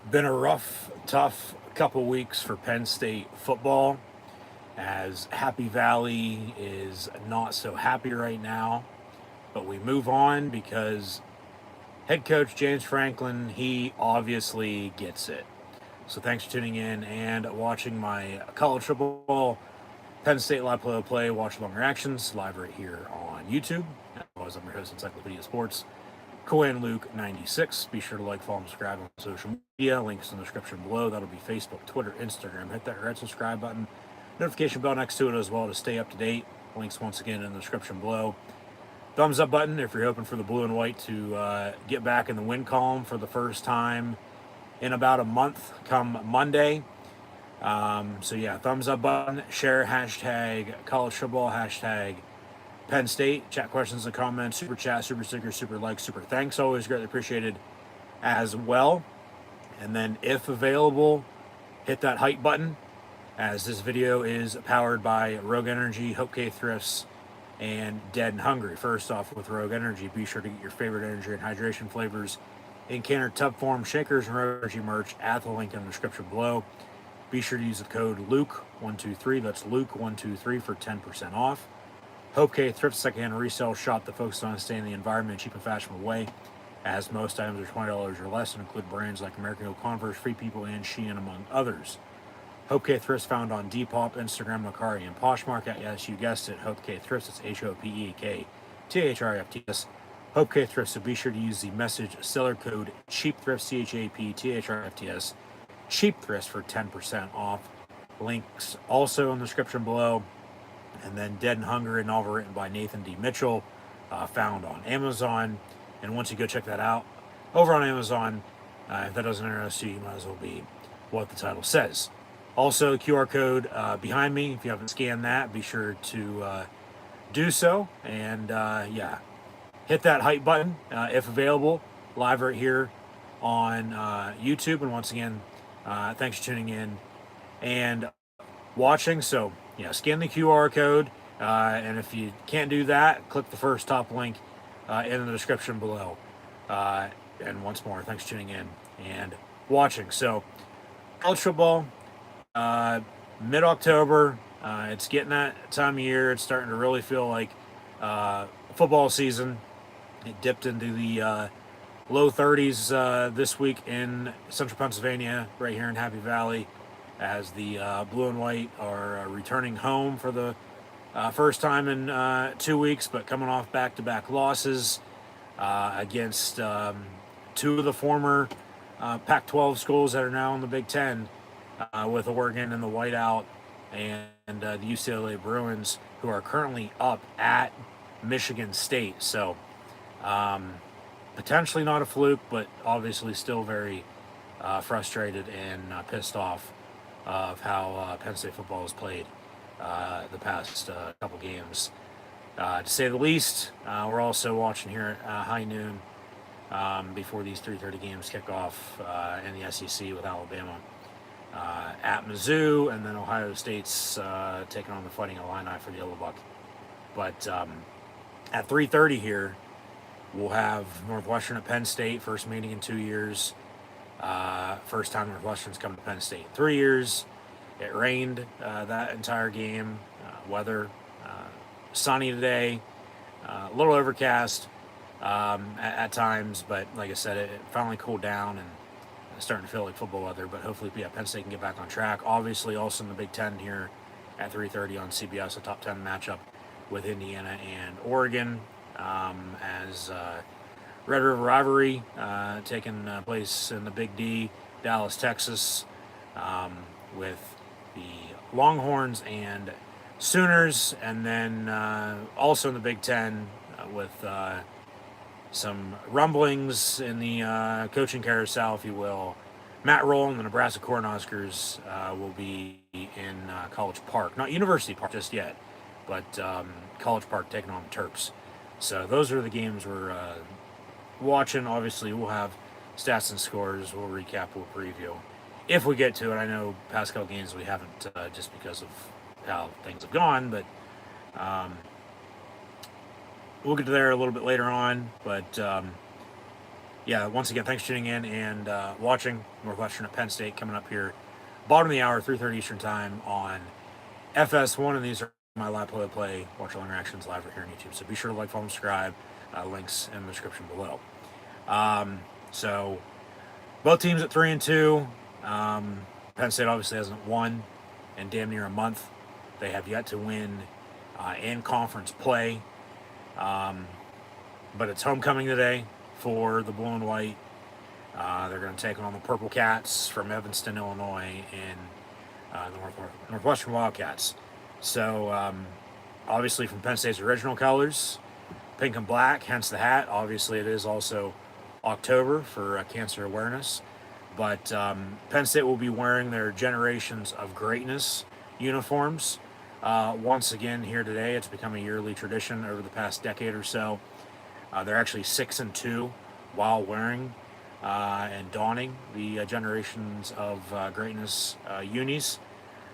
Been a rough, tough couple weeks for Penn State football, as Happy Valley is not so happy right now. But we move on because head coach James Franklin, he obviously gets it. So thanks for tuning in and watching my college football Penn State live play watch along reactions live right here on YouTube. As I'm your host, Encyclopedia Sports, Cohen Luke 96. Be sure to like, follow, and subscribe on social media. Links in the description below. That'll be Facebook, Twitter, Instagram. Hit that red subscribe button, notification bell next to it as well to stay up to date. Links once again in the description below. Thumbs up button if you're hoping for the blue and white to get back in the win column for the first time in about a month come Monday. So yeah, thumbs up button, share, hashtag college football, hashtag Penn State, chat questions and comments, super chat, super sticker, super like, super thanks, always greatly appreciated as well. And then if available, hit that hype button, as this video is powered by Rogue Energy, HopeKThrifts, and Dead and Hungry. First off, with Rogue Energy, be sure to get your favorite energy and hydration flavors in can or tub form, shakers, and Rogue Energy merch at the link in the description below. Be sure to use the code Luke123, that's Luke123 for 10% off. HopeKThrifts, secondhand resale shop that focuses on staying in the environment in a cheap and fashionable way, as most items are $20 or less and include brands like American Eagle, Converse, Free People, and Shein, among others. HopeKThrifts found on Depop, Instagram, Macari, and Poshmark. Yes, you guessed it, HopeKThrifts. It's HopeKThrifts. HopeKThrifts, so be sure to use the message seller code CHEAPTHRIFTS, CHAPTHRIFTS, CHEAPTHRIFTS for 10% off. Links also in the description below. And then Dead and Hungry, a novel written by Nathan D. Mitchell, found on Amazon. And once you go check that out over on Amazon, if that doesn't interest you, you might as well be what the title says. Also, QR code behind me. If you haven't scanned that, be sure to do so. And yeah, hit that hype button if available, live right here on YouTube. And once again, thanks for tuning in and watching. So yeah, scan the QR code, and if you can't do that, click the first top link in the description below. And once more, thanks for tuning in and watching. So college football, mid-October, it's getting that time of year. It's starting to really feel like football season. It dipped into the low 30s this week in central Pennsylvania, right here in Happy Valley, as the blue and white are returning home for the first time in 2 weeks, but coming off back-to-back losses against two of the former Pac-12 schools that are now in the Big Ten, with Oregon and the whiteout, and the UCLA Bruins, who are currently up at Michigan State. So potentially not a fluke, but obviously still very frustrated and pissed off of how Penn State football has played the past couple games, to say the least. We're also watching here at high noon before these 3:30 games kick off in the SEC with Alabama at Mizzou, and then Ohio State's taking on the Fighting Illini for the Yellow Buck. But at 3:30 here, we'll have Northwestern at Penn State, first meeting in 2 years. First time Northwestern's come to Penn State in 3 years. It rained that entire game. Weather sunny today, a little overcast at times, but like I said, it finally cooled down and it's starting to feel like football weather. But hopefully, yeah, Penn State can get back on track. Obviously, also in the Big Ten here at 3:30 on CBS, a top 10 matchup with Indiana and Oregon, as Red River Rivalry taking place in the Big D, Dallas, Texas, with the Longhorns and Sooners, and then also in the Big Ten with some rumblings in the coaching carousel, if you will. Matt Rule and the Nebraska Cornhuskers will be in College Park, not University Park just yet, but College Park taking on the Terps. So those are the games we're watching. Obviously, we'll have stats and scores. We'll recap, we'll preview if we get to it. I know past couple games we haven't, just because of how things have gone, but we'll get to there a little bit later on. But yeah, once again, thanks for tuning in and watching Northwestern at Penn State coming up here. Bottom of the hour, 3:30 Eastern Time on FS1, and these are my live play-by-play watch along reactions live right here on YouTube. So be sure to like, follow, and subscribe. Links in the description below. So both teams at 3-2. Penn State obviously hasn't won in damn near a month. They have yet to win in conference play. But it's homecoming today for the blue and white. They're going to take on the Purple Cats from Evanston, Illinois, in the Northwestern Wildcats. So, obviously, from Penn State's original colors, pink and black, hence the hat. Obviously, it is also October for cancer awareness. But Penn State will be wearing their Generations of Greatness uniforms once again here today. It's become a yearly tradition over the past decade or so. They're actually 6-2 while wearing and donning the Generations of Greatness unis.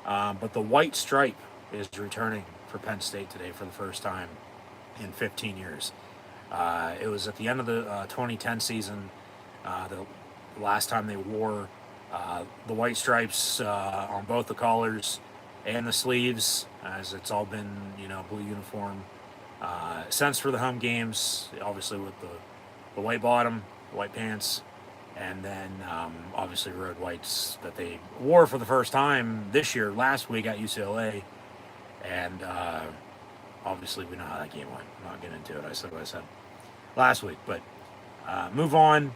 But the white stripe is returning for Penn State today for the first time in 15 years. It was at the end of the 2010 season, the last time they wore the white stripes on both the collars and the sleeves, as it's all been, blue uniform since for the home games, obviously with the white bottom, white pants, and then obviously red whites that they wore for the first time this year, last week at UCLA, and obviously we know how that game went. I'm not getting into it. I said what I said last week, but move on.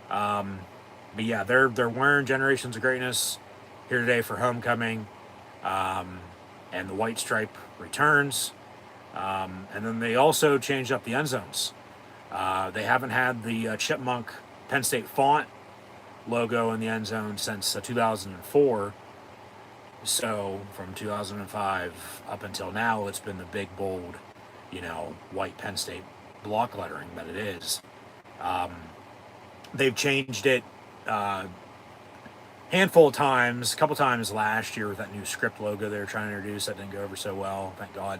But yeah, they're wearing Generations of Greatness here today for homecoming, and the white stripe returns. And then they also changed up the end zones. They haven't had the chipmunk Penn State font logo in the end zone since 2004. So from 2005 up until now, it's been the big, bold, white Penn State block lettering that it is. They've changed it handful of times, a couple times last year with that new script logo they were trying to introduce. That didn't go over so well, thank God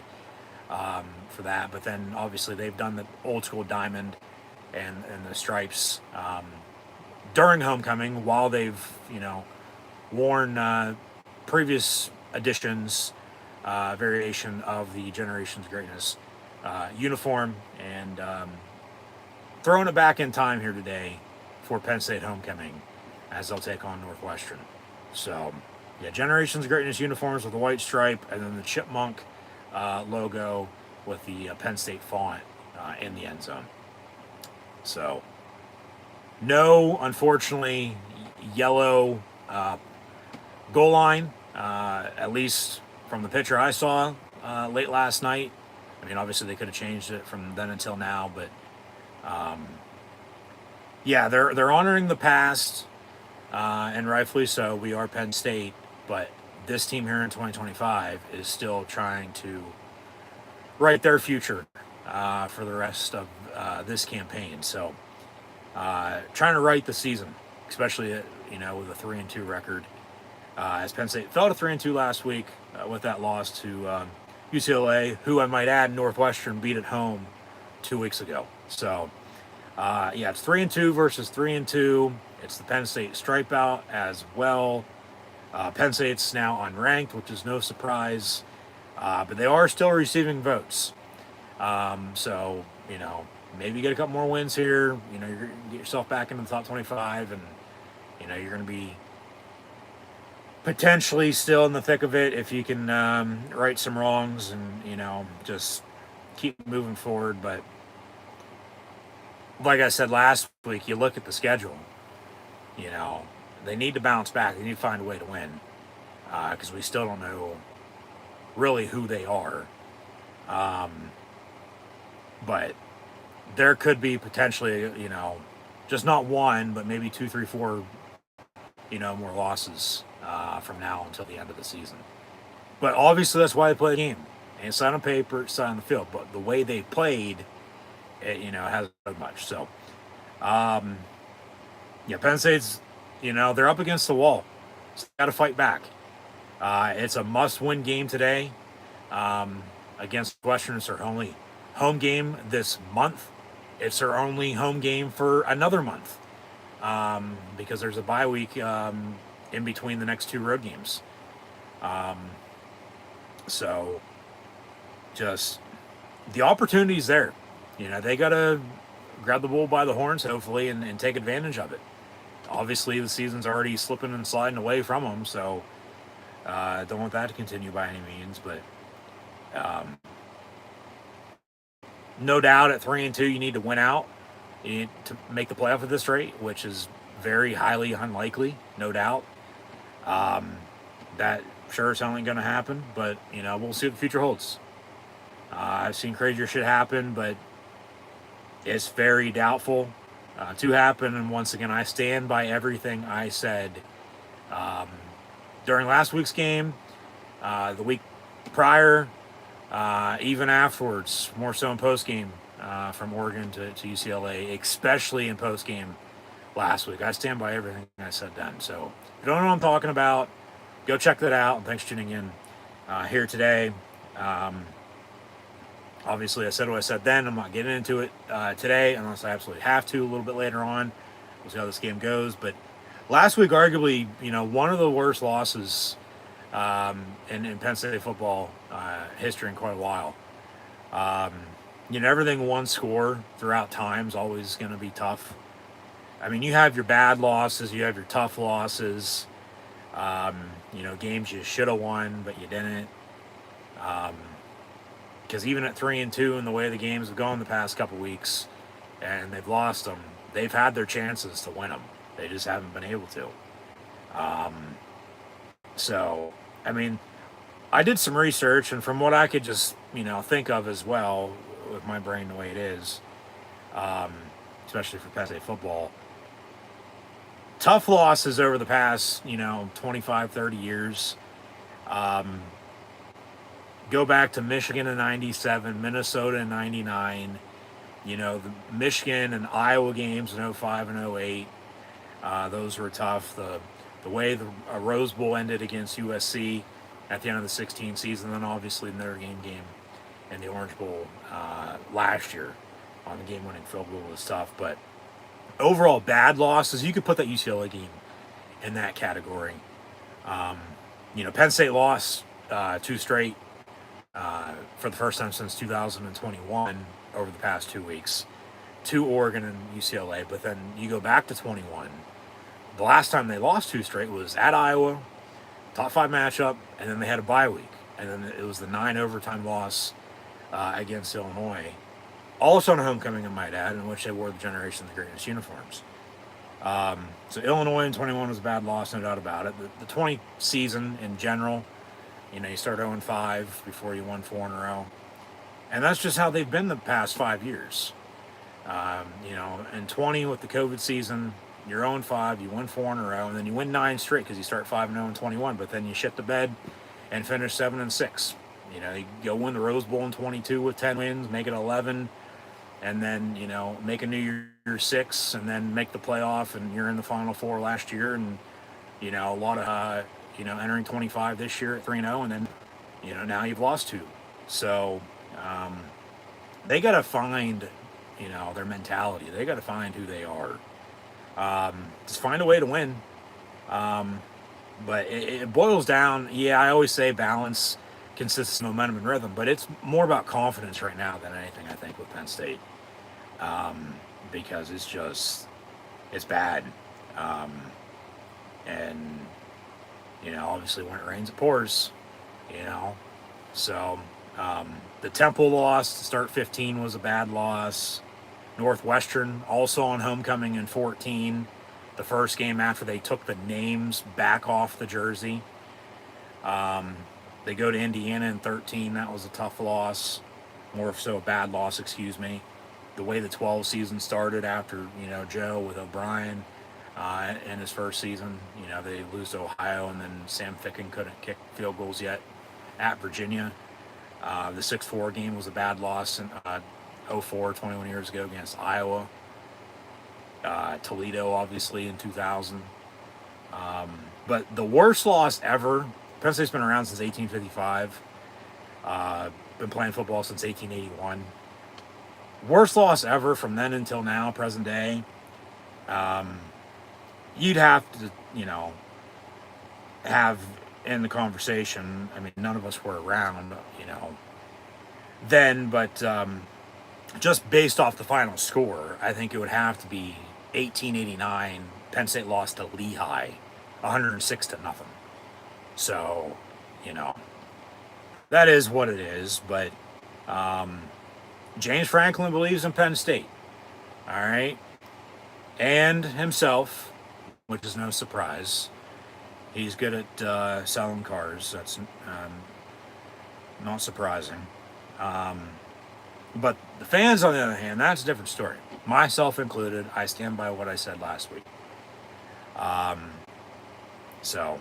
for that. But then obviously they've done the old school diamond and the stripes during homecoming, while they've worn previous editions variation of the Generations Greatness uniform, and throwing it back in time here today for Penn State homecoming as they'll take on Northwestern. So yeah, Generations Greatness uniforms with the white stripe, and then the chipmunk logo with the Penn State font in the end zone. So no, unfortunately, yellow goal line, at least from the picture I saw late last night. I mean, obviously they could have changed it from then until now, but yeah, they're honoring the past, and rightfully so. We are Penn State, but this team here in 2025 is still trying to write their future for the rest of this campaign. So trying to write the season, especially with a 3-2 record, as Penn State fell to 3-2 last week with that loss to UCLA, who I might add Northwestern beat at home 2 weeks ago. So yeah, it's 3-2 versus 3-2. It's the Penn State stripe out as well. Penn State's now unranked, which is no surprise, but they are still receiving votes. So maybe get a couple more wins here. You're gonna get yourself back into the top 25, and you're going to be potentially still in the thick of it if you can right some wrongs and just keep moving forward. But like I said last week, you look at the schedule. They need to bounce back. They need to find a way to win, because we still don't know really who they are. But there could be potentially, just not one, but maybe 2, 3, 4, more losses from now until the end of the season. But obviously that's why they play the game. And it's not on paper, it's not on the field. But the way they played, it, hasn't done much. So, yeah, Penn State's, they're up against the wall. So they got to fight back. It's a must-win game today against Northwestern. It's their only home game this month. it's their only home game for another month, because there's a bye week in between the next two road games. Um, so just the opportunity's there. They got to grab the bull by the horns, hopefully, and take advantage of it. Obviously, the season's already slipping and sliding away from them, so don't want that to continue by any means. But um, no doubt at 3-2, you need to win out. You need to make the playoff at this rate, which is very highly unlikely, no doubt. That sure is only going to happen, but we'll see what the future holds. I've seen crazier shit happen, but it's very doubtful to happen. And once again, I stand by everything I said during last week's game, the week prior, even afterwards, more so in post game from Oregon to UCLA, especially in post game last week. I stand by everything I said then. So if you don't know what I'm talking about, go check that out. And thanks for tuning in here today. Obviously, I said what I said then. I'm not getting into it today unless I absolutely have to a little bit later on. We'll see how this game goes. But last week, arguably, one of the worst losses in Penn State football history in quite a while. Everything one score throughout time is always going to be tough. I mean, you have your bad losses, you have your tough losses, games you should have won, but you didn't. Because even at 3-2 and the way the games have gone the past couple weeks, and they've lost them, they've had their chances to win them. They just haven't been able to. So, I mean, I did some research, and from what I could just, think of as well, with my brain the way it is, especially for Penn State football, tough losses over the past, 25, 30 years. Go back to Michigan in 97, Minnesota in 99, the Michigan and Iowa games in 05 and 08. Those were tough. The way the Rose Bowl ended against USC at the end of the 16 season, then obviously the Notre Dame game and the Orange Bowl last year on the game-winning field goal was tough. But overall bad losses, you could put that UCLA game in that category. Penn State lost 2 straight for the first time since 2021 over the past 2 weeks to Oregon and UCLA. But then you go back to 21. The last time they lost 2 straight was at Iowa, top 5 matchup, and then they had a bye week. And then it was the 9 overtime loss against Illinois. Also on homecoming, I might add, in which they wore the Generation of the Greatness uniforms. So Illinois in 21 was a bad loss, no doubt about it. The 20 season in general, you start 0-5 before you won 4 in a row. And that's just how they've been the past 5 years. In 20 with the COVID season, you're 0-5, you win 4 in a row, and then you win 9 straight because you start 5-0 in 21, but then you shit the bed and finish 7-6. You go win the Rose Bowl in 22 with 10 wins, make it 11, and then, make a New Year's 6, and then make the playoff, and you're in the Final Four last year, and, a lot of, entering 25 this year at 3-0, and then, now you've lost 2. So, they got to find, their mentality. They got to find who they are. Just find a way to win. But it boils down, I always say balance, consistency, momentum, and rhythm, but it's more about confidence right now than anything, I think, with Penn State. Because it's bad. And, obviously when it rains, it pours, So, the Temple loss to start 15 was a bad loss. Northwestern also on homecoming in 14, the first game after they took the names back off the jersey. They go to Indiana in 13. That was a tough loss, more so a bad loss, excuse me. The way the 12 season started after, Joe with O'Brien in his first season, they lose to Ohio, and then Sam Ficken couldn't kick field goals yet at Virginia. The 6-4 game was a bad loss in 04, 21 years ago against Iowa. Toledo, obviously, in 2000. But the worst loss ever, Penn State's been around since 1855. Been playing football since 1881. Worst loss ever from then until now, present day. You'd have to, have in the conversation. I mean, none of us were around, then, but just based off the final score, I think it would have to be 1889. Penn State lost to Lehigh, 106-0. So, that is what it is. But James Franklin believes in Penn State, all right, and himself, which is no surprise. He's good at selling cars. That's not surprising. But the fans, on the other hand, that's a different story. Myself included, I stand by what I said last week. So,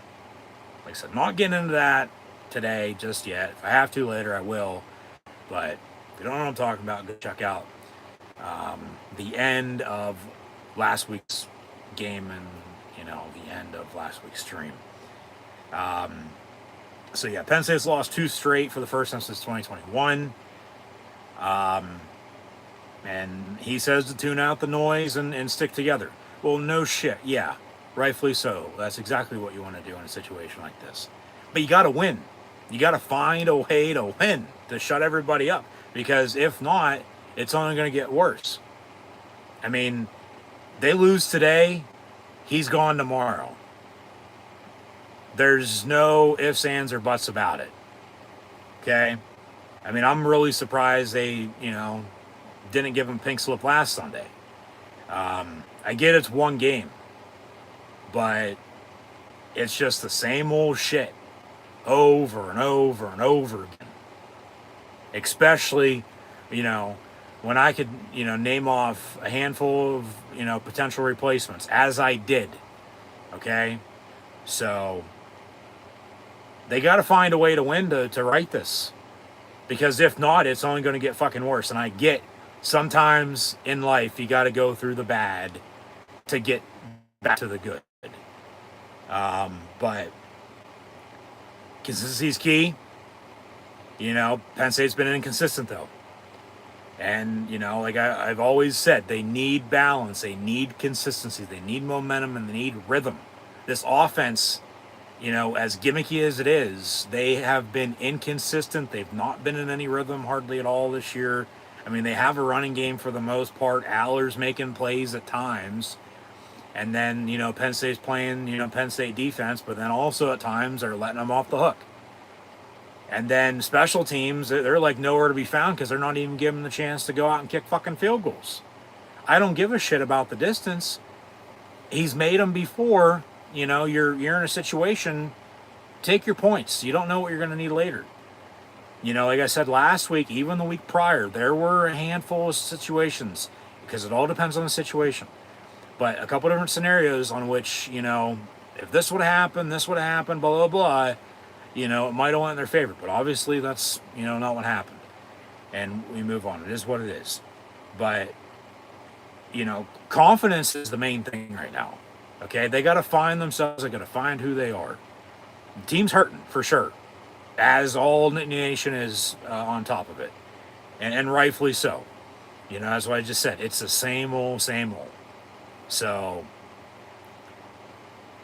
like I said, not getting into that today just yet. If I have to later, I will. But if you don't know what I'm talking about, go check out the end of last week's game and, the end of last week's stream. So, yeah, Penn State's lost 2 straight for the first time since 2021. And he says to tune out the noise and stick together. Well, no shit. Yeah, rightfully so. That's exactly what you want to do in a situation like this. But you got to win. You got to find a way to win, to shut everybody up. Because if not, it's only going to get worse. I mean, they lose today, he's gone tomorrow. There's no ifs, ands, or buts about it. Okay? I mean, I'm really surprised they, didn't give him pink slip last Sunday. I get it's one game, but it's just the same old shit over and over and over again. Especially, when I could, name off a handful of, potential replacements, as I did. Okay? So, they got to find a way to win to right this. Because if not, it's only going to get fucking worse. And I get sometimes in life you got to go through the bad to get back to the good. But consistency's key. Penn State's been inconsistent though. And, like I've always said, they need balance, they need consistency, they need momentum, and they need rhythm. This offense, as gimmicky as it is, they have been inconsistent. They've not been in any rhythm hardly at all this year. I mean, they have a running game for the most part. Aller's making plays at times. And then, Penn State's playing, Penn State defense, but then also at times they're letting them off the hook. And then special teams, they're like nowhere to be found because they're not even giving them the chance to go out and kick fucking field goals. I don't give a shit about the distance. He's made them before. You're in a situation, take your points. You don't know what you're going to need later. Like I said last week, even the week prior, there were a handful of situations, because it all depends on the situation. But a couple different scenarios on which, if this would have happened, blah, blah, blah, it might have went in their favor. But obviously that's, not what happened. And we move on. It is what it is. But, confidence is the main thing right now. Okay, they got to find themselves. They got to find who they are. The team's hurting for sure, as all nation is on top of it, and rightfully so. That's what I just said. It's the same old. So,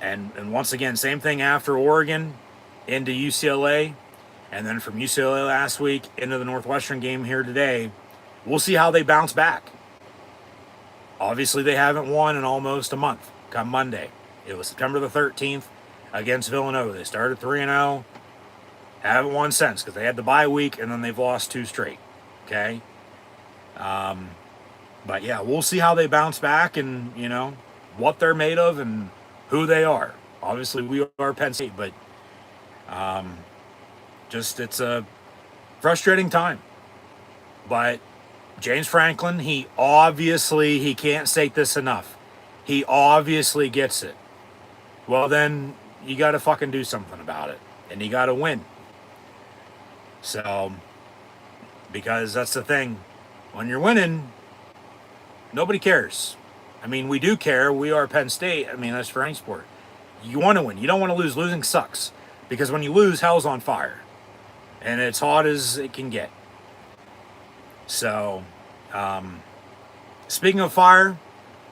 and once again, same thing after Oregon, into UCLA, and then from UCLA last week into the Northwestern game here today. We'll see how they bounce back. Obviously, they haven't won in almost a month. Come Monday, it was September the 13th against Villanova. They started 3-0, haven't won since because they had the bye week and then they've lost 2 straight. Okay, but yeah, we'll see how they bounce back and what they're made of and who they are. Obviously, we are Penn State, but it's a frustrating time. But James Franklin, he can't state this enough. He obviously gets it. Well, then you got to fucking do something about it. And you got to win. So, because that's the thing. When you're winning, nobody cares. I mean, we do care. We are Penn State. I mean, that's for any sport. You want to win. You don't want to lose. Losing sucks. Because when you lose, hell's on fire. And it's hot as it can get. So, Speaking of fire,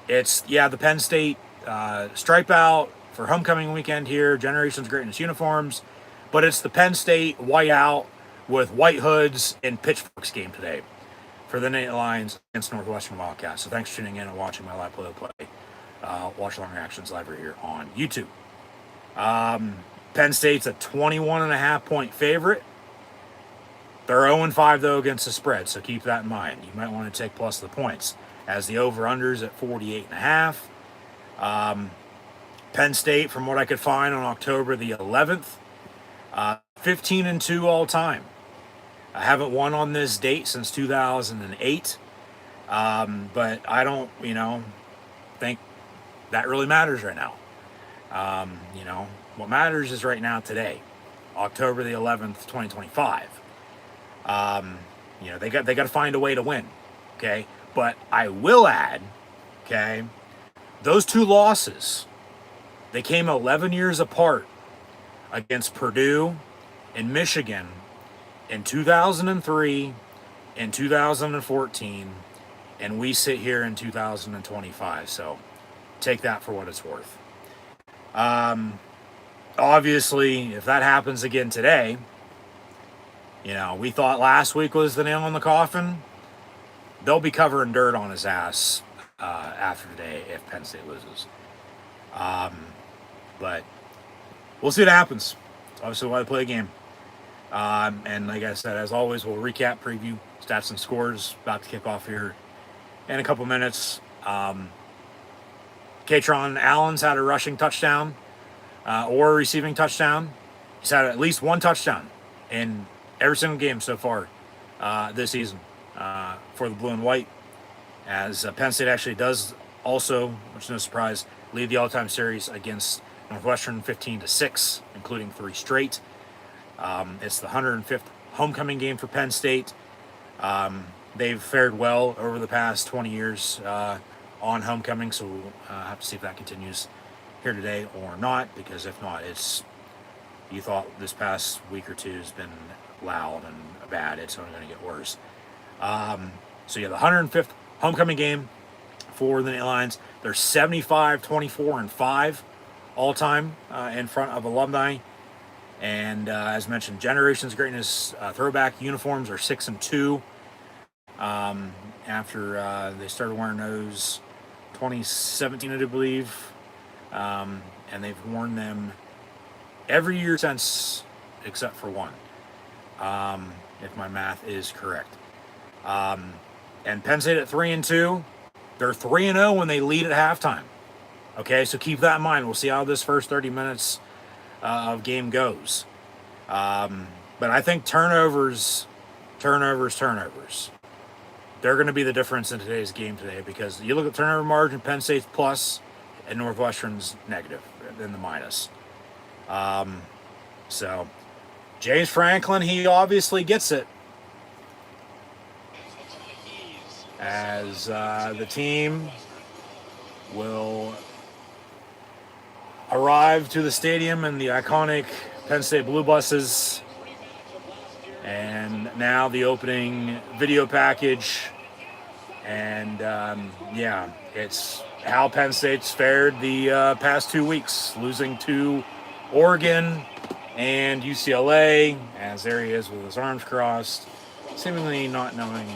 it's, the Penn State stripe out for homecoming weekend here, Generations Greatness uniforms, but it's the Penn State white out with white hoods and pitchforks game today for the Nittany Lions against Northwestern Wildcats. So thanks for tuning in and watching my live play-by-play. Watch along reactions live right here on YouTube. Penn State's a 21.5 point favorite. They're 0-5 though against the spread, so keep that in mind. You might want to take plus the points as the over-unders at 48.5. Penn State, from what I could find on October the 11th, 15-2 all time. I haven't won on this date since 2008, but I don't, think that really matters right now. What matters is right now today, October the 11th, 2025. They got to find a way to win, okay? But I will add, okay, those two losses, they came 11 years apart against Purdue and Michigan in 2003 and 2014, and we sit here in 2025, so take that for what it's worth. Obviously, if that happens again today, we thought last week was the nail in the coffin. They'll be covering dirt on his ass after today if Penn State loses. But we'll see what happens. It's obviously why they play a game. And like I said, as always, we'll recap, preview, stats and scores. About to kick off here in a couple minutes. Katron Allen's had a rushing touchdown or a receiving touchdown. He's had at least one touchdown in every single game so far this season for the blue and white. As Penn State actually does also, which is no surprise, lead the all-time series against Northwestern 15-6, including 3 straight. It's the 105th homecoming game for Penn State. They've fared well over the past 20 years on homecoming, so we'll have to see if that continues here today or not, because if not, you thought this past week or two has been loud and bad. It's only going to get worse. The 105th homecoming game for the Nittany Lions. They're 75-24-5 all time in front of alumni. And as mentioned, Generations Greatness throwback uniforms are 6-2 after they started wearing those 2017, I do believe. And they've worn them every year since, except for one, if my math is correct. And Penn State at 3-2, they're 3-0 when they lead at halftime. Okay, so keep that in mind. We'll see how this first 30 minutes of game goes. But I think turnovers, they're going to be the difference in today's game today, because you look at turnover margin, Penn State's plus and Northwestern's negative in the minus. So James Franklin, he obviously gets it, as the team will arrive to the stadium in the iconic Penn State Blue buses. And now the opening video package. And it's how Penn State's fared the past 2 weeks, losing to Oregon and UCLA, as there he is with his arms crossed, seemingly not knowing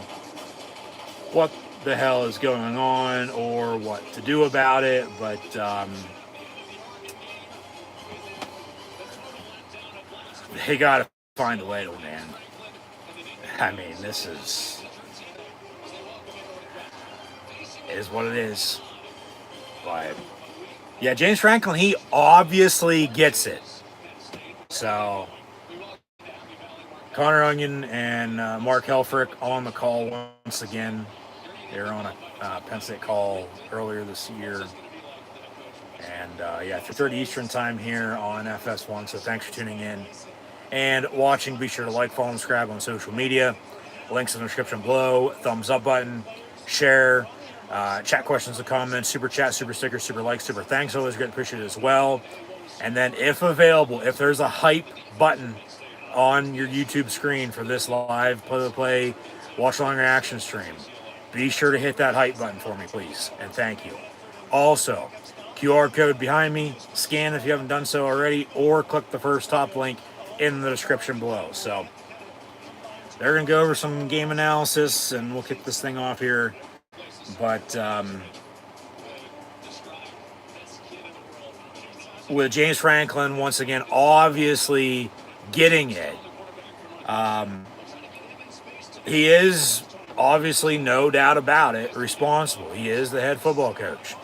what the hell is going on or what to do about it. But they got to find a way to win. I mean, this is what it is. But yeah, James Franklin, he obviously gets it. So Connor Onion and Mark Helfrich on the call once again. They were on a Penn State call earlier this year. And 3:30 Eastern time here on FS1. So thanks for tuning in and watching. Be sure to like, follow, and subscribe on social media. Links in the description below. Thumbs up button. Share. Chat questions and comments. Super chat, super sticker, super like, super thanks. Always great appreciated as well. And then if available, if there's a hype button on your YouTube screen for this live play-by-play watch along reaction stream, be sure to hit that hype button for me, please, and thank you. Also, QR code behind me, scan if you haven't done so already, or click the first top link in the description below. So they're going to go over some game analysis, and we'll kick this thing off here. But with James Franklin, once again, obviously getting it, he is obviously, no doubt about it, responsible. He is the head football coach.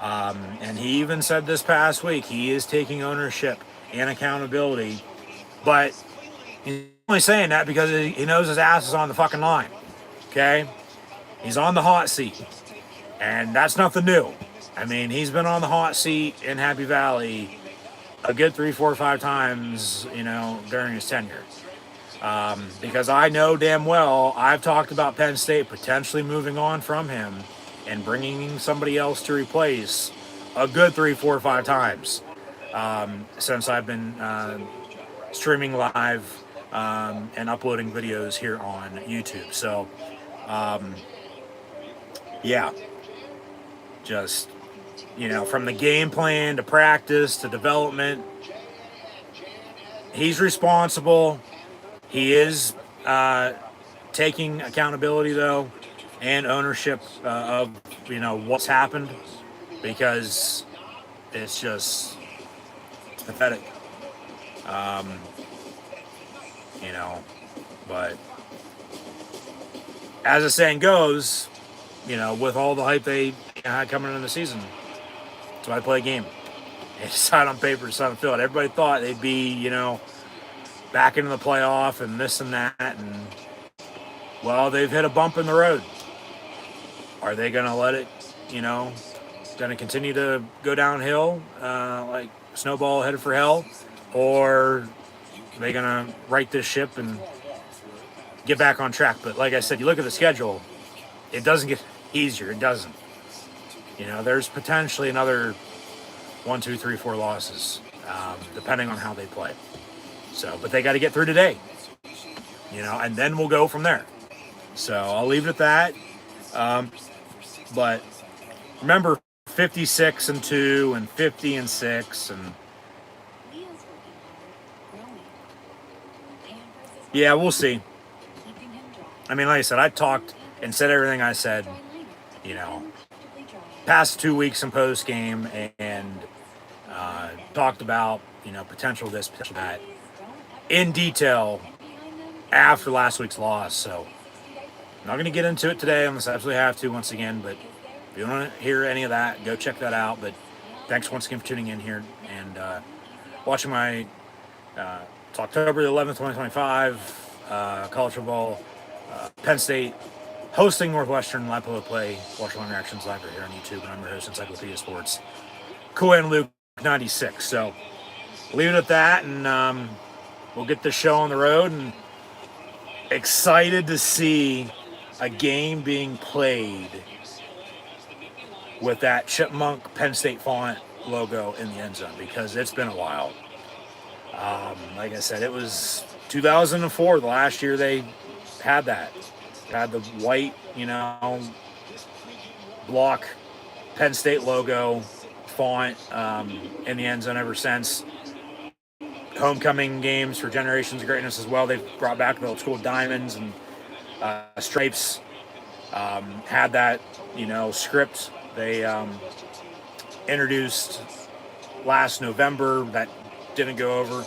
And he even said this past week, he is taking ownership and accountability. But he's only saying that because he knows his ass is on the fucking line. Okay? He's on the hot seat. And that's nothing new. I mean, he's been on the hot seat in Happy Valley a good 3, 4, 5 times, during his tenure. Because I know damn well I've talked about Penn State potentially moving on from him and bringing somebody else to replace a good 3, 4, 5 times since I've been streaming live and uploading videos here on YouTube. So, yeah, just, from the game plan to practice to development, he's responsible. He is taking accountability, though, and ownership of, what's happened, because it's just pathetic. But as the saying goes, with all the hype they had coming into the season, that's why I play a game. It's not on paper, it's not on field. Everybody thought they'd be, back into the playoff and this and that, and well, they've hit a bump in the road. Are they going to let it, going to continue to go downhill like snowball headed for hell, or are they going to right this ship and get back on track? But like I said, you look at the schedule, it doesn't get easier. It doesn't. There's potentially another 1, 2, 3, 4 losses, depending on how they play. So, but they got to get through today, and then we'll go from there. So I'll leave it at that. But remember, 56-2 and 50-6, and yeah, we'll see. I mean, like I said, I talked and said everything I said, past 2 weeks in post game, and talked about, potential this, potential that, in detail after last week's loss. So I'm not going to get into it today unless I absolutely have to once again, but if you want to hear any of that, go check that out. But thanks once again for tuning in here and watching my it's October the 11th, 2025 college football. Penn State hosting Northwestern live play. Watch Long Reactions live right here on YouTube, and I'm your host, Encyclopedia Sports, Cool and Luke 96. So leave it at that, and we'll get this show on the road. And excited to see a game being played with that chipmunk Penn State font logo in the end zone, because it's been a while. Like I said, it was 2004, the last year they had that. They had the white, block Penn State logo font in the end zone ever since. Homecoming games for Generations of Greatness as well. They've brought back the old school diamonds and stripes. Had that, script they introduced last November that didn't go over.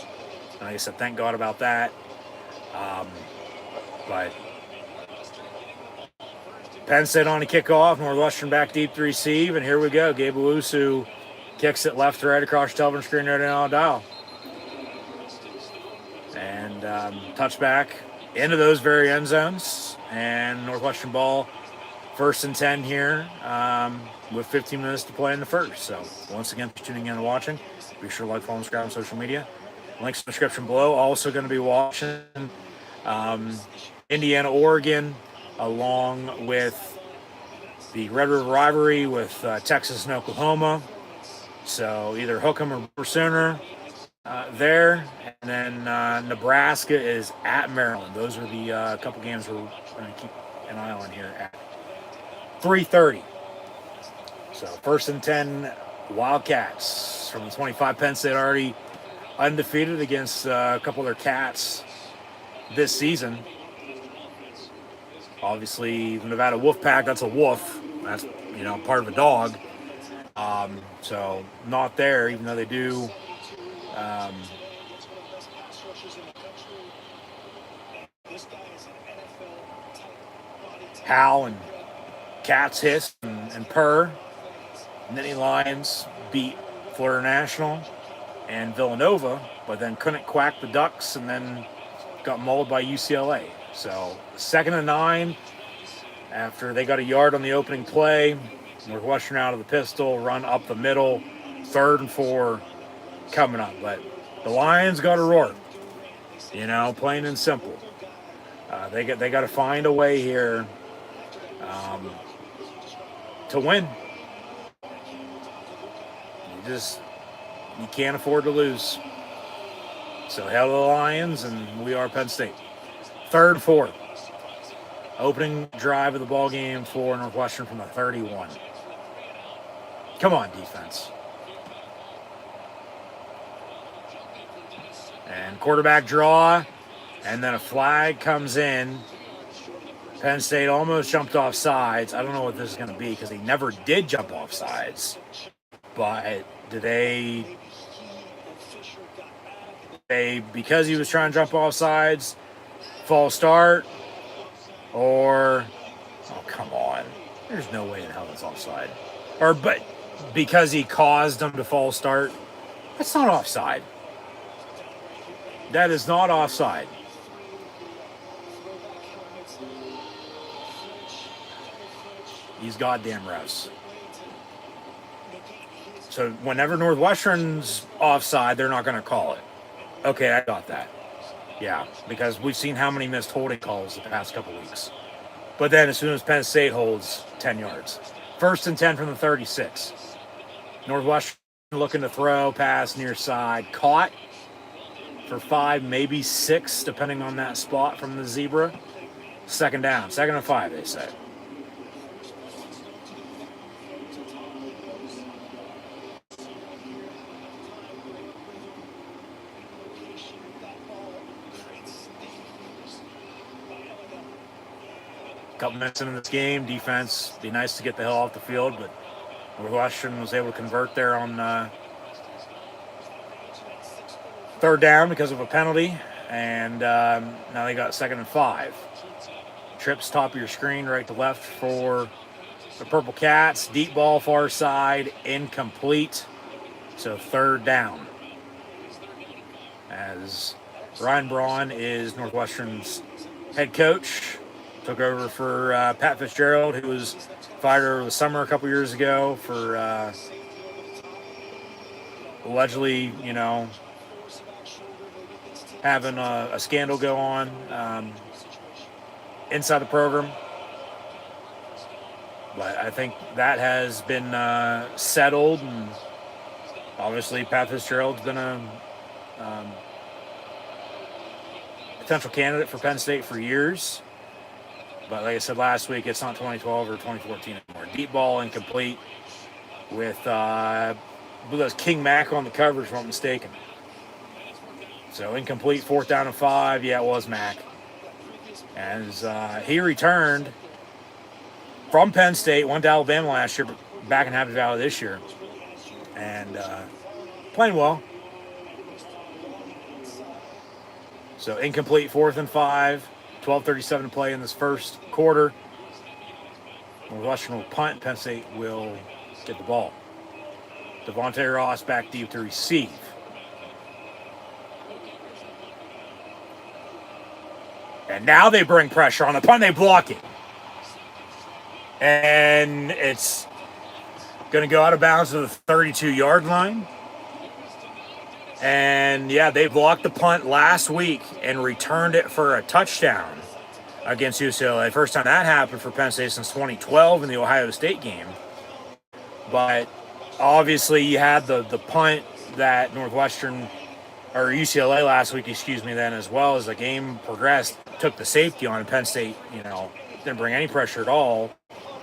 Like I said, thank God about that. But Penn State on to kick off, Northwestern back deep to receive, and here we go. Gabe Owusu kicks it left to right across your television screen right now, dial. And touchback into those very end zones, and Northwestern ball 1st and 10 here with 15 minutes to play in the first. So once again, for tuning in and watching, be sure to like, follow, and subscribe on social media. Links in the description below. Also going to be watching Indiana, Oregon, along with the Red River rivalry with Texas and Oklahoma. So either hook 'em or sooner there. And then Nebraska is at Maryland. Those are the couple games we're going to keep an eye on here at 3:30. So 1st and 10 Wildcats from the 25. Penn State already undefeated against a couple of their Cats this season. Obviously, the Nevada Wolfpack, that's a wolf. That's, part of a dog. So not there, even though they do howl and cats hiss and purr. Nittany Lions beat Florida National and Villanova, but then couldn't quack the Ducks and then got mauled by UCLA. So 2nd and 9 after they got a yard on the opening play. Northwestern out of the pistol, run up the middle, 3rd and 4 coming up. But the Lions got to roar, plain and simple. They got to find a way here to win. You can't afford to lose. So hail to the Lions, and we are Penn State. 3rd and 4. Opening drive of the ball game for Northwestern from the 31. Come on, defense. And quarterback draw, and then a flag comes in. Penn State almost jumped off sides. I don't know what this is going to be because they never did jump off sides. But did they, because he was trying to jump off sides, false start? Or, oh, come on. There's no way in hell it's offside. But because he caused them to false start, that's not offside. That is not offside. These goddamn refs. So whenever Northwestern's offside, they're not going to call it. Okay, I got that. Yeah, because we've seen how many missed holding calls the past couple weeks. But then as soon as Penn State holds, 10 yards. 1st and 10 from the 36. Northwestern looking to throw, pass near side. Caught for 5, maybe 6, depending on that spot from the zebra. 2nd down. 2nd and 5, they say. Couple minutes into this game, defense, be nice to get the hell off the field, but Northwestern was able to convert there on 3rd down because of a penalty, and now they got 2nd and 5. Trips top of your screen, right to left for the Purple Cats. Deep ball far side, incomplete, so 3rd down. As Ryan Braun is Northwestern's head coach. Took over for Pat Fitzgerald, who was fired over the summer a couple years ago for allegedly, having a scandal go on inside the program. But I think that has been settled, and obviously Pat Fitzgerald's been a potential candidate for Penn State for years. But like I said last week, it's not 2012 or 2014 anymore. Deep ball incomplete with, I believe that was King Mack on the coverage, if I'm not mistaken. So incomplete, 4th down and 5. Yeah, it was Mack. As he returned from Penn State, went to Alabama last year, but back in Happy Valley this year. And playing well. So incomplete, 4th and 5. 12:37 to play in this first quarter. Northwestern will punt. Penn State will get the ball. Devontae Ross back deep to receive. And now they bring pressure on the punt. They block it. And it's going to go out of bounds to the 32-yard line. And, yeah, they blocked the punt last week and returned it for a touchdown against UCLA. First time that happened for Penn State since 2012 in the Ohio State game. But obviously you had the punt that Northwestern, or UCLA last week, then as well as the game progressed, took the safety on, and Penn State, didn't bring any pressure at all.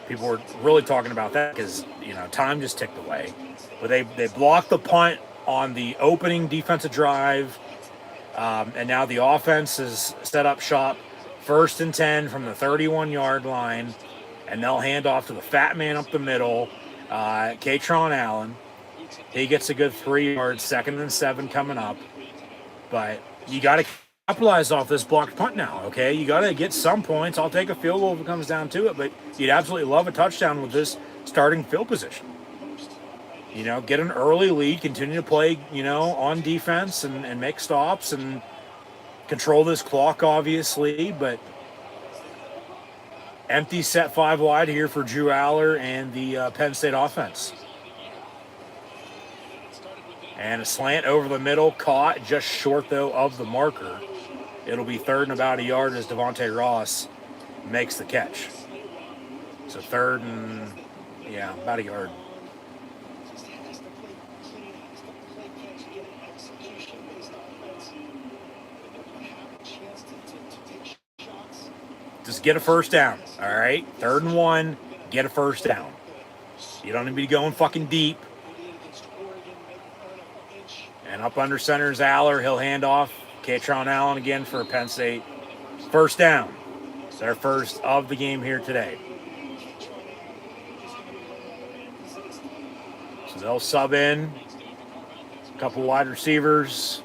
People were really talking about that because, time just ticked away. But they blocked the punt on the opening defensive drive, and now the offense is set up shop 1st and 10 from the 31-yard line, and they'll hand off to the fat man up the middle, Katron Allen. He gets a good 3 yards, 2nd and 7 coming up. But you got to capitalize off this blocked punt now, okay? You got to get some points. I'll take a field goal if it comes down to it, but you'd absolutely love a touchdown with this starting field position. Get an early lead, continue to play, on defense and make stops and control this clock, obviously, but empty set 5 wide here for Drew Aller and the Penn State offense. And a slant over the middle, caught just short, though, of the marker. It'll be 3rd and about a yard as Devontae Ross makes the catch. So 3rd and, about a yard. Just get a first down, all right? 3rd and 1, get a first down. You don't need to be going fucking deep. And up under center is Aller. He'll hand off. Katron Allen again for Penn State. First down. It's their first of the game here today. So they'll sub in. A couple wide receivers.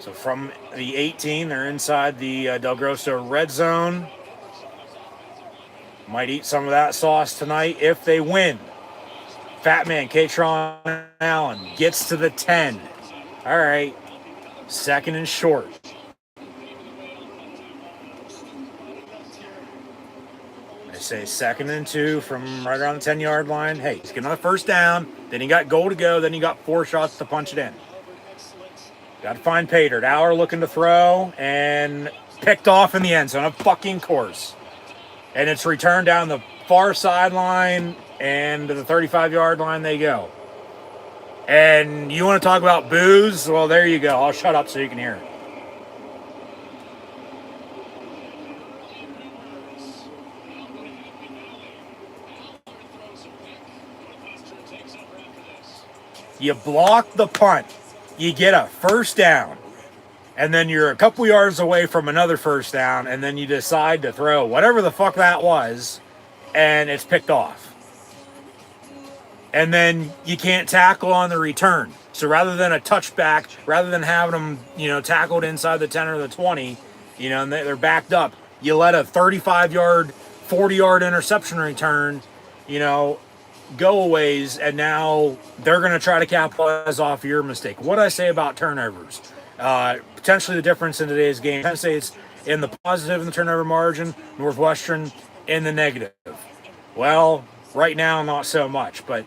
So from the 18, they're inside the Del Grosso red zone. Might eat some of that sauce tonight if they win. Fat man, Katron Allen, gets to the 10. All right, 2nd and short. They say 2nd and 2 from right around the 10-yard line. Hey, he's getting on the first down. Then he got goal to go. Then he got 4 shots to punch it in. Got to find Pater. Aller looking to throw and picked off in the end zone. Of fucking course. And it's returned down the far sideline and to the 35-yard line they go. And you want to talk about boos? Well, there you go. I'll shut up so you can hear it. You block the punt. You get a first down, and then you're a couple yards away from another first down, and then you decide to throw whatever the fuck that was, and it's picked off. And then you can't tackle on the return. So rather than a touchback, rather than having them, tackled inside the 10 or the 20, and they're backed up, you let a 35-yard, 40-yard interception return, go a ways, and now they're going to try to capitalize off your mistake. What I say about turnovers, potentially the difference in today's game. Penn State's in the positive in the turnover margin, Northwestern in the negative. Well, right now, not so much, but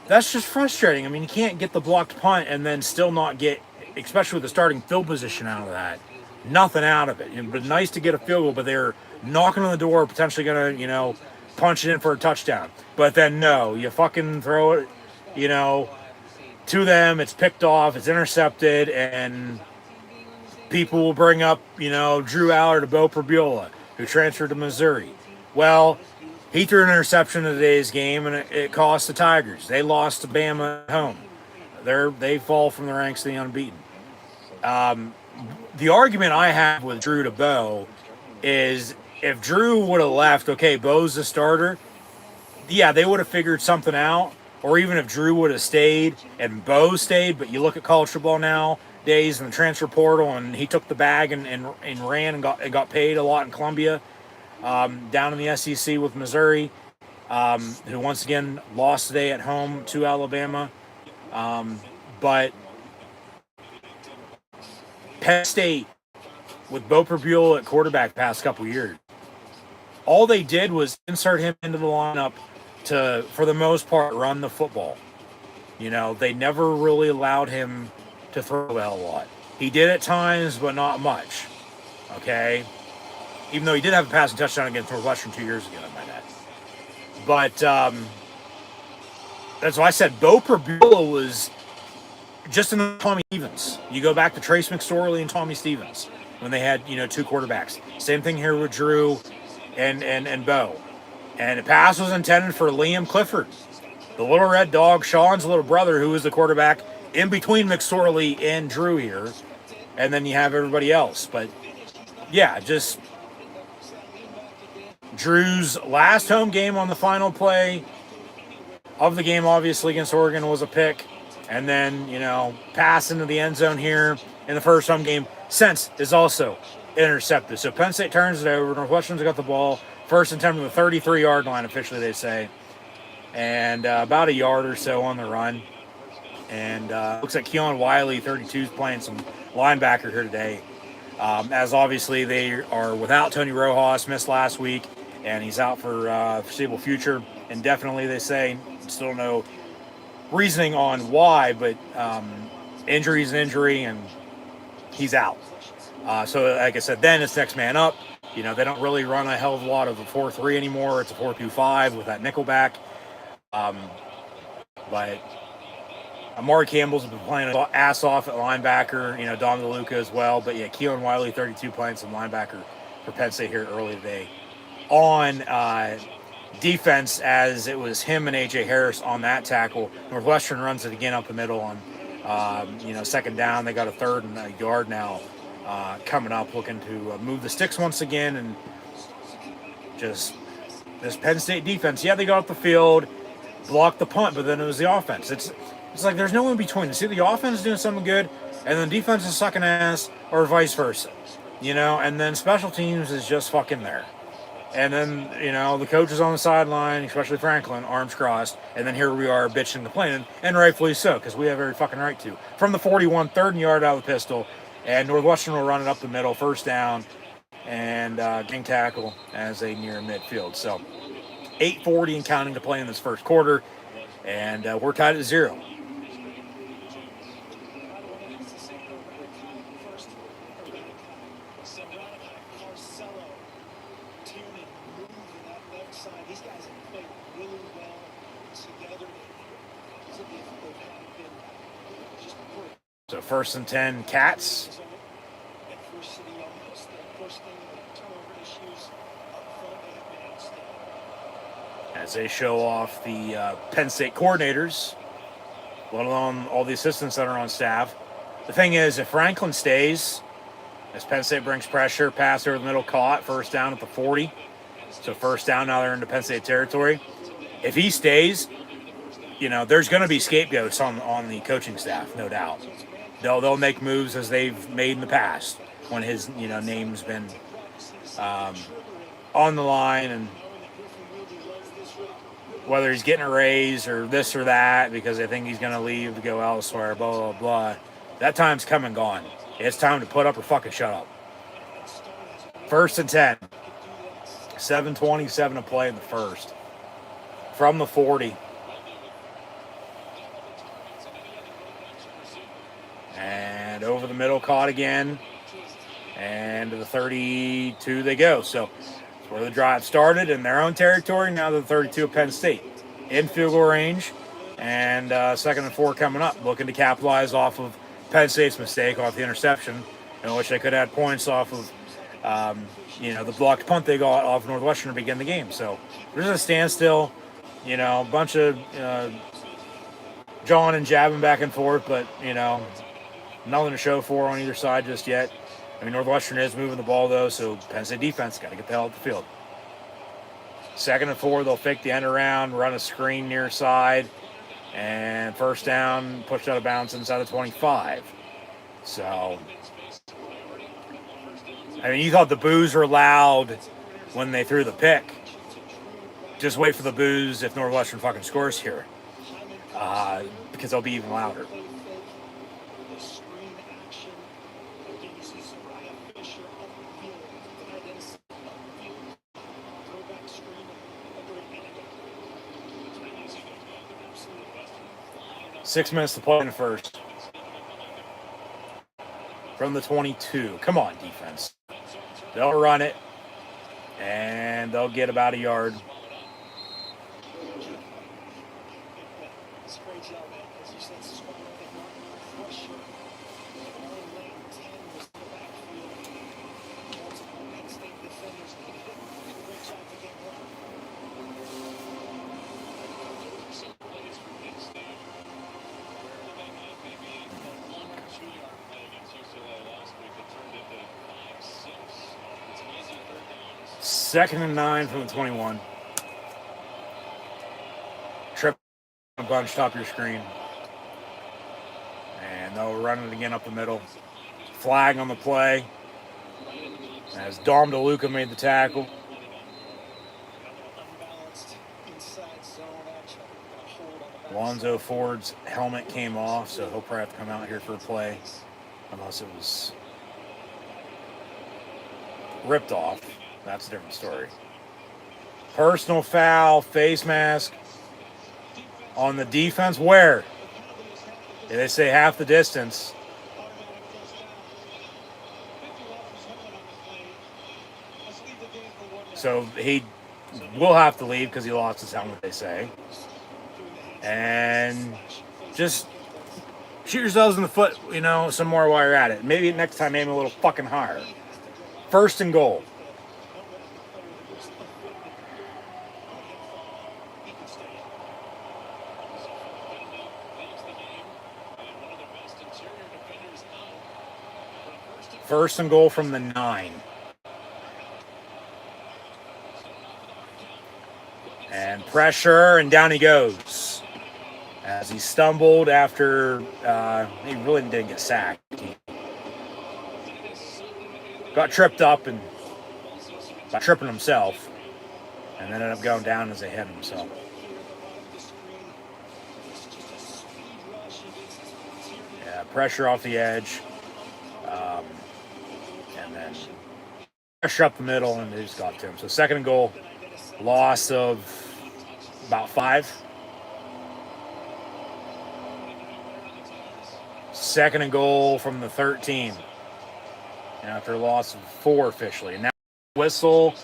that's just frustrating. I mean, you can't get the blocked punt and then still not get, especially with the starting field position out of that, nothing out of it. It'd be nice to get a field goal, but they're knocking on the door, potentially going to, punch it in for a touchdown. But then no, you fucking throw it, to them, it's picked off, it's intercepted, and people will bring up, Drew Aller to Bo Prabula, who transferred to Missouri. Well, he threw an interception in today's game, and it cost the Tigers. They lost to Bama at home. They fall from the ranks of the unbeaten. The argument I have with Drew to Bo is if Drew would have left, okay, Bo's the starter, yeah, they would have figured something out. Or even if Drew would have stayed and Bo stayed, but you look at college football nowadays and the transfer portal, and he took the bag and ran and got paid a lot in Columbia, down in the SEC with Missouri, who once again lost today at home to Alabama. But Penn State, with Bo Prabula at quarterback past couple years, all they did was insert him into the lineup to, for the most part, run the football. They never really allowed him to throw a hell of a lot. He did at times, but not much. Okay? Even though he did have a passing touchdown against Northwestern 2 years ago, I might add. But that's why I said Bo Perbula was just in the Tommy Stevens. You go back to Trace McSorley and Tommy Stevens when they had, two quarterbacks. Same thing here with Drew and Bo. And the pass was intended for Liam Clifford, the little red dog, Sean's little brother, who was the quarterback in between McSorley and Drew here. And then you have everybody else. But yeah, just Drew's last home game on the final play of the game, obviously, against Oregon was a pick. And then, pass into the end zone here in the first home game since is also intercepted. So Penn State turns it over. Northwestern's got the ball. First and 10 from the 33-yard line, officially, they say. And about a yard or so on the run. And looks like Keon Wiley, 32, is playing some linebacker here today. As obviously they are without Tony Rojas, missed last week, and he's out for foreseeable future. Indefinitely, they say. Still no reasoning on why, but injury is an injury, and he's out. So, like I said, then it's next man up. They don't really run a hell of a lot of a 4-3 anymore. It's a 4-2-5 with that nickel back. But Amari Campbell's been playing his ass off at linebacker. Dom DeLuca as well. But yeah, Keon Wiley, 32, playing some linebacker for Penn State here early today. On defense, as it was him and A.J. Harris on that tackle. Northwestern runs it again up the middle on, second down. They got a third and a yard now coming up, looking to move the sticks once again. And just this Penn State defense, they got up the field, blocked the punt, but then it was the offense. It's like there's no in between. See, the offense is doing something good, and then defense is sucking ass, or vice versa. And then special teams is just fucking there. And then, the coach is on the sideline, especially Franklin, arms crossed. And then here we are bitching and complaining, and rightfully so, because we have every fucking right to. From the 41, third and yard out of the pistol, and Northwestern will run it up the middle, first down, and gang tackle as they near midfield. So 8:40 and counting to play in this first quarter, and we're tied at 0. So first and 10, Cats. As they show off the Penn State coordinators, let alone all the assistants that are on staff. The thing is, if Franklin stays, as Penn State brings pressure, pass over the middle, caught, first down at the 40. So first down, now they're into Penn State territory. If he stays, there's going to be scapegoats on the coaching staff, no doubt. They'll make moves as they've made in the past when his name's been on the line, and whether he's getting a raise or this or that because they think he's going to leave to go elsewhere, blah, blah, blah. That time's come and gone. It's time to put up or fucking shut up. First and 10. 7:27 to play in the first. From the 40. And over the middle, caught again. And to the 32 they go. So that's where the drive started in their own territory. Now the 32 of Penn State. In field goal range. And second and 4 coming up. Looking to capitalize off of Penn State's mistake off the interception. In which they could add points off of, the blocked punt they got off Northwestern to begin the game. So there's a standstill. A bunch of jawing and jabbing back and forth. But, nothing to show for on either side just yet. Northwestern is moving the ball, though, so Penn State defense got to get the hell off the field. Second and 4, they'll fake the end around, run a screen near side, and first down, pushed out of bounds inside the 25. So, you thought the boos were loud when they threw the pick. Just wait for the boos if Northwestern fucking scores here, because they'll be even louder. Six minutes to play in the first. From the 22. Come on, defense. They'll run it. And they'll get about a yard. 2nd and 9 from the 21. Trip a bunch top of your screen. And they'll run it again up the middle. Flag on the play. As Dom DeLuca made the tackle. Lonzo Ford's helmet came off, so he'll probably have to come out here for a play. Unless it was ripped off. That's a different story. Personal foul, face mask on the defense. Where? They say half the distance. So he will have to leave because he lost his helmet, they say. And just shoot yourselves in the foot, some more while you're at it. Maybe next time aim a little fucking higher. 1st and goal. First and goal from the 9. And pressure, and down he goes. As he stumbled after, he really didn't get sacked. He got tripped up and by tripping himself, and then ended up going down as they hit himself. Yeah, pressure off the edge. And then pressure up the middle, and they just got to him. So 2nd and goal, loss of about 5. 2nd and goal from the 13. After a loss of 4 officially. And now whistle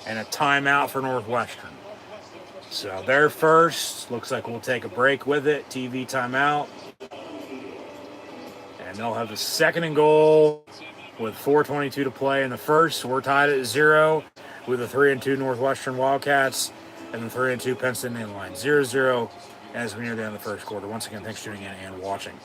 and a timeout for Northwestern. So they're first. Looks like we'll take a break with it. TV timeout. And they'll have the 2nd and goal with 4:22 to play in the first. We're tied at 0 with the 3-2 Northwestern Wildcats and the 3-2 Penn State line. 0-0 as we near the end of the first quarter. Once again, thanks for tuning in and watching.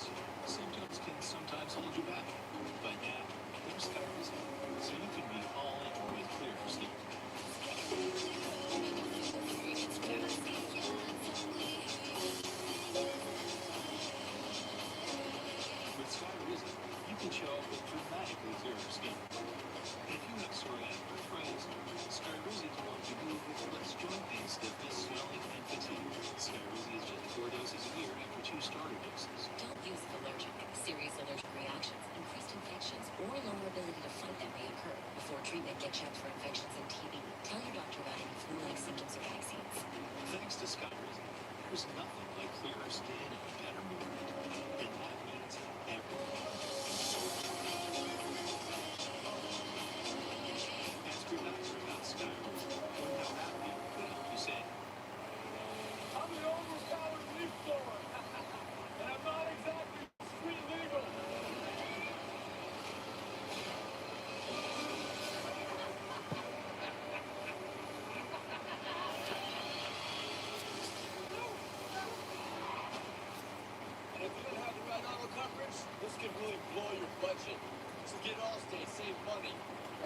This could really blow your budget. So get Allstate, save money.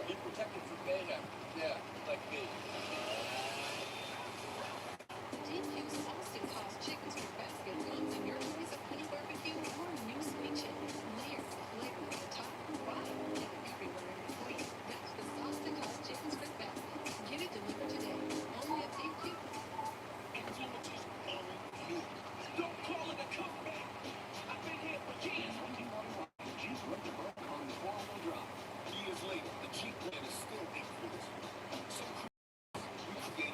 Be protected from mayhem. Yeah, like me. Defuse Austin cost chicken strip basket means in your choice of honey barbecue or new sweet chicken. Layered flavor at the top, bottom, and everywhere in between. That's the sauce to cost chicken strip basket. Get it delivered today. Only at DQ. Influencers only you. Don't call it a comeback. I've been here for years. Years later, the Jeep brand is still influenced. So we create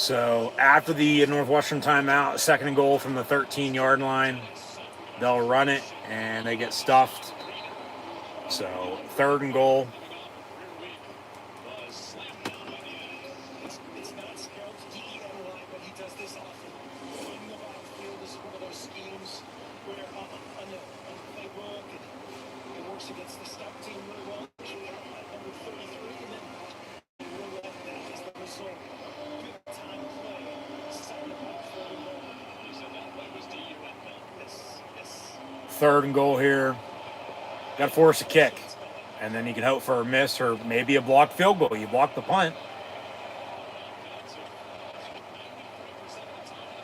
So after the Northwestern timeout, second and goal from the 13-yard line, they'll run it and they get stuffed. So third and goal. It's not spelled D-E-N-Y, but he does this often. In the backfield is one of those schemes where on the playbook, it works against the scout team really well. Number 33, and then we'll let that as the whistle. Good time play. Second and goal, third and goal. He said that play was D-U-N-Y. Yes. Third and goal here. Got to force a kick. And then you can hope for a miss or maybe a blocked field goal. You block the punt.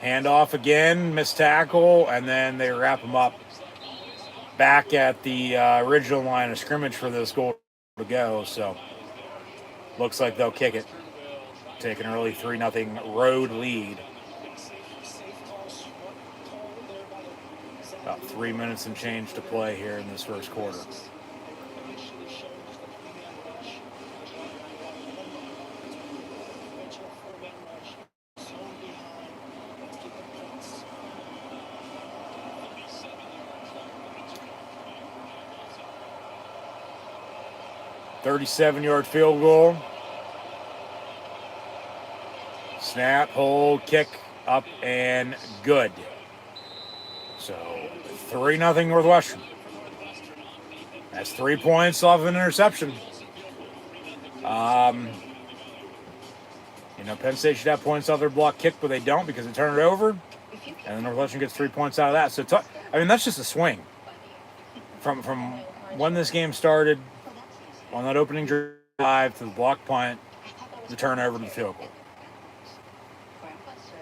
Hand off again, missed tackle, and then they wrap them up back at the original line of scrimmage for this goal to go. So looks like they'll kick it. Take an early 3-0 road lead. About 3 minutes and change to play here in this first quarter. .37-yard field goal. Snap, hold, kick, up, and good. So 3-0 Northwestern. That's 3 points off of an interception. Penn State should have points off their block kick, but they don't because they turn it over. And then Northwestern gets 3 points out of that. So, that's just a swing. From when this game started, on that opening drive to the block punt, the turnover to the field goal.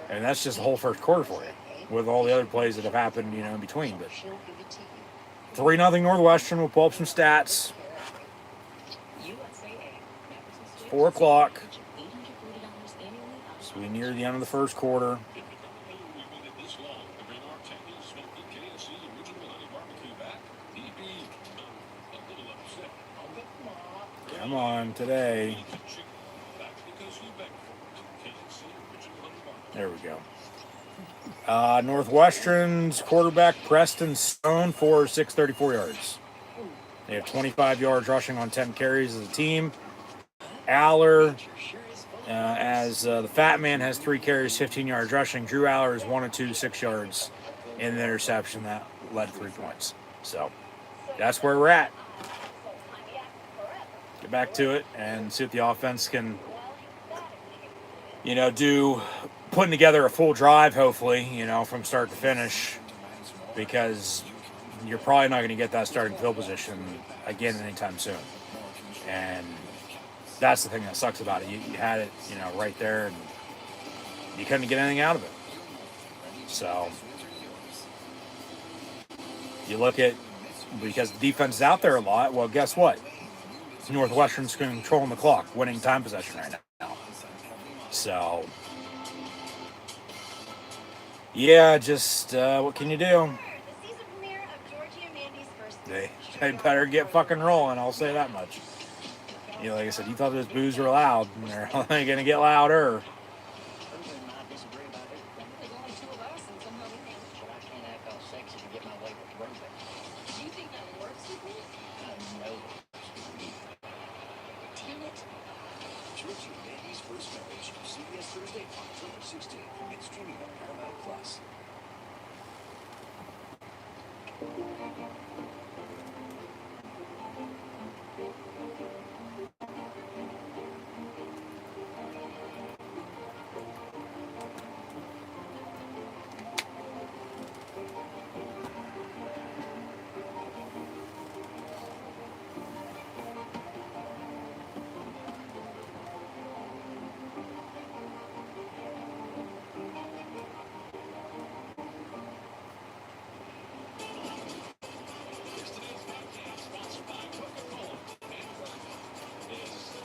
And that's just the whole first quarter for you, with all the other plays that have happened, in between. But 3-0 Northwestern. We'll pull up some stats. It's 4 o'clock. So we near the end of the first quarter. Come on, today. There we go. Northwestern's quarterback, Preston Stone, for 634 yards. They have 25 yards rushing on 10 carries as a team. Aller, as the fat man, has 3 carries, 15 yards rushing. Drew Aller is 1 of 2, 6 yards in the interception that led to 3 points. So that's where we're at. Get back to it and see if the offense can, do putting together a full drive, hopefully, from start to finish, because you're probably not going to get that starting field position again anytime soon. And that's the thing that sucks about it. You had it, right there, and you couldn't get anything out of it. So you look at, because the defense is out there a lot, well, guess what? Northwestern's controlling the clock, winning time possession right now. So, yeah, just what can you do? They better get fucking rolling, I'll say that much. Like I said, you thought those boos were loud, and they're only going to get louder.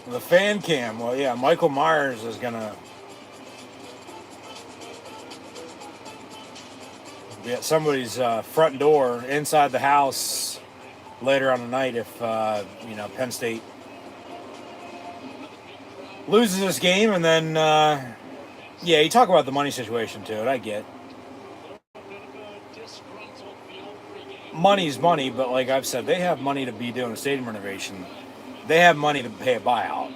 The fan cam, well, yeah, Michael Myers is going to be at somebody's front door inside the house later on the night if, Penn State loses this game, and then Yeah, you talk about the money situation to it. I get money's money, but like I've said, they have money to be doing a stadium renovation. They have money to pay a buyout.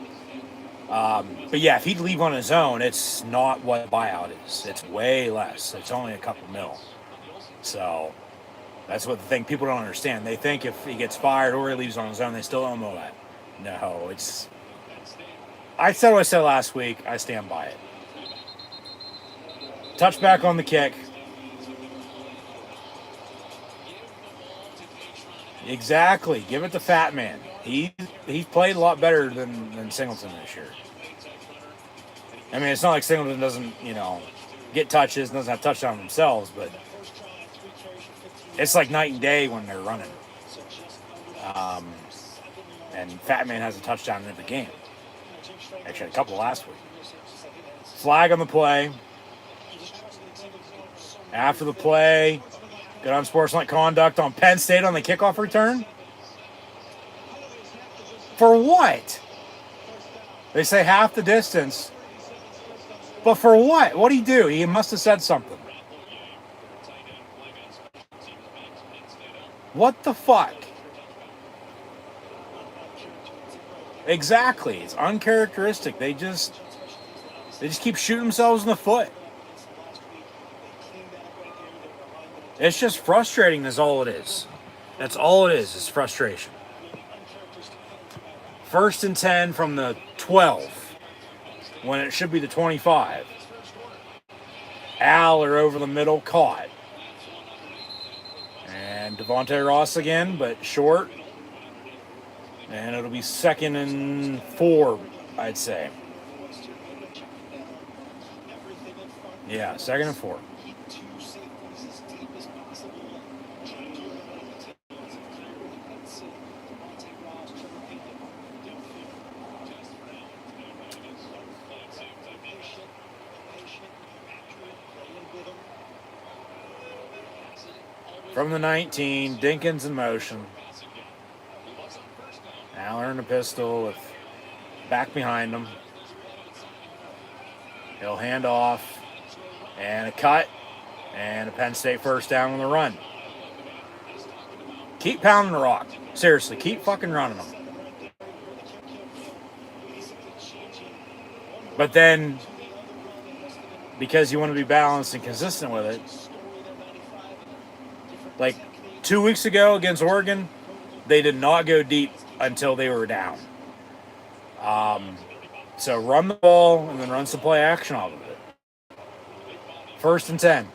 But yeah, if he'd leave on his own, it's not what a buyout is. It's way less. It's only a couple mil. So that's what the thing people don't understand. They think if he gets fired or he leaves on his own, they still don't know that. No, it's. I said what I said last week. I stand by it. Touchback on the kick. Exactly. Give it to Fat Man. He's played a lot better than Singleton this year. I mean, it's not like Singleton doesn't, get touches, doesn't have touchdowns themselves, but it's like night and day when they're running. And Fat Man has a touchdown in every game. Actually, a couple last week. Flag on the play. After the play, good unsportsmanlike conduct on Penn State on the kickoff return. For what? They say half the distance. But for what? What'd he do? He must have said something. What the fuck? Exactly. It's uncharacteristic. They just keep shooting themselves in the foot. It's just frustrating is all it is. That's all it is frustration. 1st and 10 from the 12 when it should be the 25. Aller over the middle, caught. And Devontae Ross again, but short. And it'll be 2nd and 4, I'd say. Yeah, 2nd and 4. From the 19, Dinkins in motion. Aller in the pistol with back behind him. He'll hand off. And a cut. And a Penn State first down on the run. Keep pounding the rock. Seriously, keep fucking running them. But then, because you want to be balanced and consistent with it, like 2 weeks ago against Oregon, they did not go deep until they were down. So run the ball and then run some play action off of it. 1st and 10.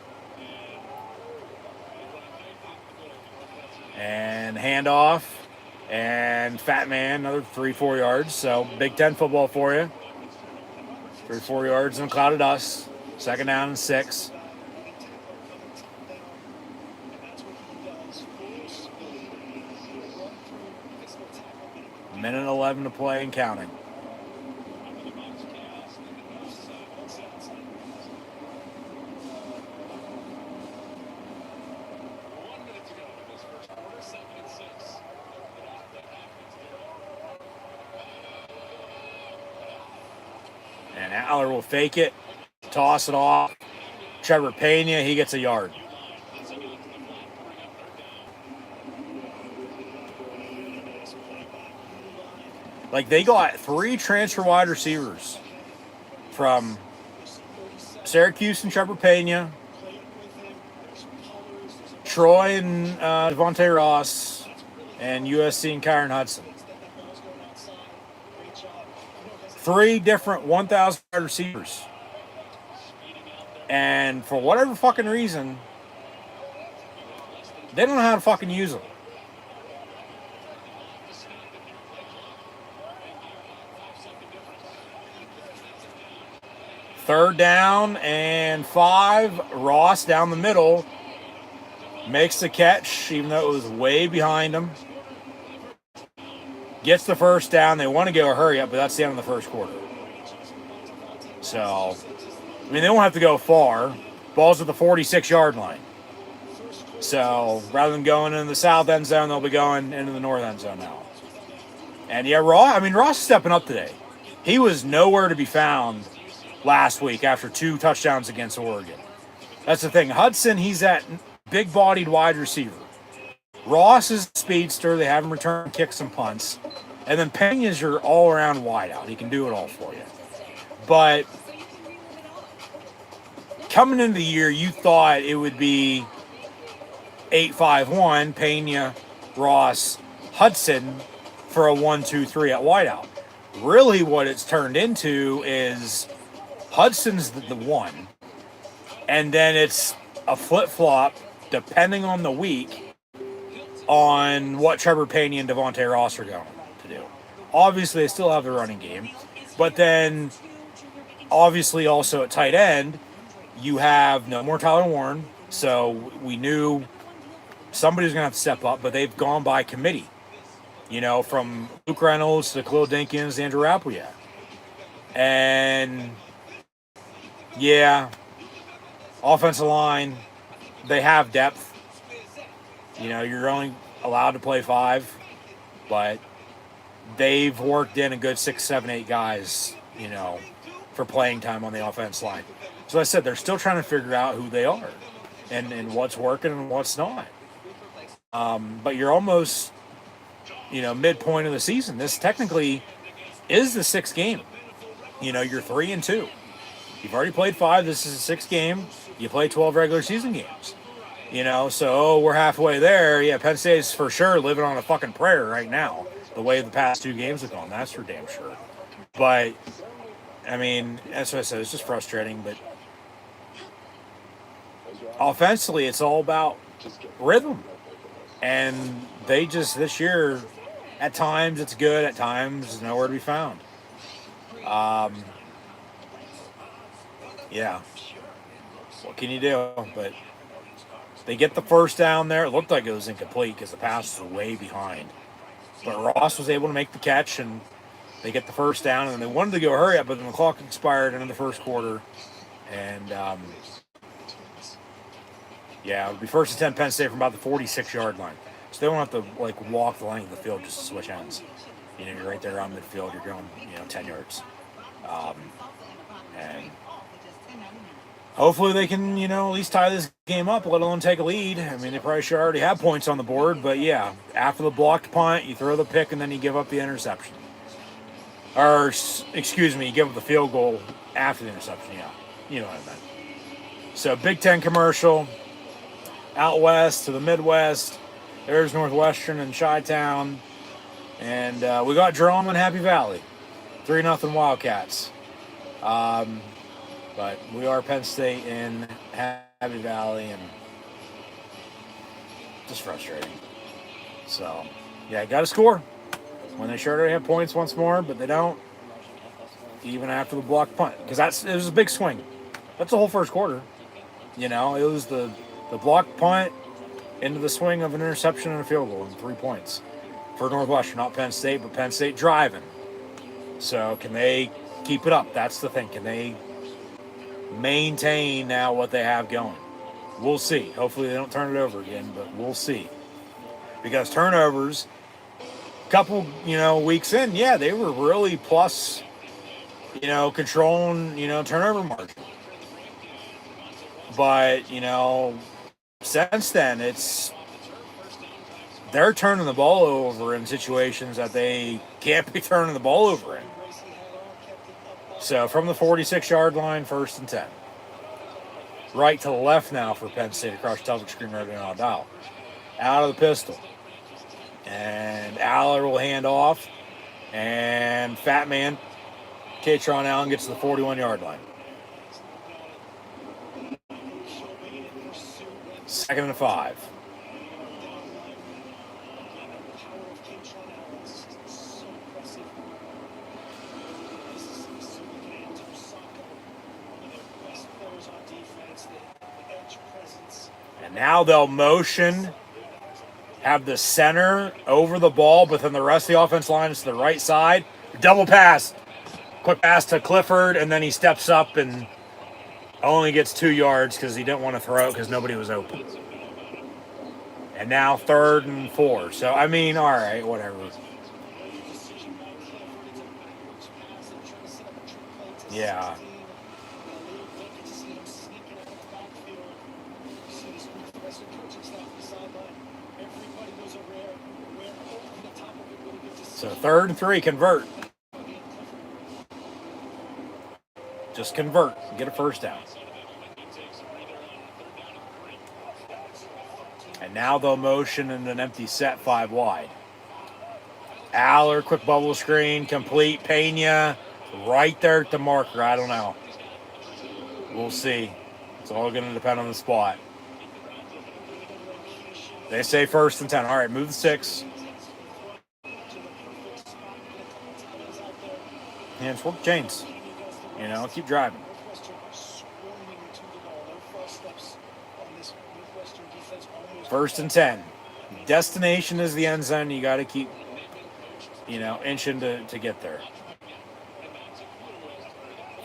And handoff. And Fat Man, another 3-4 yards. So Big Ten football for you. 3-4 yards in a cloud of dust. 2nd down and 6. Minute 11 to play and counting. And Aller will fake it, toss it off. Trevor Pena, he gets a yard. Like, they got 3 transfer wide receivers from Syracuse and Trevor Pena, Troy and Devontae Ross, and USC and Kyron Hudson. 3 different 1,000 yard receivers. And for whatever fucking reason, they don't know how to fucking use them. Third down and 5. Ross down the middle makes the catch, even though it was way behind him. Gets the first down. They want to go a hurry up, but that's the end of the first quarter. So, I mean, they won't have to go far. Ball's at the 46-yard line. So, rather than going into the south end zone, they'll be going into the north end zone now. And yeah, Ross is stepping up today. He was nowhere to be found last week after 2 touchdowns against Oregon. That's the thing. Hudson, he's that big-bodied wide receiver. Ross is a speedster. They have him return kicks and punts. And then Pena's your all-around wideout. He can do it all for you. But coming into the year, you thought it would be 8-5-1, Pena, Ross, Hudson for a 1-2-3 at wideout. Really what it's turned into is Hudson's the one. And then it's a flip-flop, depending on the week, on what Trevor Pena and Devontae Ross are going to do. Obviously, they still have the running game. But then, obviously, also at tight end, you have no more Tyler Warren. So we knew somebody's going to have to step up, but they've gone by committee. You know, from Luke Reynolds to Khalil Dinkins to Andrew Appleyard. And, yeah, offensive line, they have depth. You know, you're only allowed to play 5, but they've worked in a good 6, 7, 8 guys, you know, for playing time on the offense line. So like I said, they're still trying to figure out who they are and what's working and what's not. But you're almost, you know, midpoint of the season. This technically is the 6th game. You know, you're 3-2. You've already played 5. This is the 6th game. You play 12 regular season games. You know, so we're halfway there. Yeah, Penn State's for sure living on a fucking prayer right now. The way the past 2 games have gone, that's for damn sure. But, I mean, that's what I said. It's just frustrating. But offensively, it's all about rhythm. And they just, this year, at times it's good, at times it's nowhere to be found. Yeah. What can you do? But they get the first down there. It looked like it was incomplete because the pass was way behind. But Ross was able to make the catch, and they get the first down. And they wanted to go hurry up, but then the clock expired in the first quarter. And, yeah, it would be first and 10 Penn State from about the 46-yard line. So they won't have to, like, walk the length of the field just to switch ends. You know, you're right there around midfield. You're going, 10 yards. And hopefully they can, at least tie this game up, let alone take a lead. I mean, they probably should already have points on the board. But, yeah, after the blocked punt, you throw the pick, and then you give up the interception. Or, excuse me, you give up the field goal after the interception. Yeah, you know what I meant. So, Big Ten commercial. Out west to the Midwest. There's Northwestern and Chi-Town. And we got drama in Happy Valley. 3-0 Wildcats. But we are Penn State in Happy Valley, and just frustrating. So, yeah, got to score. When they sure have points once more, but they don't. Even after the blocked punt. Because it was a big swing. That's the whole first quarter. It was the blocked punt into the swing of an interception and a field goal and 3 points for Northwestern. Not Penn State, but Penn State driving. So can they keep it up? That's the thing. Can they maintain now what they have going? We'll see. Hopefully they don't turn it over again, but we'll see. Because turnovers, a couple, weeks in, yeah, they were really plus, controlling, turnover margin. But, since then, they're turning the ball over in situations that they can't be turning the ball over in. So from the 46-yard line, 1st and 10. Right to the left now for Penn State across the television screen right now. Out of the pistol. And Aller will hand off. And Fat Man, Katron Allen, gets to the 41-yard line. 2nd and 5. And now they'll motion, have the center over the ball, but then the rest of the offense line is to the right side. Double pass. Quick pass to Clifford, and then he steps up and only gets 2 yards because he didn't want to throw it because nobody was open. And now 3rd and 4. So, I mean, all right, whatever. Yeah. So 3rd and 3, convert. Just convert. Get a first down. And now they'll motion in an empty set 5 wide. Aller, quick bubble screen, complete. Pena, right there at the marker. I don't know. We'll see. It's all going to depend on the spot. They say 1st and 10. All right, move the 6. Hands work chains. You know, keep driving. 1st and 10. Destination is the end zone. You got to keep, you know, inching to get there.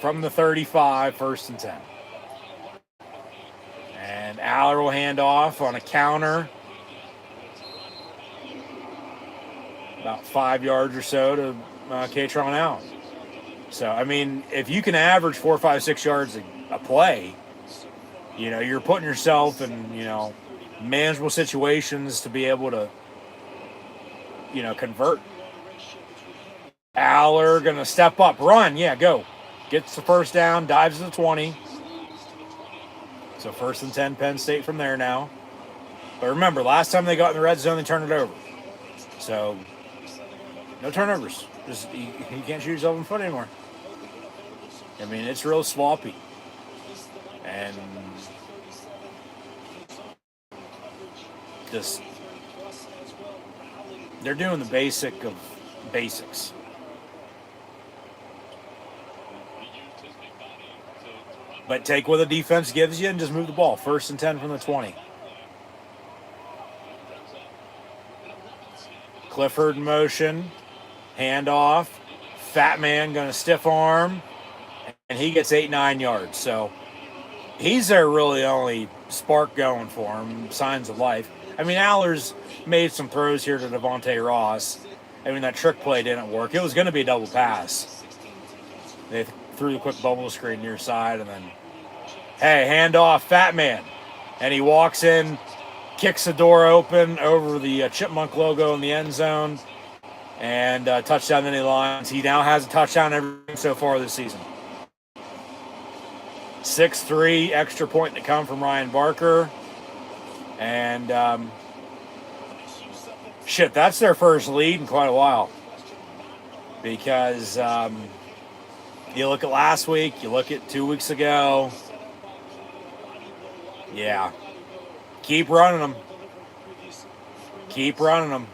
From the 35, 1st and 10. And Aller will hand off on a counter. About 5 yards or so to Kaytron Allen. So, I mean, if you can average 4, 5, 6 yards a play, you know, you're putting yourself in, you know, manageable situations to be able to, you know, convert. Aller going to step up, run, yeah, go. Gets the first down, dives to the 20. So 1st and 10, Penn State from there now. But remember, last time they got in the red zone, they turned it over. So, no turnovers. Just you can't shoot yourself in the foot anymore. I mean, it's real sloppy. And just, they're doing the basic of basics. But take what the defense gives you and just move the ball. 1st and 10 from the 20. Clifford in motion. Handoff. Fat man going to stiff arm. And he gets 8, 9 yards. So he's their really only spark going for him. Signs of life. I mean, Aller's made some throws here to Devontae Ross. I mean, that trick play didn't work. It was going to be a double pass. They threw the quick bubble screen near side and then, hey, handoff, Fat man. And he walks in, kicks the door open over the Chipmunk logo in the end zone, and touchdown in the lines. He now has a touchdown every game so far this season. 6-3, extra point to come from Ryan Barker. And, that's their first lead in quite a while. Because you look at last week, you look at 2 weeks ago. Yeah. Keep running them. Keep running them.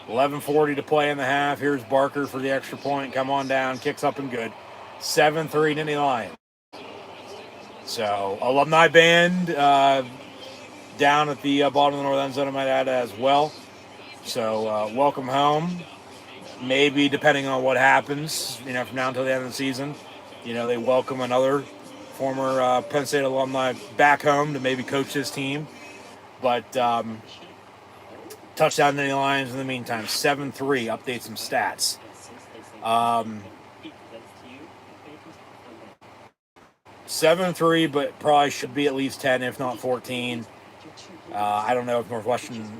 11:40 to play in the half. Here's Barker for the extra point. Come on down. Kicks up and good. 7-3 Nittany Lions. So, alumni band down at the bottom of the north end zone, I might add as well. So, welcome home. Maybe, depending on what happens, you know, from now until the end of the season, you know, they welcome another former Penn State alumni back home to maybe coach this team. But touchdown to the Lions in the meantime. 7-3. Update some stats. 7-3, but probably should be at least 10, if not 14. I don't know if Northwestern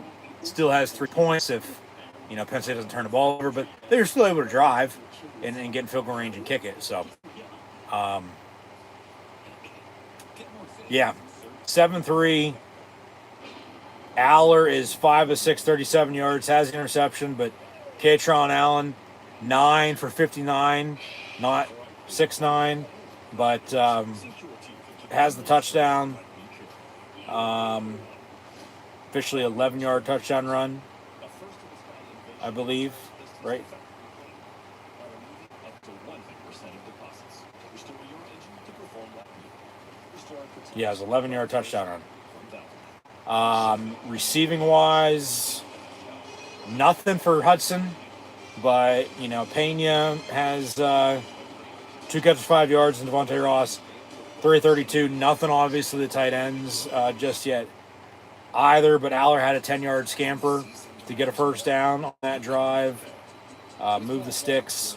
still has 3 points if, you know, Penn State doesn't turn the ball over, but they're still able to drive and get in field goal range and kick it. So, yeah, 7-3. Aller is 5 of 6, 37 yards, has an interception, but Kaytron Allen, 9 for 59, not 6-9, but has the touchdown. Officially 11-yard touchdown run, I believe, right? Yeah, it was 11-yard touchdown run. Receiving wise, nothing for Hudson, but, you know, Pena has 2 catches, 5 yards, and Devontae Ross, 332. Nothing, obviously, the tight ends just yet either, but Aller had a 10-yard scamper to get a first down on that drive. Move the sticks.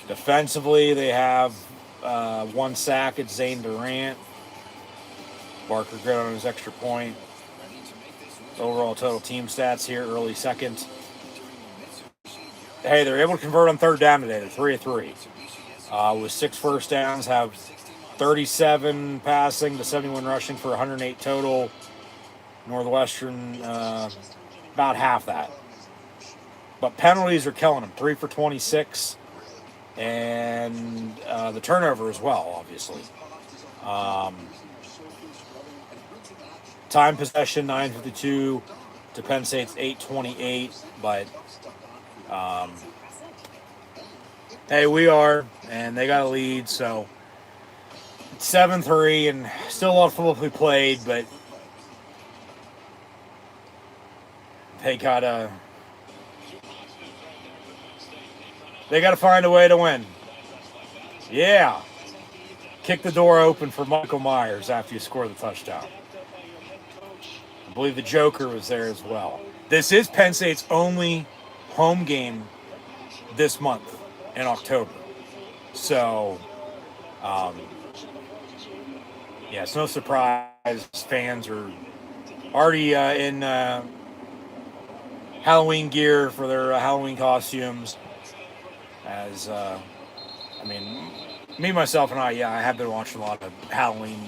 Defensively, they have 1 sack at Zane Durant. Barker good on his extra point. overall total team stats here, early second. Hey, they're able to convert on third down today. They're 3 of 3. With 6 first downs, have 37 passing to 71 rushing for 108 total. Northwestern, about half that. But penalties are killing them. 3 for 26. And the turnover as well, obviously. Time possession, 9:52 to Penn State's 8:28. But, hey, we are. And they got a lead, so it's 7-3. And still a lot of football to be played, but they gotta find a way to win. Yeah. Kick the door open for Michael Myers after you score the touchdown. I believe the Joker was there as well. This is Penn State's only home game this month in October. So, yeah, it's no surprise fans are already in Halloween gear for their Halloween costumes. As, me, myself, and I have been watching a lot of Halloween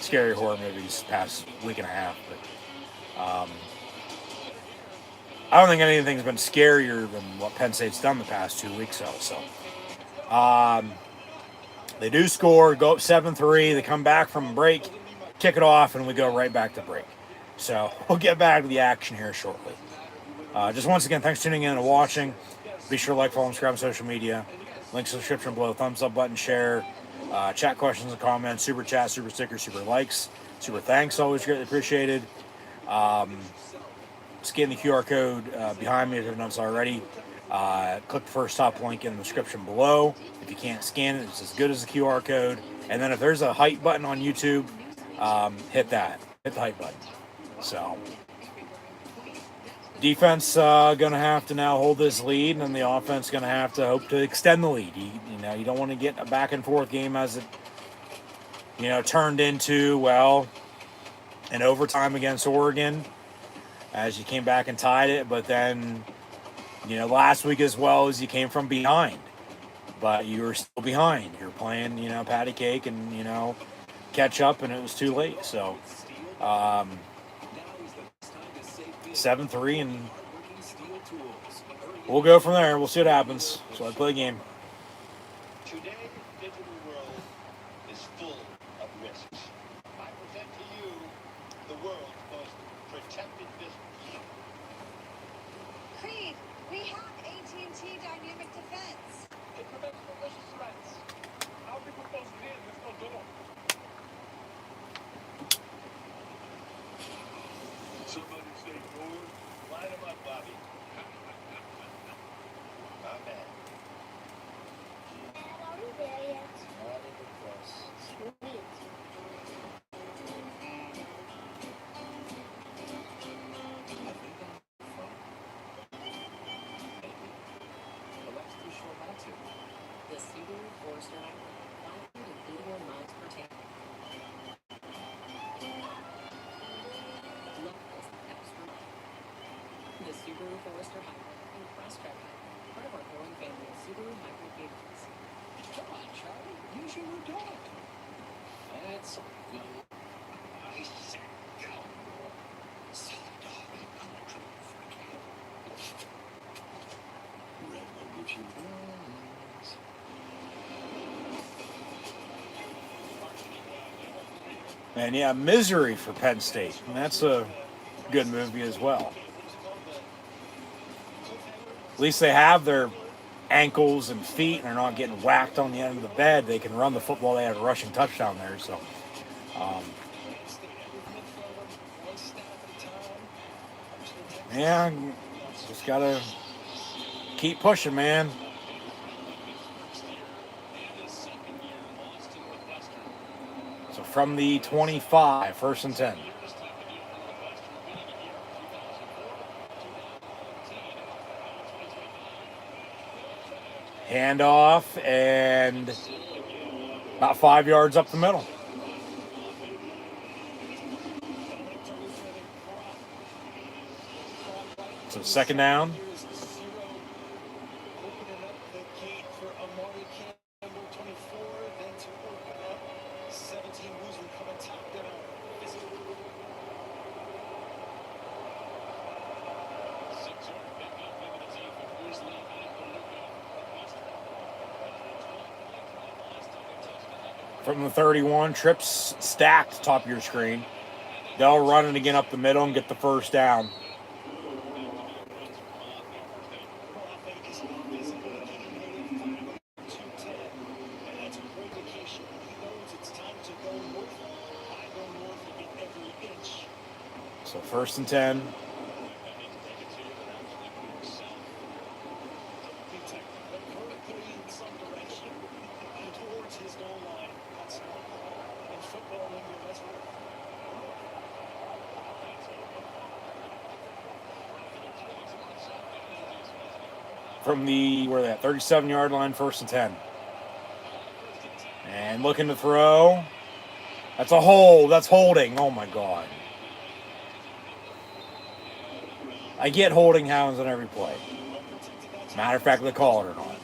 scary horror movies this past week and a half. But I don't think anything's been scarier than what Penn State's done the past 2 weeks. So they do score, go up 7-3. They come back from break, kick it off, and we go right back to break. So we'll get back to the action here shortly. Just once again, thanks for tuning in and watching. Be sure to like, follow, and subscribe on social media. Links in the description below. Thumbs up button, share, chat questions and comments, super chat, super stickers, super likes, super thanks. Always greatly appreciated. Scan the QR code behind me if you haven't done so already. Click the first top link in the description below. If you can't scan it, it's as good as the QR code. And then if there's a hype button on YouTube, hit that. Hit the hype button. So, defense going to have to now hold this lead, and then the offense going to have to hope to extend the lead. You don't want to get a back and forth game as it, turned into, an overtime against Oregon as you came back and tied it. But then, last week as well as you came from behind, but you were still behind. You're playing, patty cake and, catch up, and it was too late. So, 7-3, and we'll go from there. We'll see what happens. So I play the game. Today, the digital world is full of risks. I present to you the world's most protected business. Creed, we have AT&T Dynamic Defense. It prevents malicious threats. How are we supposed to get in? There's no door. Somebody say door. Line them up, Bobby. My man. Are we there yet? Not even close. Sweet. I think I'm fine. Maybe. But life's too short not to. The Subaru Forester 581 miles per tank. Love this extra mile. The Subaru Forester Hybrid and Crosstrek Hybrid, part of our growing family of Subaru hybrid vehicles. Come on, Charlie. Use your new dog. Let's go. I said go. Silly dog. I'm a trouble freak. Red will get you wings. And yeah, Misery for Penn State. And that's a good movie as well. At least they have their ankles and feet and they're not getting whacked on the end of the bed. They can run the football. They had a rushing touchdown there. So, yeah, just got to keep pushing, man. So from the 25, 1st and 10. Handoff and about 5 yards up the middle. So second down. Here is 0. Opening up the gate for Amari Campbell, 24. Then to open up 17. Woosley coming top down. From the 31, trips stacked top of your screen. They'll run it again up the middle and get the first down. So first and 10. From the 37-yard line, first and 10. And looking to throw. That's a hold. That's holding. Oh my God. I get holding happens on every play. Matter of fact, they call it or not.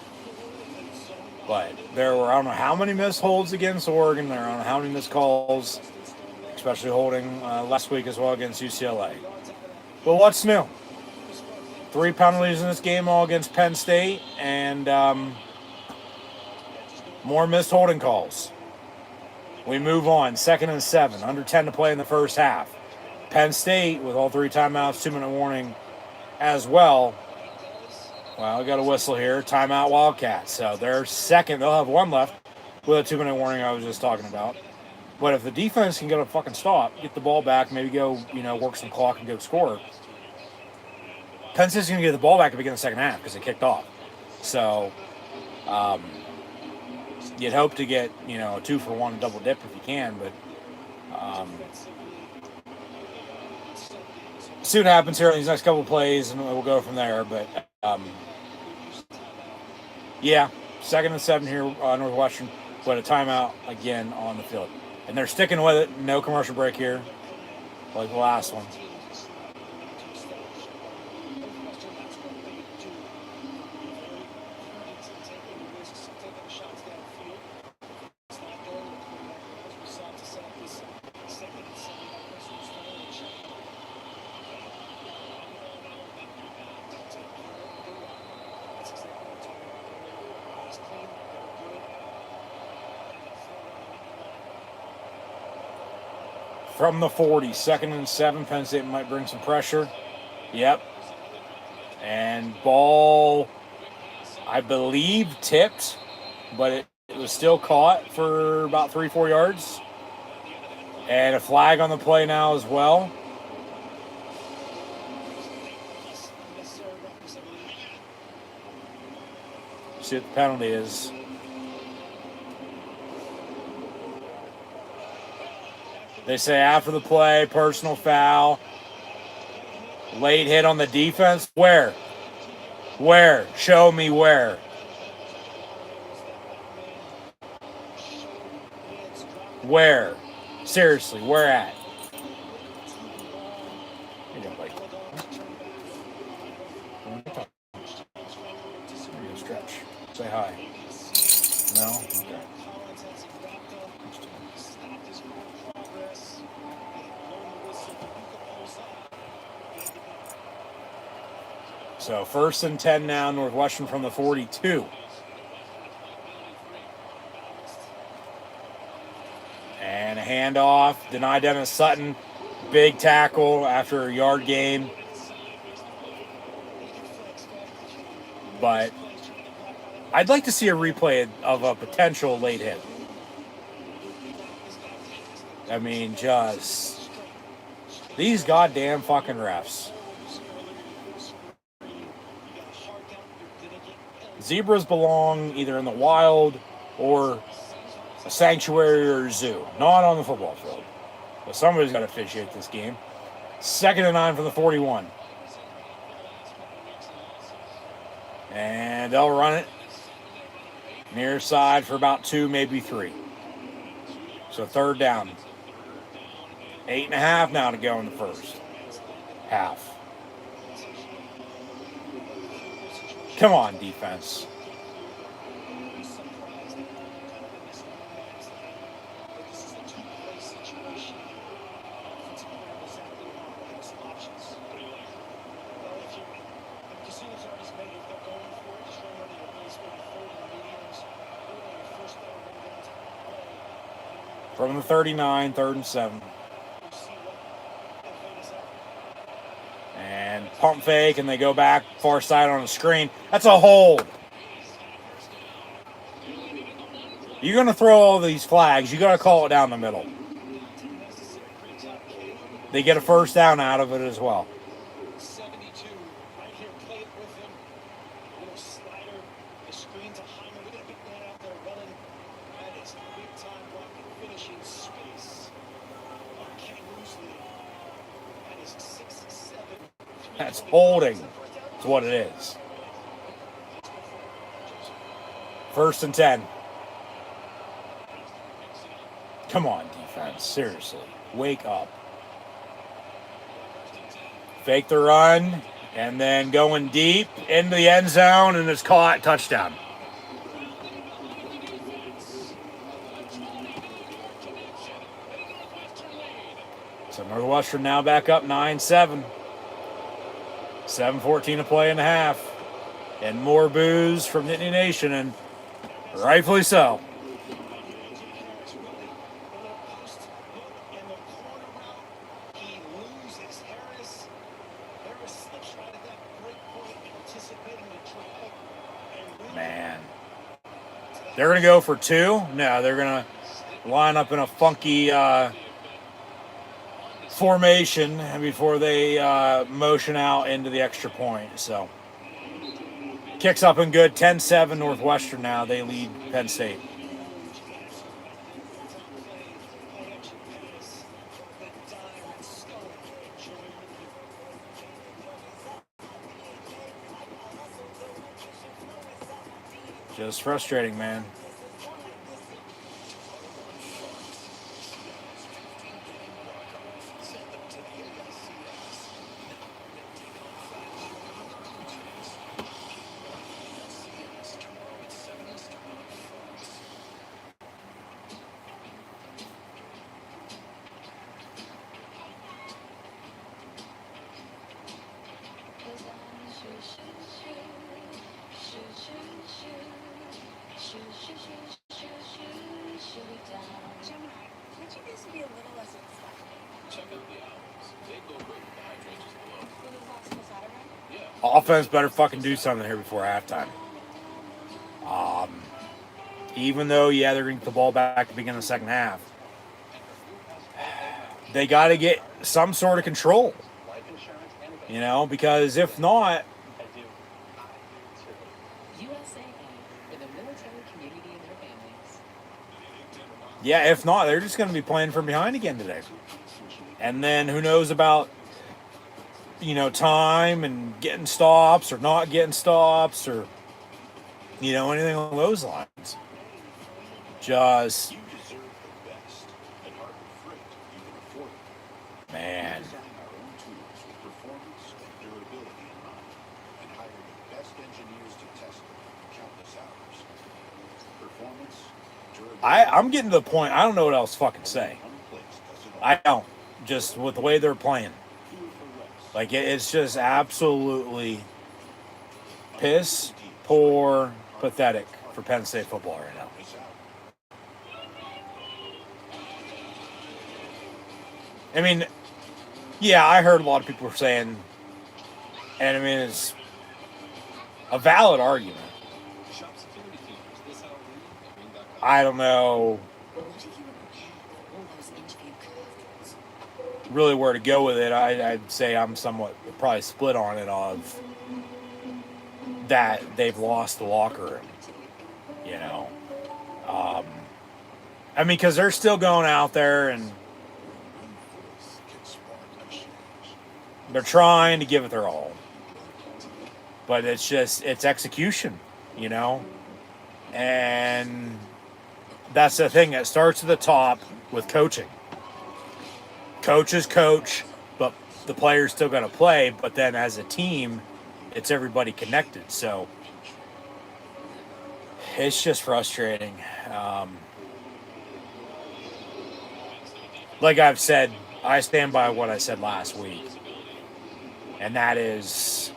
But there were, I don't know how many missed holds against Oregon. There, I don't know how many missed calls, especially holding last week as well against UCLA. But what's new? 3 penalties in this game, all against Penn State, and more missed holding calls. We move on. 2nd and 7. Under 10 to play in the first half. Penn State, with all 3 timeouts, 2-minute warning as well. Well, I got a whistle here. Timeout Wildcats. So they're second. They'll have 1 left with a 2-minute warning I was just talking about. But if the defense can get a fucking stop, get the ball back, maybe go, work some clock and go score, Penn State's going to get the ball back at the beginning of the second half because it kicked off. So you'd hope to get, a 2-for-1 double dip if you can, but see what happens here in these next couple of plays, and we'll go from there. But, yeah, 2nd and 7 here, Northwestern, but a timeout again on the field. And they're sticking with it. No commercial break here, like the last one. From the 40, 2nd and 7, Penn State might bring some pressure. Yep. And ball, I believe, tipped, but it was still caught for about 3-4 yards. And a flag on the play now as well. See what the penalty is. They say after the play, personal foul, late hit on the defense. Where? Where? Show me where. Where? Seriously, where at? You don't like stretch. Say hi. No? Okay. So 1st and 10 now, Northwestern from the 42. And a handoff, denied Dennis Sutton. Big tackle after a yard gain. But I'd like to see a replay of a potential late hit. I mean, just these goddamn fucking refs. Zebras belong either in the wild or a sanctuary or a zoo, not on the football field. But somebody's got to officiate this game. 2nd and 9 from the 41. And they'll run it near side for about 2, maybe 3. So 3rd down. 8.5 now to go in the first half. Come on, defense. I'm surprised that we're kind of in this no man's land, but this is a two-play situation. Offensive player exactly wrong. They have some options. What do you like? Well, if you're, the casino's already made, if they're going for it, just run one of your base, maybe third and mediums, or your first down, run down to play. From the 39, 3rd and 7. You see what the fate is at. And pump fake, and they go back far side on the screen. That's a hold. You're going to throw all these flags. You got to call it down the middle. They get a first down out of it as well. 72, right here, play it with him. Little slider, the screen to Hyman. Look at the big man out there running. That is big time blocking, finishing space. Kangaroos lead. That is 6-7. That's holding. That's what it is. 1st and 10. Come on, defense. Seriously. Wake up. Fake the run, and then going deep into the end zone, and it's caught. Touchdown. So Northwestern now back up 9-7. 7:14 to play in the half. And more boos from Nittany Nation, and rightfully so. Man. They're going to go for 2? No, they're going to line up in a funky formation before they motion out into the extra point. So, kicks up and good. 10-7 Northwestern now. They lead Penn State. Just frustrating, man. Offense better fucking do something here before halftime. Even though, yeah, they're going to get the ball back at the beginning of the second half, they got to get some sort of control. You know, because if not, yeah, if not, they're just going to be playing from behind again today. And then who knows about, you know, time and getting stops or not getting stops or, you know, anything along those lines. Just, man. I'm getting to the point, I don't know what else to fucking say. I don't. Just with the way they're playing. Like, it's just absolutely piss, poor, pathetic for Penn State football right now. I mean, yeah, I heard a lot of people were saying, and I mean, it's a valid argument. I don't know really where to go with it. I'd say I'm somewhat probably split on it of that they've lost the locker room, you know. I mean, because they're still going out there and they're trying to give it their all. But it's just, it's execution, you know. And that's the thing. It starts at the top with coaching. Coaches coach, but the players still got to play. But then as a team, it's everybody connected. So It's just frustrating. Like I've said, I stand by what I said last week. And that is,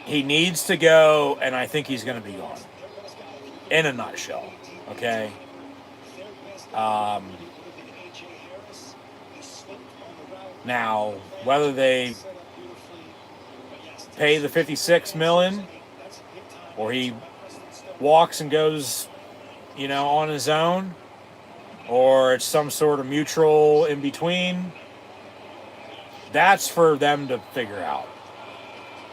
he needs to go, and I think he's going to be gone. In a nutshell. Okay? Now, whether they pay the $56 million or he walks and goes, on his own, or it's some sort of mutual in between, that's for them to figure out.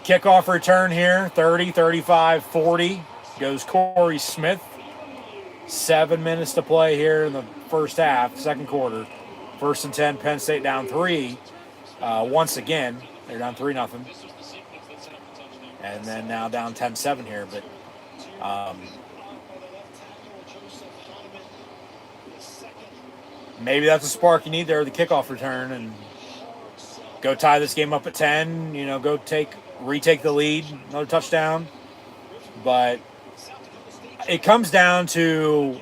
Kickoff return here, 30, 35, 40, goes Corey Smith. 7 minutes to play here in the first half, second quarter. 1st and 10, Penn State down 3. Once again, they're down 3-0. And then now down 10-7 here, but maybe that's a spark you need there, the kickoff return, and go tie this game up at 10, go retake the lead, another touchdown. But it comes down to,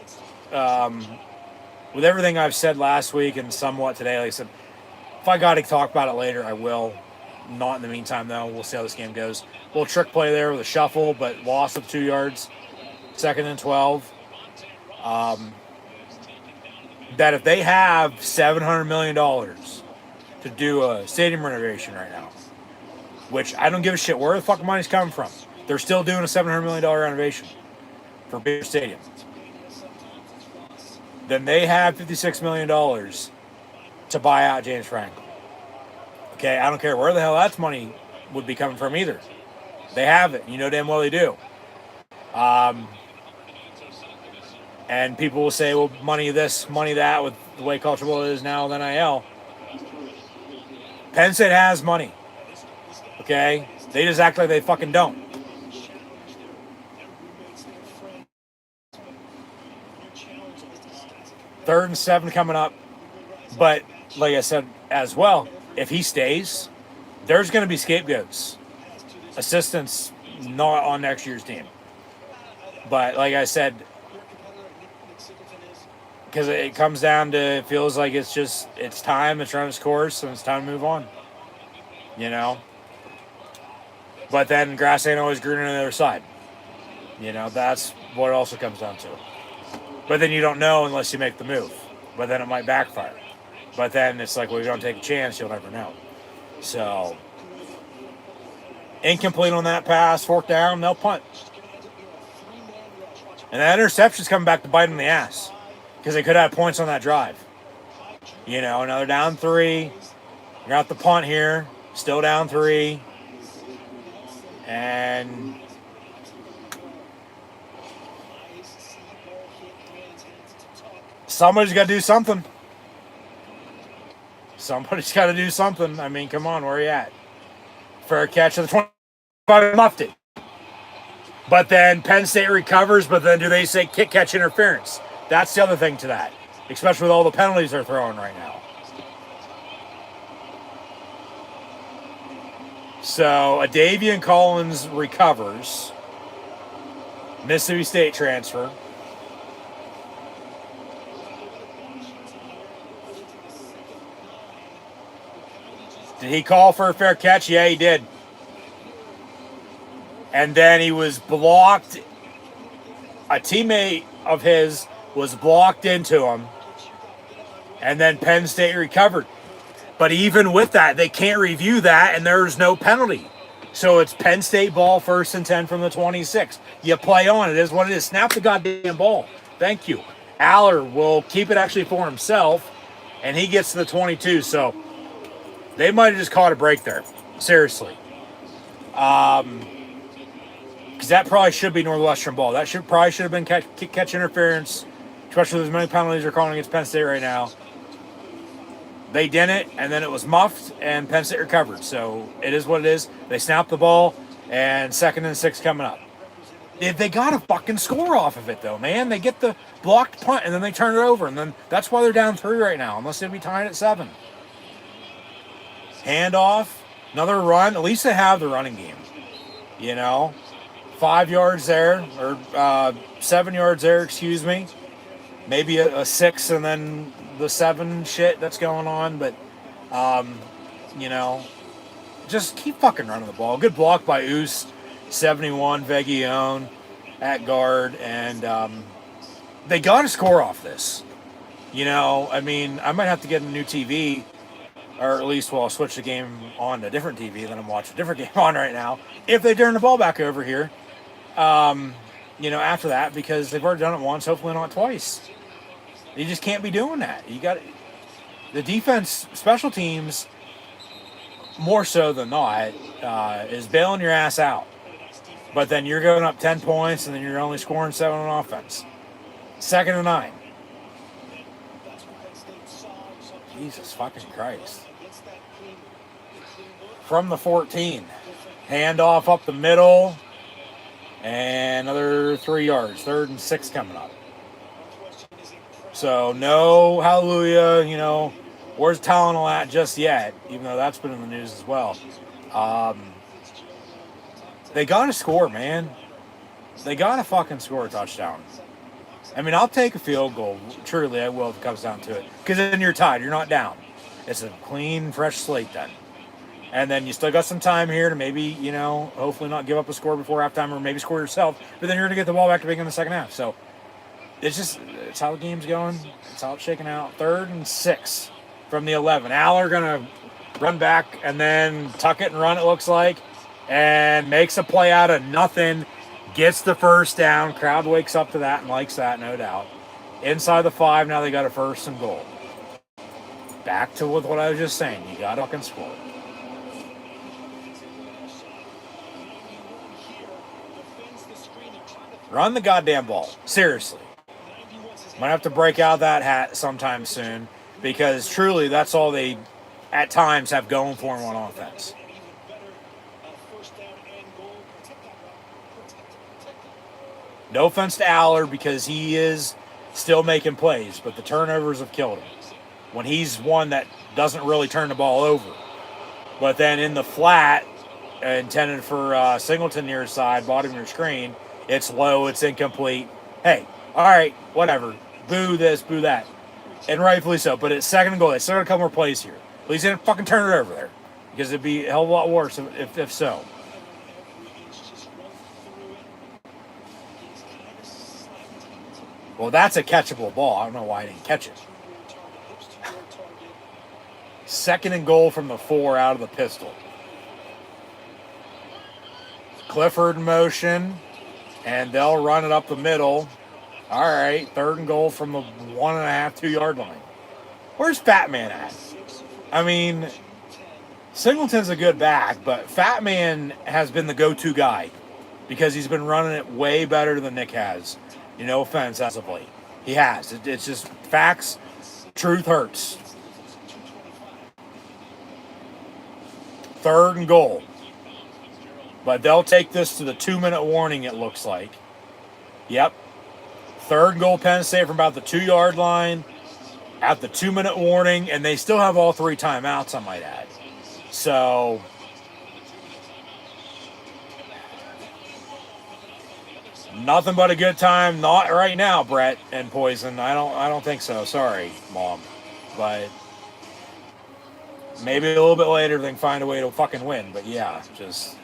with everything I've said last week and somewhat today, like I said, if I got to talk about it later, I will. Not in the meantime, though. We'll see how this game goes. Little trick play there with a shuffle, but loss of 2 yards. 2nd and 12. That if they have $700 million to do a stadium renovation right now, which I don't give a shit where the fuck money's coming from, they're still doing a $700 million renovation for Beaver Stadium. Then they have $56 million to buy out James Franklin. Okay, I don't care where the hell that money would be coming from either. They have it. You know damn well they do. And people will say, well, money this, money that, with the way college football is now with NIL. Penn State has money. Okay? They just act like they fucking don't. 3rd and 7 coming up. But, like I said as well, if he stays, there's going to be scapegoats. Assistants not on next year's team. But, like I said, because it comes down to, it feels like it's time, it's run its course, and it's time to move on. But then grass ain't always greener on the other side. That's what it also comes down to. But then you don't know unless you make the move. But then it might backfire. But then it's like, well, you don't take a chance, you'll never know. So, incomplete on that pass, 4th down, they'll punt. And that interception's coming back to bite them in the ass. Because they could have points on that drive. Now they're down 3. You're out the punt here. Still down 3. And somebody's got to do something. Somebody's got to do something. I mean, come on, where are you at? Fair catch of the 25, muffed it. But then Penn State recovers, but then do they say kick catch interference? That's the other thing to that, especially with all the penalties they're throwing right now. So, Adavian Collins recovers. Mississippi State transfer. Did he call for a fair catch? Yeah, he did. And then he was blocked. A teammate of his was blocked into him. And then Penn State recovered. But even with that, they can't review that, and there's no penalty. So it's Penn State ball, 1st and 10 from the 26. You play on. It is what it is. Snap the goddamn ball. Thank you. Aller will keep it actually for himself, and he gets to the 22. So they might have just caught a break there. Seriously. Because that probably should be Northwestern ball. That probably should have been catch interference, especially with as many penalties they're calling against Penn State right now. They didn't, and then it was muffed, and Penn State recovered. So it is what it is. They snapped the ball, and 2nd and 6 coming up. They got to fucking score off of it, though, man. They get the blocked punt, and then they turn it over, and then that's why they're down 3 right now, unless they'd be tying at 7. Handoff, another run. At least they have the running game. You know, 5 yards there, or 7 yards there, excuse me. Maybe a 6 and then the 7 shit that's going on. But, you know, just keep fucking running the ball. Good block by Oos, 71, Vegione at guard. And they got to score off this. You know, I mean, I might have to get a new TV, or at least, well, I'll switch the game on to a different TV than I'm watching a different game on right now, if they turn the ball back over here, you know, after that, because they've already done it once, hopefully not twice. You just can't be doing that. You got the defense, special teams, more so than not, is bailing your ass out. But then you're going up 10 points, and then you're only scoring 7 on offense. 2nd and 9. Jesus fucking Christ. From the 14. Handoff up the middle. And another 3 yards. 3rd and 6 coming up. So, no hallelujah, you know, where's Tylenol at just yet, even though that's been in the news as well. They got to score, man. They got to fucking score a touchdown. I mean, I'll take a field goal. Truly, I will if it comes down to it. Because then you're tied. You're not down. It's a clean, fresh slate then. And then you still got some time here to maybe, you know, hopefully not give up a score before halftime or maybe score yourself. But then you're going to get the ball back to begin the second half. So it's how the game's going. It's how it's shaking out. 3rd and 6 from the 11. Aller going to run back and then tuck it and run, it looks like. And makes a play out of nothing. Gets the first down. Crowd wakes up to that and likes that, no doubt. Inside the 5, now they got a 1st and goal. Back to with what I was just saying. You got to fucking score. Run the goddamn ball. Seriously. Might have to break out that hat sometime soon, because truly that's all they, at times, have going for them on offense. No offense to Aller, because he is still making plays, but the turnovers have killed him. When he's one that doesn't really turn the ball over. But then in the flat, intended for Singleton near his side, bottom of your screen, it's low, it's incomplete. Hey, all right, whatever. Boo this, boo that. And rightfully so, but it's 2nd and goal. They still got a couple more plays here. At least they didn't fucking turn it over there, because it'd be a hell of a lot worse if so. Well, that's a catchable ball. I don't know why I didn't catch it. 2nd and goal from the 4 out of the pistol. Clifford in motion, and they'll run it up the middle. All right, 3rd and goal from the 1.5, 2 yard line. Where's Fat Man at? I mean, Singleton's a good back, but Fat Man has been the go-to guy because he's been running it way better than Nick has. You know, offense as of late. He has. It's just facts. Truth hurts. 3rd and goal. But they'll take this to the 2-minute warning, it looks like. Yep. 3rd and goal, Penn State from about the 2 yard line at the 2-minute warning, and they still have all 3 timeouts, I might add. So nothing but a good time. Not right now, Brett and Poison. I don't think so. Sorry, Mom. But maybe a little bit later they can find a way to fucking win. But yeah, just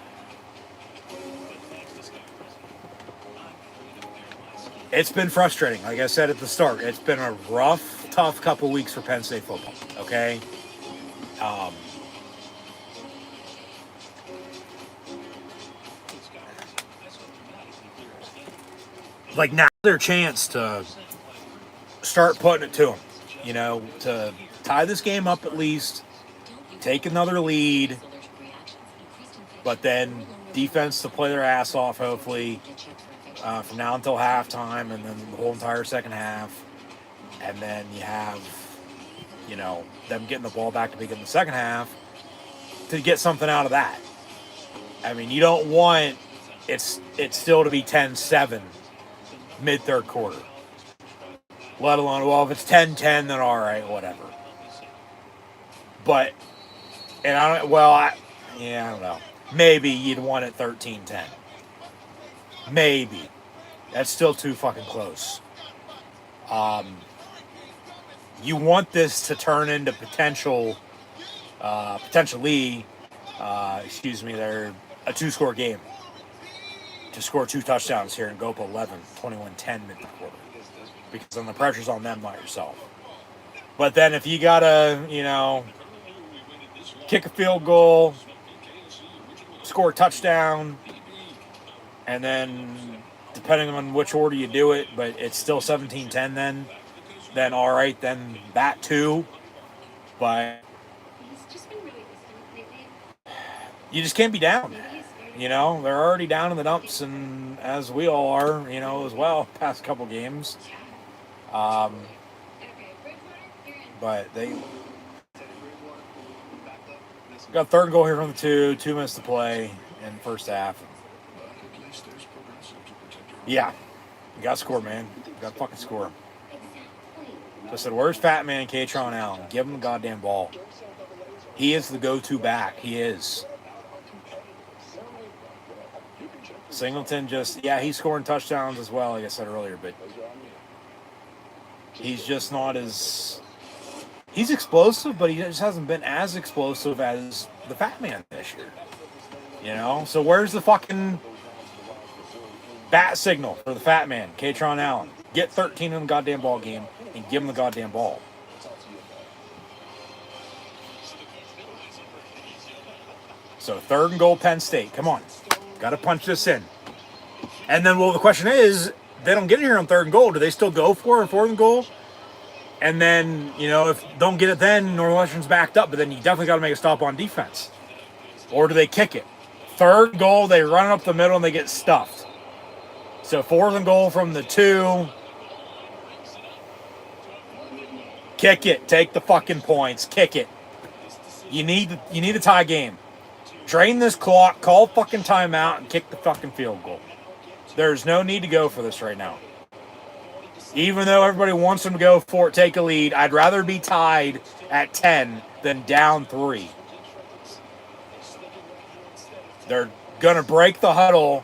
it's been frustrating. Like I said at the start, it's been a rough, tough couple weeks for Penn State football. Okay? Like now their chance to start putting it to them, you know, to tie this game up at least, take another lead, but then defense to play their ass off, hopefully, from now until halftime, and then the whole entire second half. And then you have, you know, them getting the ball back to begin the second half to get something out of that. I mean, you don't want it's still to be 10-7 mid-third quarter. Let alone, well, if it's 10-10, then all right, whatever. But, and I don't know. maybe you'd want it 13-10. Maybe. That's still too fucking close. You want this to turn into potentially, they're a 2-score game. To score 2 touchdowns here and go up 11, 21-10 mid-quarter. Because then the pressure's on them, not yourself. But then if you gotta, kick a field goal, score a touchdown, and then depending on which order you do it, but it's still 17-10 then all right, then that too. But you just can't be down. They're already down in the dumps, and as we all are, as well, past couple games. But they got 3rd and goal here from the 2 minutes to play in the first half. Yeah, you got to score, man. You got to fucking score. So I said, where's Fat Man Katron Allen? Give him the goddamn ball. He is the go-to back. He is. Singleton he's scoring touchdowns as well, like I said earlier, but he's just not as... He's explosive, but he just hasn't been as explosive as the Fat Man this year. So where's the fucking bat signal for the Fat Man, Katron Allen? Get 13 in the goddamn ball game and give him the goddamn ball. So 3rd and goal, Penn State. Come on. Got to punch this in. And then, the question is, they don't get it here on 3rd and goal. Do they still go for it on 4th and goal? And then, if don't get it then, Northwestern's backed up. But then you definitely got to make a stop on defense. Or do they kick it? 3rd goal, they run it up the middle and they get stuffed. So 4th and goal from the 2. Kick it. Take the fucking points. Kick it. You need a tie game. Drain this clock, call fucking timeout, and kick the fucking field goal. There's no need to go for this right now. Even though everybody wants them to go for it, take a lead, I'd rather be tied at 10 than down 3. They're going to break the huddle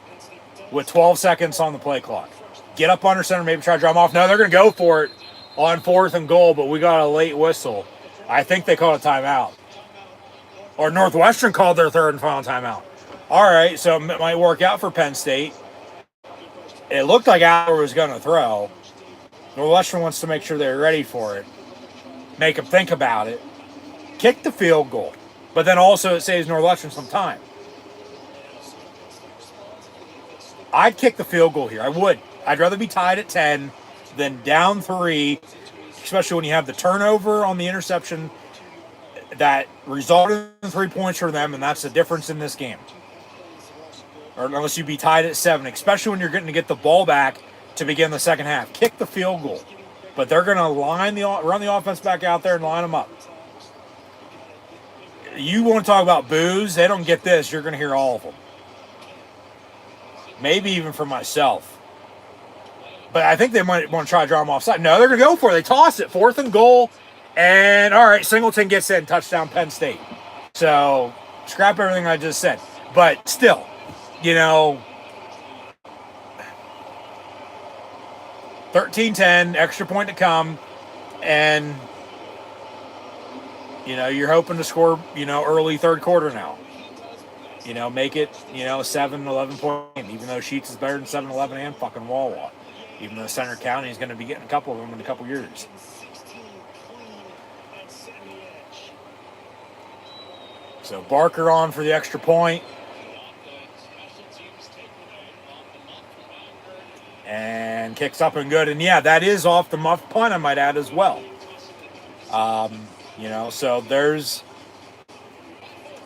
with 12 seconds on the play clock. Get up under center, maybe try to draw them off. No, they're going to go for it on 4th and goal, but we got a late whistle. I think they called a timeout. Or Northwestern called their 3rd and final timeout. All right, so it might work out for Penn State. It looked like Aller was going to throw. Northwestern wants to make sure they're ready for it. Make them think about it. Kick the field goal. But then also it saves Northwestern some time. I'd kick the field goal here. I would. I'd rather be tied at 10 than down 3, especially when you have the turnover on the interception that resulted in 3 points for them, and that's the difference in this game. Or unless you be tied at 7, especially when you're getting to get the ball back to begin the second half. Kick the field goal. But they're going to run the offense back out there and line them up. You want to talk about boos, they don't get this, you're going to hear all of them. Maybe even from myself. But I think they might want to try to draw them offside. No, they're going to go for it. They toss it. 4th and goal. And, all right, Singleton gets in. Touchdown, Penn State. So, scrap everything I just said. But still, 13-10, extra point to come. And, you're hoping to score, early 3rd quarter now. Make it, 7, 11 point game. Even though Sheets is better than 7, 11 and fucking Wawa. Even though Center County is going to be getting a couple of them in a couple years. So Barker on for the extra point. And kicks up and good. And yeah, that is off the muff punt, I might add as well. So there's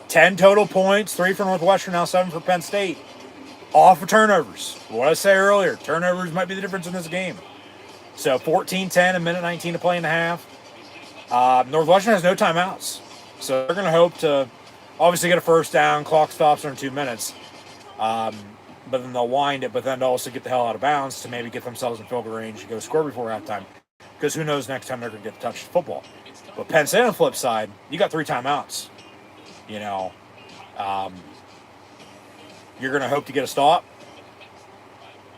10 total points, 3 for Northwestern, now 7 for Penn State. Off of turnovers. What I said earlier, turnovers might be the difference in this game. So 14-10, a minute 19 to play in the half. Northwestern has no timeouts. So they're going to hope to obviously get a first down. Clock stops in 2 minutes. But then they'll wind it, but then to also get the hell out of bounds to maybe get themselves in field goal range and go score before halftime. Because who knows next time they're going to get to touch the football. But Penn State on the flip side, you got 3 timeouts. you're going to hope to get a stop.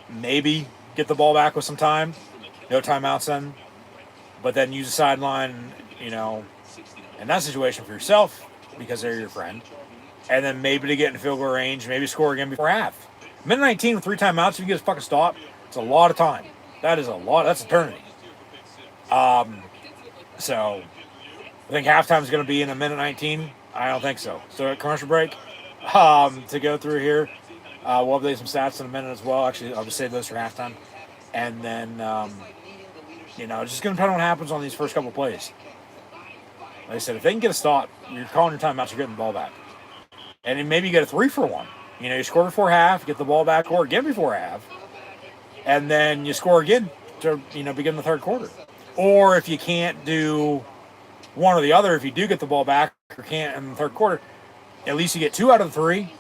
Maybe get the ball back with some time. No timeouts then. But then use the sideline, in that situation for yourself because they're your friend. And then maybe to get in field goal range, maybe score again before half. Minute 19 with 3 timeouts, if you get a fucking stop, it's a lot of time. That is a lot. That's eternity. So I think halftime is going to be in a minute 19. I don't think so. So at commercial break, to go through here, we'll update some stats in a minute as well. Actually, I'll just save those for halftime. And then, it's just going to depend on what happens on these first couple plays. Like I said, if they can get a stop, you're calling your timeouts, you're getting the ball back. And then maybe you get a 3-for-1. You score before half, get the ball back, or again before half, and then you score again to, begin the third quarter. Or if you can't do one or the other, if you do get the ball back or can't in the third quarter, at least you get 2 out of the 3.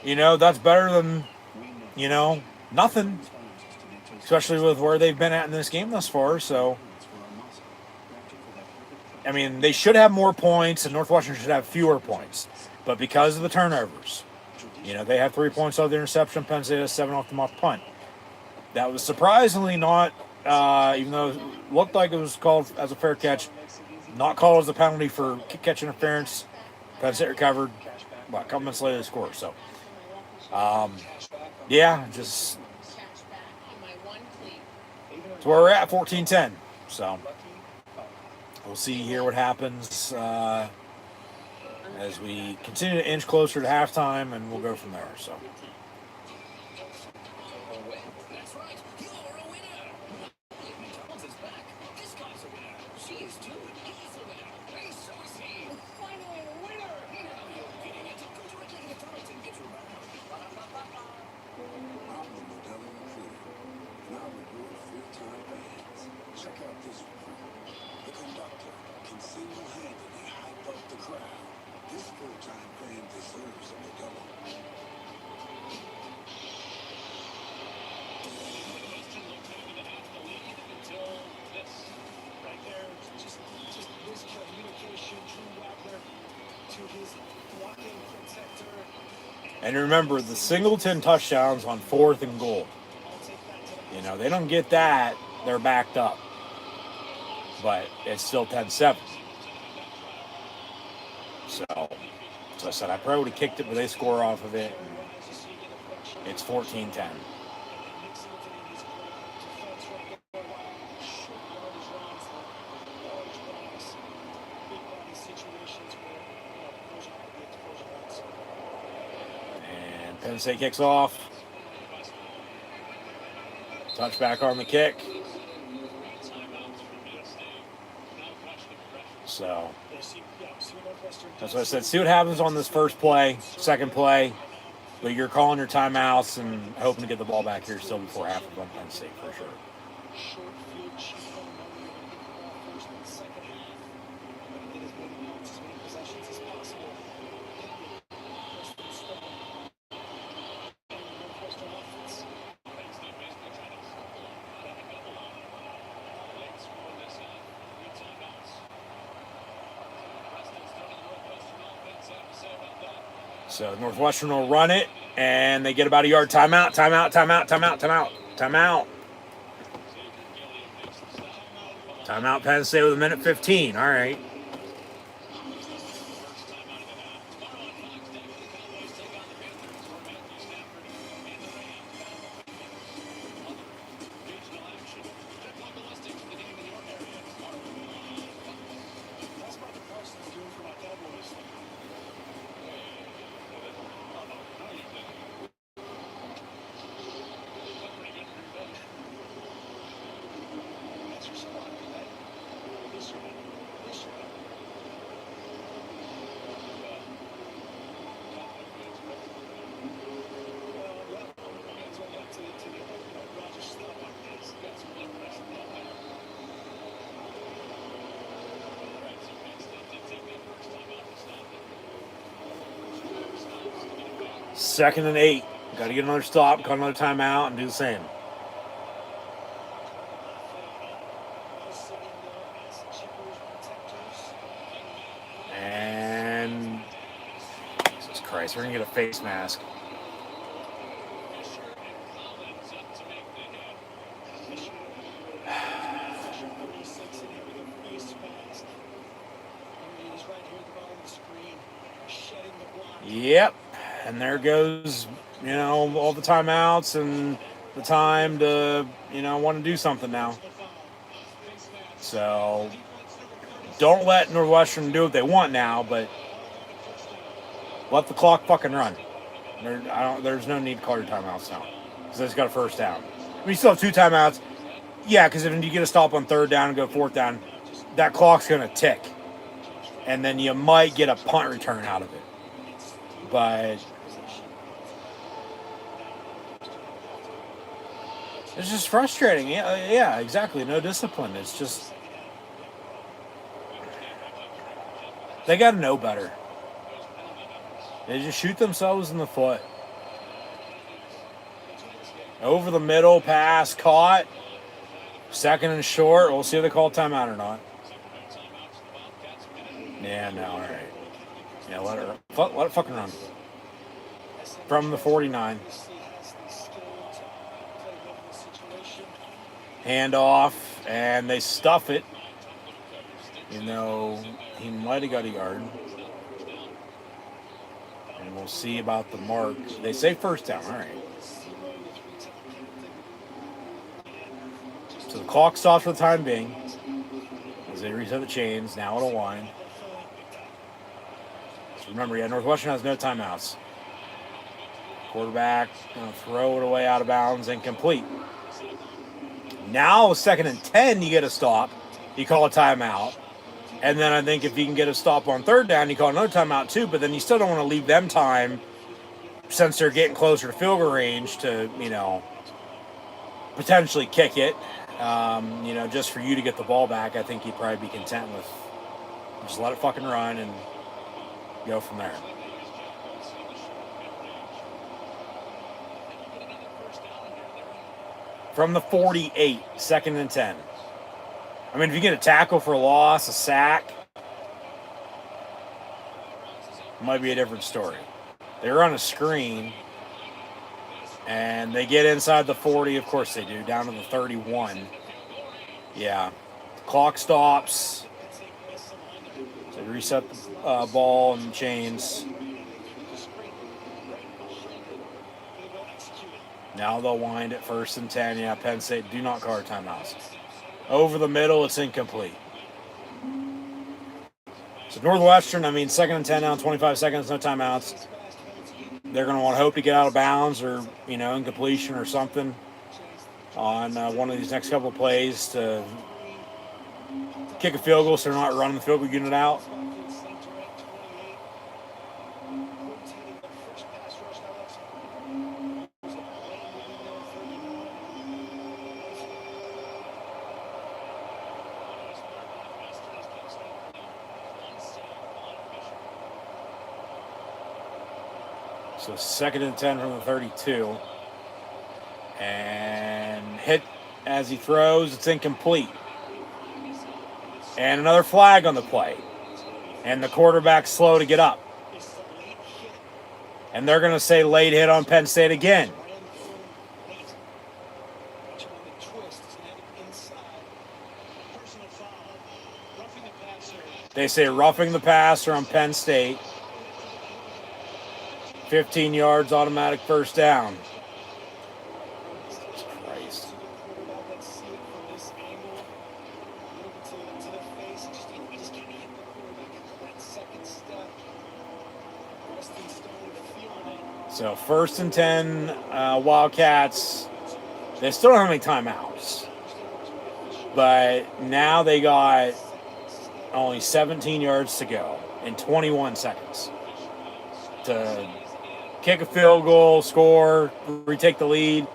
That's better than, nothing. Especially with where they've been at in this game thus far. So, I mean, they should have more points, and Northwestern should have fewer points. But because of the turnovers, they have 3 points off the interception. Penn State has 7 off the muff punt. That was surprisingly not, even though it looked like it was called as a fair catch, not called as a penalty for catch interference. Penn State recovered. A couple minutes later they scored. So, just that's where we're at, 14-10. So, we'll see here what happens as we continue to inch closer to halftime, and we'll go from there. So. That's right. You are a winner. McDonald's is back. This guy's a winner. She is too. He's a winner. Hey, so is he. Finally a winner. Now you're getting it. Go directly to McDonald's and get your burger. I'm a Modelo Crew, and I reward full-time fans. Check out this one. The conductor can single-handedly hype up the crowd. This full-time fan deserves a Modelo. And remember, the Singleton touchdowns on 4th and goal. They don't get that, they're backed up. But it's still 10-7. So I said, I probably would have kicked it, but they score off of it. It's 14-10. And Penn State kicks off. Touchback on the kick. So that's what I said. See what happens on this first play, second play. But you're calling your timeouts and hoping to get the ball back here still before half of Penn State for sure. So Northwestern will run it, and they get about a yard. Timeout. Timeout, Penn State with a minute 15. All right. Second and 8. Got to get another stop, call another timeout, and do the same. And Jesus Christ, we're going to get a face mask. Yep. And there goes, all the timeouts and the time to, want to do something now. So don't let Northwestern do what they want now, but let the clock fucking run. There's no need to call your timeouts now because they just got a first down. We still have 2 timeouts. Yeah, because if you get a stop on 3rd down and go 4th down, that clock's going to tick. And then you might get a punt return out of it. But it's just frustrating. Yeah, exactly. No discipline. It's just... They got to know better. They just shoot themselves in the foot. Over the middle, pass, caught. 2nd and short. We'll see if they call timeout or not. Yeah, no, all right. Yeah, let it fucking run. From the 49. Hand off, and they stuff it. He might have got a yard. And we'll see about the mark. They say first down, all right. So the clock stops for the time being. As they reset the chains, now it'll wind. So remember, Northwestern has no timeouts. Quarterback gonna throw it away out of bounds, incomplete. Now 2nd and 10, you get a stop. You call a timeout. And then I think if you can get a stop on 3rd down, you call another timeout too, but then you still don't want to leave them time since they're getting closer to field goal range to, potentially kick it. Just for you to get the ball back, I think you'd probably be content with just let it fucking run and go from there. From the 48, 2nd and 10. I mean, if you get a tackle for a loss, a sack, it might be a different story. They run a screen, and they get inside the 40. Of course they do, down to the 31. Yeah. Clock stops. So they reset the ball and chains. Now they'll wind at 1st and 10. Yeah, Penn State, do not call timeouts. Over the middle, it's incomplete. So Northwestern, 2nd and 10 now, 25 seconds, no timeouts. They're going to want to hope to get out of bounds or, incompletion or something on one of these next couple of plays to kick a field goal so they're not running the field goal unit out. So 2nd and 10 from the 32. And hit as he throws. It's incomplete. And another flag on the play. And the quarterback's slow to get up. And they're going to say late hit on Penn State again. They say roughing the passer on Penn State. 15 yards, automatic first down. Christ. So 1st and 10, Wildcats. They still don't have any timeouts. But now they got only 17 yards to go in 21 seconds to kick a field goal, score, retake the lead.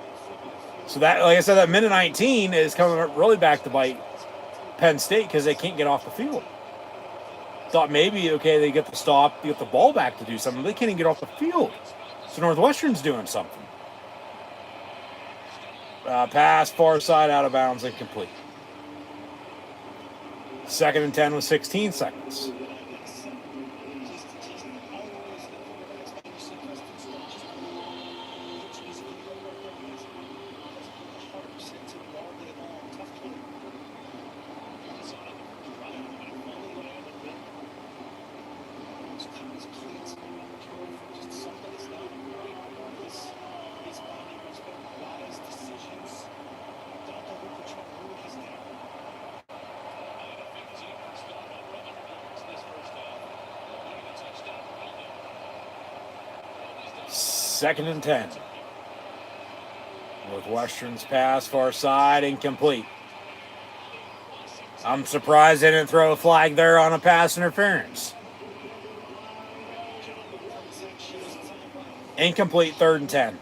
So that, like I said, that minute 19 is coming really back to bite Penn State because they can't get off the field. Thought maybe, okay, they get the stop, get the ball back to do something. They can't even get off the field. So Northwestern's doing something. Pass, far side, out of bounds, incomplete. 2nd and 10 with 16 seconds. 2nd and 10. Northwestern's pass far side, incomplete. I'm surprised they didn't throw a flag there on a pass interference. Incomplete, 3rd and 10.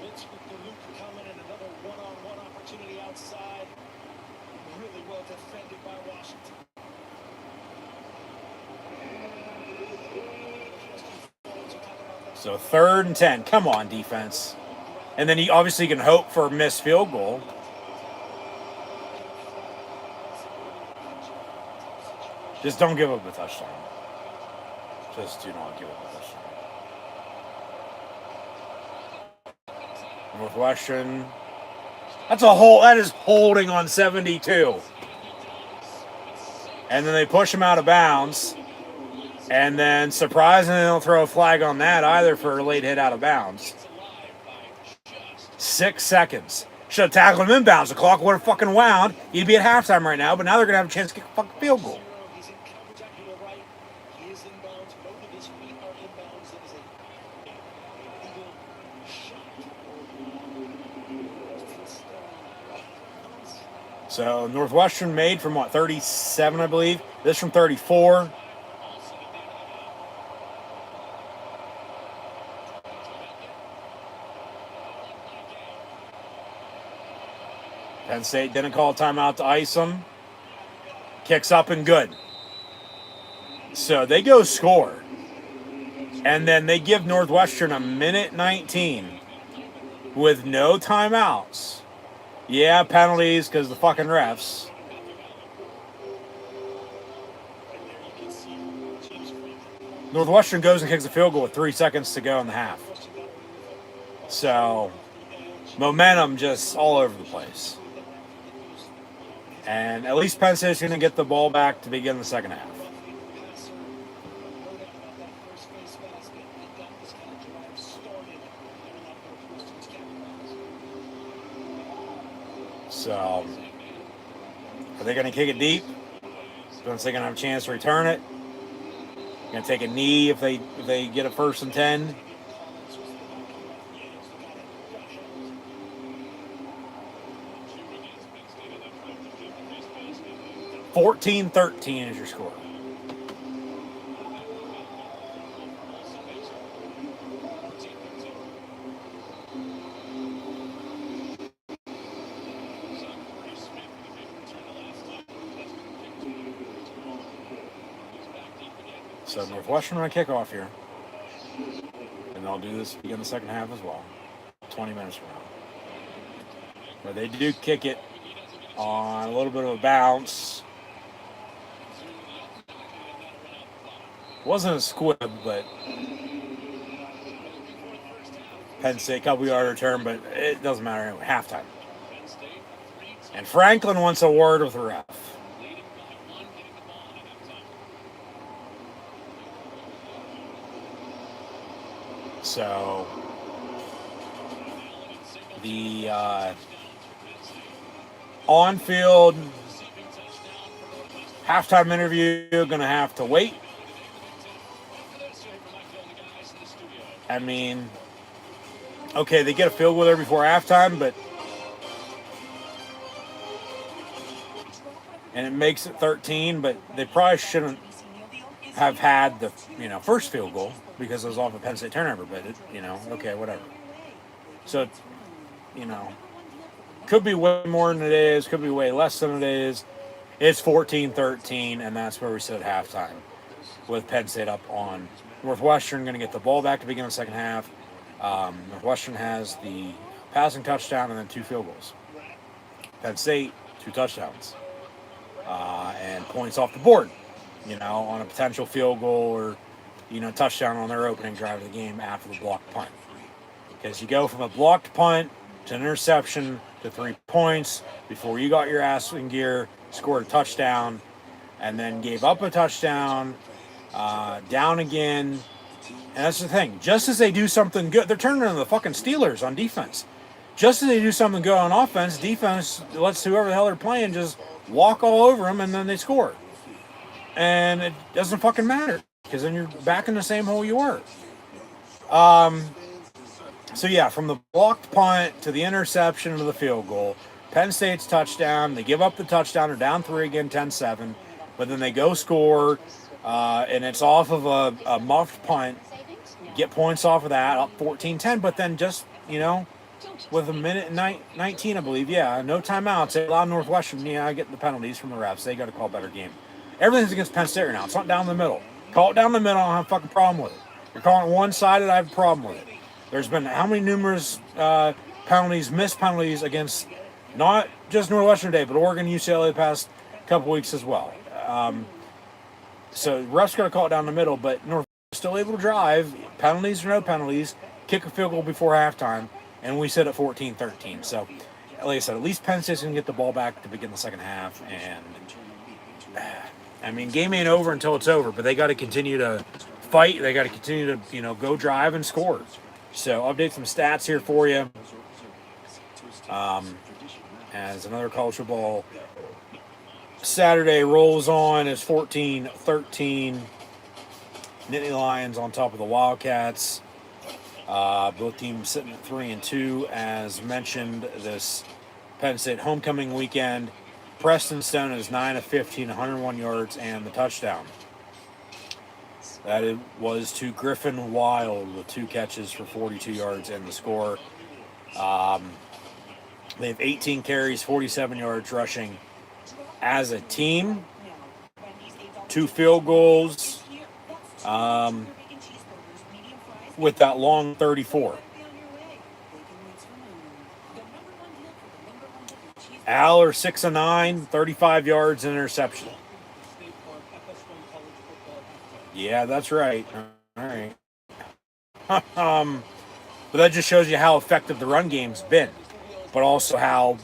Mitch with the loop coming and another one-on-one opportunity outside. Really well defended by Washington. So 3rd and 10. Come on, defense. And then you obviously can hope for a missed field goal. Just don't give up a touchdown. Just do not give up a touchdown. Northwestern. That is holding on 72. And then they push him out of bounds. And then surprisingly, they don't throw a flag on that either for a late hit out of bounds. 6 seconds. Should have tackled him inbounds. The clock would have fucking wound. He'd be at halftime right now, but now they're going to have a chance to kick a fucking field goal. He's in coverage out to the right. He is inbounds. Both of his feet are inbounds. It is a legal shot. So Northwestern made from 37, I believe. This from 34. Penn State didn't call a timeout to ice them. Kicks up and good. So they go score. And then they give Northwestern a minute 19 with no timeouts. Yeah, penalties because the fucking refs. Northwestern goes and kicks a field goal with 3 seconds to go in the half. So momentum just all over the place. And at least Penn State's going to get the ball back to begin the second half. So, are they going to kick it deep? Don't think they're going to have a chance to return it. Going to take a knee if they get a 1st and 10. (14-13) is your score. So Northwestern on a kickoff here. And they'll do this begin the second half as well. 20 minutes from now. Where they do kick it on a little bit of a bounce. Wasn't a squib, but Penn State couple yard return, but it doesn't matter anyway. Halftime. And Franklin wants a word with the ref. So the on-field halftime interview going to have to wait. I mean, okay, they get a field goal there before halftime, but and it makes it 13, but they probably shouldn't have had the first field goal because it was off a Penn State turnover, but okay, whatever. So, could be way more than it is, could be way less than it is. It's 14-13, and that's where we sit at halftime with Penn State up on. Northwestern going to get the ball back to begin the second half. Northwestern has the passing touchdown and then 2 field goals. Penn State, 2 touchdowns. And points off the board, on a potential field goal or, touchdown on their opening drive of the game after the blocked punt. Because you go from a blocked punt to an interception to 3 points before you got your ass in gear, scored a touchdown, and then gave up a touchdown, down again. And that's the thing. Just as they do something good, they're turning into the fucking Steelers on defense. Just as they do something good on offense, defense lets whoever the hell they're playing just walk all over them, and then they score. And it doesn't fucking matter, because then you're back in the same hole you were. So yeah, from the blocked punt to the interception to the field goal, Penn State's touchdown. They give up the touchdown. They're down 3 again, 10-7. But then they go score, and it's off of a muffed punt. Get points off of that, up 14-10. But then just, with a minute and 19, I believe, no timeouts. They allow Northwestern, I get the penalties from the refs. They got to call a better game. Everything's against Penn State right now. It's not down the middle. Call it down the middle, I don't have a fucking problem with it. You're calling it one-sided, I have a problem with it. There's been how many numerous penalties, missed penalties against not just Northwestern today, but Oregon, UCLA the past couple weeks as well. So refs got to call it down the middle, but Northwestern still able to drive, penalties or no penalties, kick a field goal before halftime, and we sit at 14-13. So, like I said, at least Penn State's going to get the ball back to begin the second half. And, game ain't over until it's over, but they got to continue to fight. They got to continue to, go drive and score. So, update some stats here for you. As another college football Saturday rolls on, it's 14-13. Nittany Lions on top of the Wildcats. Both teams sitting at 3-2. As mentioned, this Penn State homecoming weekend. Preston Stone is 9 of 15, 101 yards, and the touchdown. That was to Griffin Wild with 2 catches for 42 yards and the score. They have 18 carries, 47 yards rushing as a team. 2 field goals with that long 34. Aller 6 of 9, 35 yards and interception. Yeah, that's right. All right. But that just shows you how effective the run game's been, but also how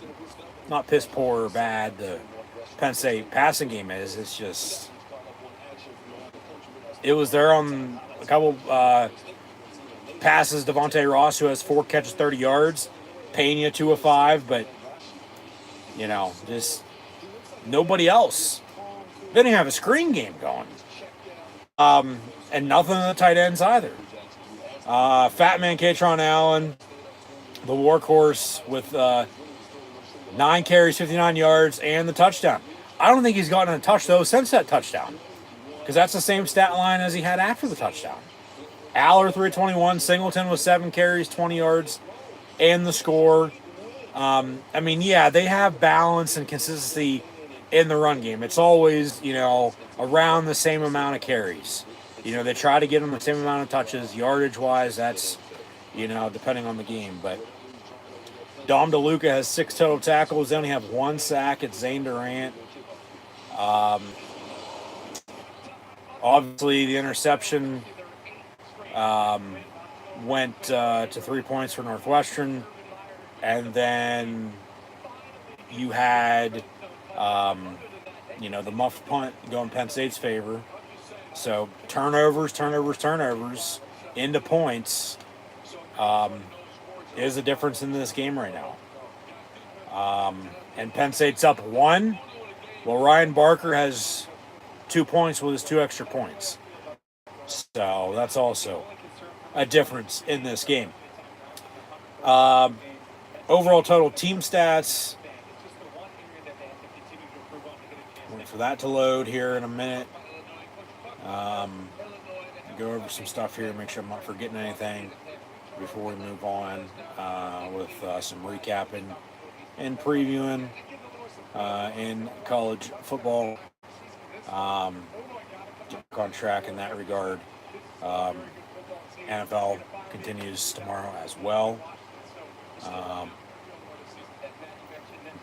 not piss poor or bad the Penn State passing game is. It's just, it was there on a couple passes. Devontae Ross, who has 4 catches, 30 yards. Pena 2 of 5, but just nobody else. They didn't have a screen game going. And nothing in the tight ends either. Fat man Katron Allen, the workhorse, with 9 carries, 59 yards, and the touchdown. I don't think he's gotten a touch, though, since that touchdown, because that's the same stat line as he had after the touchdown. Aller 321, Singleton with 7 carries, 20 yards, and the score. They have balance and consistency in the run game. It's always, around the same amount of carries. They try to get them the same amount of touches. Yardage-wise, that's, depending on the game. But Dom DeLuca has 6 total tackles. They only have 1 sack. It's Zane Durant. Obviously, the interception went to 3 points for Northwestern. And then you had, the muffed punt going Penn State's favor. So turnovers into points is the difference in this game right now. And Penn State's up 1. Well, Ryan Barker has 2 points with his 2 extra points. So that's also a difference in this game. Overall total team stats. Wait for that to load here in a minute. Go over some stuff here, make sure I'm not forgetting anything before we move on with some recapping and previewing in college football. On track in that regard. NFL continues tomorrow as well.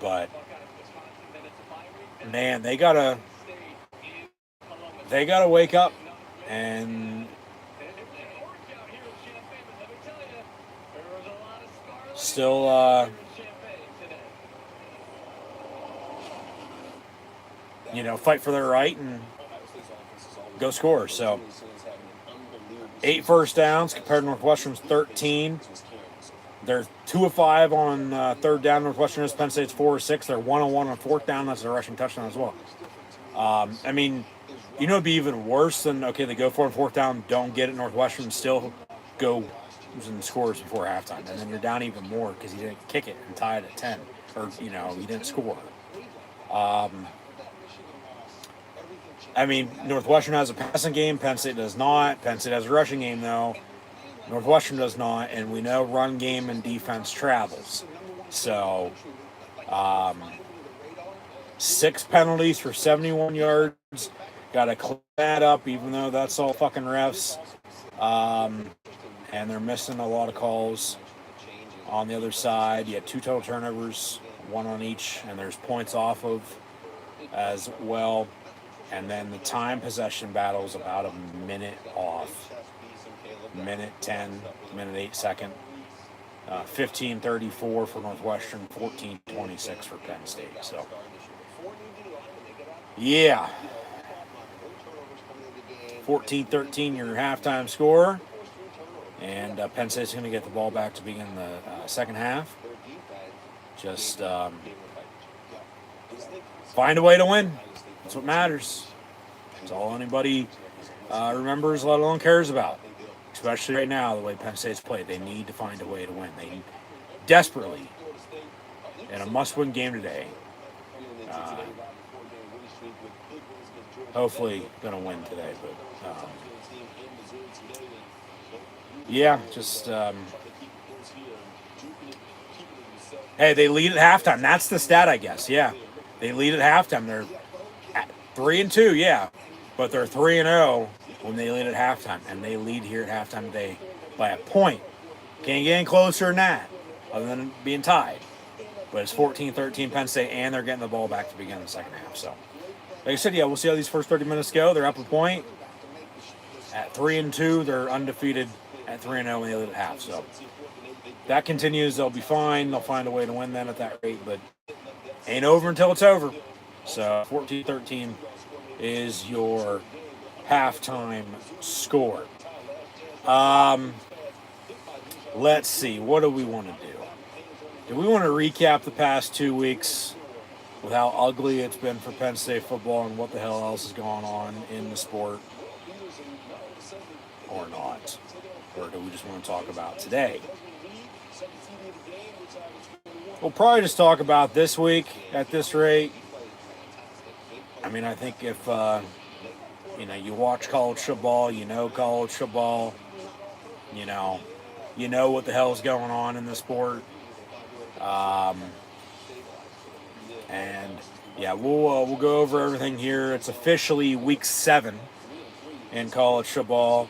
But man, they gotta wake up and still fight for their right and go score. So 8 first downs compared to Northwestern's 13. They're 2 of 5 on third down. Northwestern is. Penn State's 4 of 6. They're 1 of 1 on fourth down. That's a rushing touchdown as well. It'd be even worse than, okay, they go for it on fourth down, don't get it. Northwestern still go, and scores before halftime, and then you're down even more because you didn't kick it and tie it at 10, or you didn't score. I mean, Northwestern has a passing game. Penn State does not. Penn State has a rushing game, though. Northwestern does not, and we know run game and defense travels. So, 6 penalties for 71 yards. Got to clean that up, even though that's all fucking refs. And they're missing a lot of calls on the other side. You had 2 total turnovers, 1 on each, and there's points off of as well. And then the time possession battle is about a minute off. Minute 10, minute 8 second. 15:34 for Northwestern, 14:26 for Penn State. So, yeah. 14-13 your halftime score. And Penn State's going to get the ball back to begin the second half. Just find a way to win. That's what matters. That's all anybody remembers, let alone cares about. Especially right now, the way Penn State's played. They need to find a way to win. They desperately, in a must-win game today, hopefully going to win today. But, yeah, just... hey, they lead at halftime. That's the stat, I guess. Yeah, they lead at halftime. They're at 3-2, yeah, but they're 3-0 when they lead at halftime, and they lead here at halftime today by a point. Can't get any closer than that, other than being tied. But it's 14-13 Penn State, and they're getting the ball back to begin the second half. So, like I said, yeah, we'll see how these first 30 minutes go. They're up a point. At 3-2, they're undefeated at 3-0 when they lead at half. So that continues. They'll be fine. They'll find a way to win then at that rate, but ain't over until it's over. So 14-13 is your halftime score. Let's see. What do we want to do? Do we want to recap the past 2 weeks with how ugly it's been for Penn State football and what the hell else is going on in the sport? Or not? Or do we just want to talk about today? We'll probably just talk about this week at this rate. I mean, I think if, you watch college football, college football, you know what the hell is going on in the sport. And yeah, we'll go over everything here. It's officially week 7 in college football,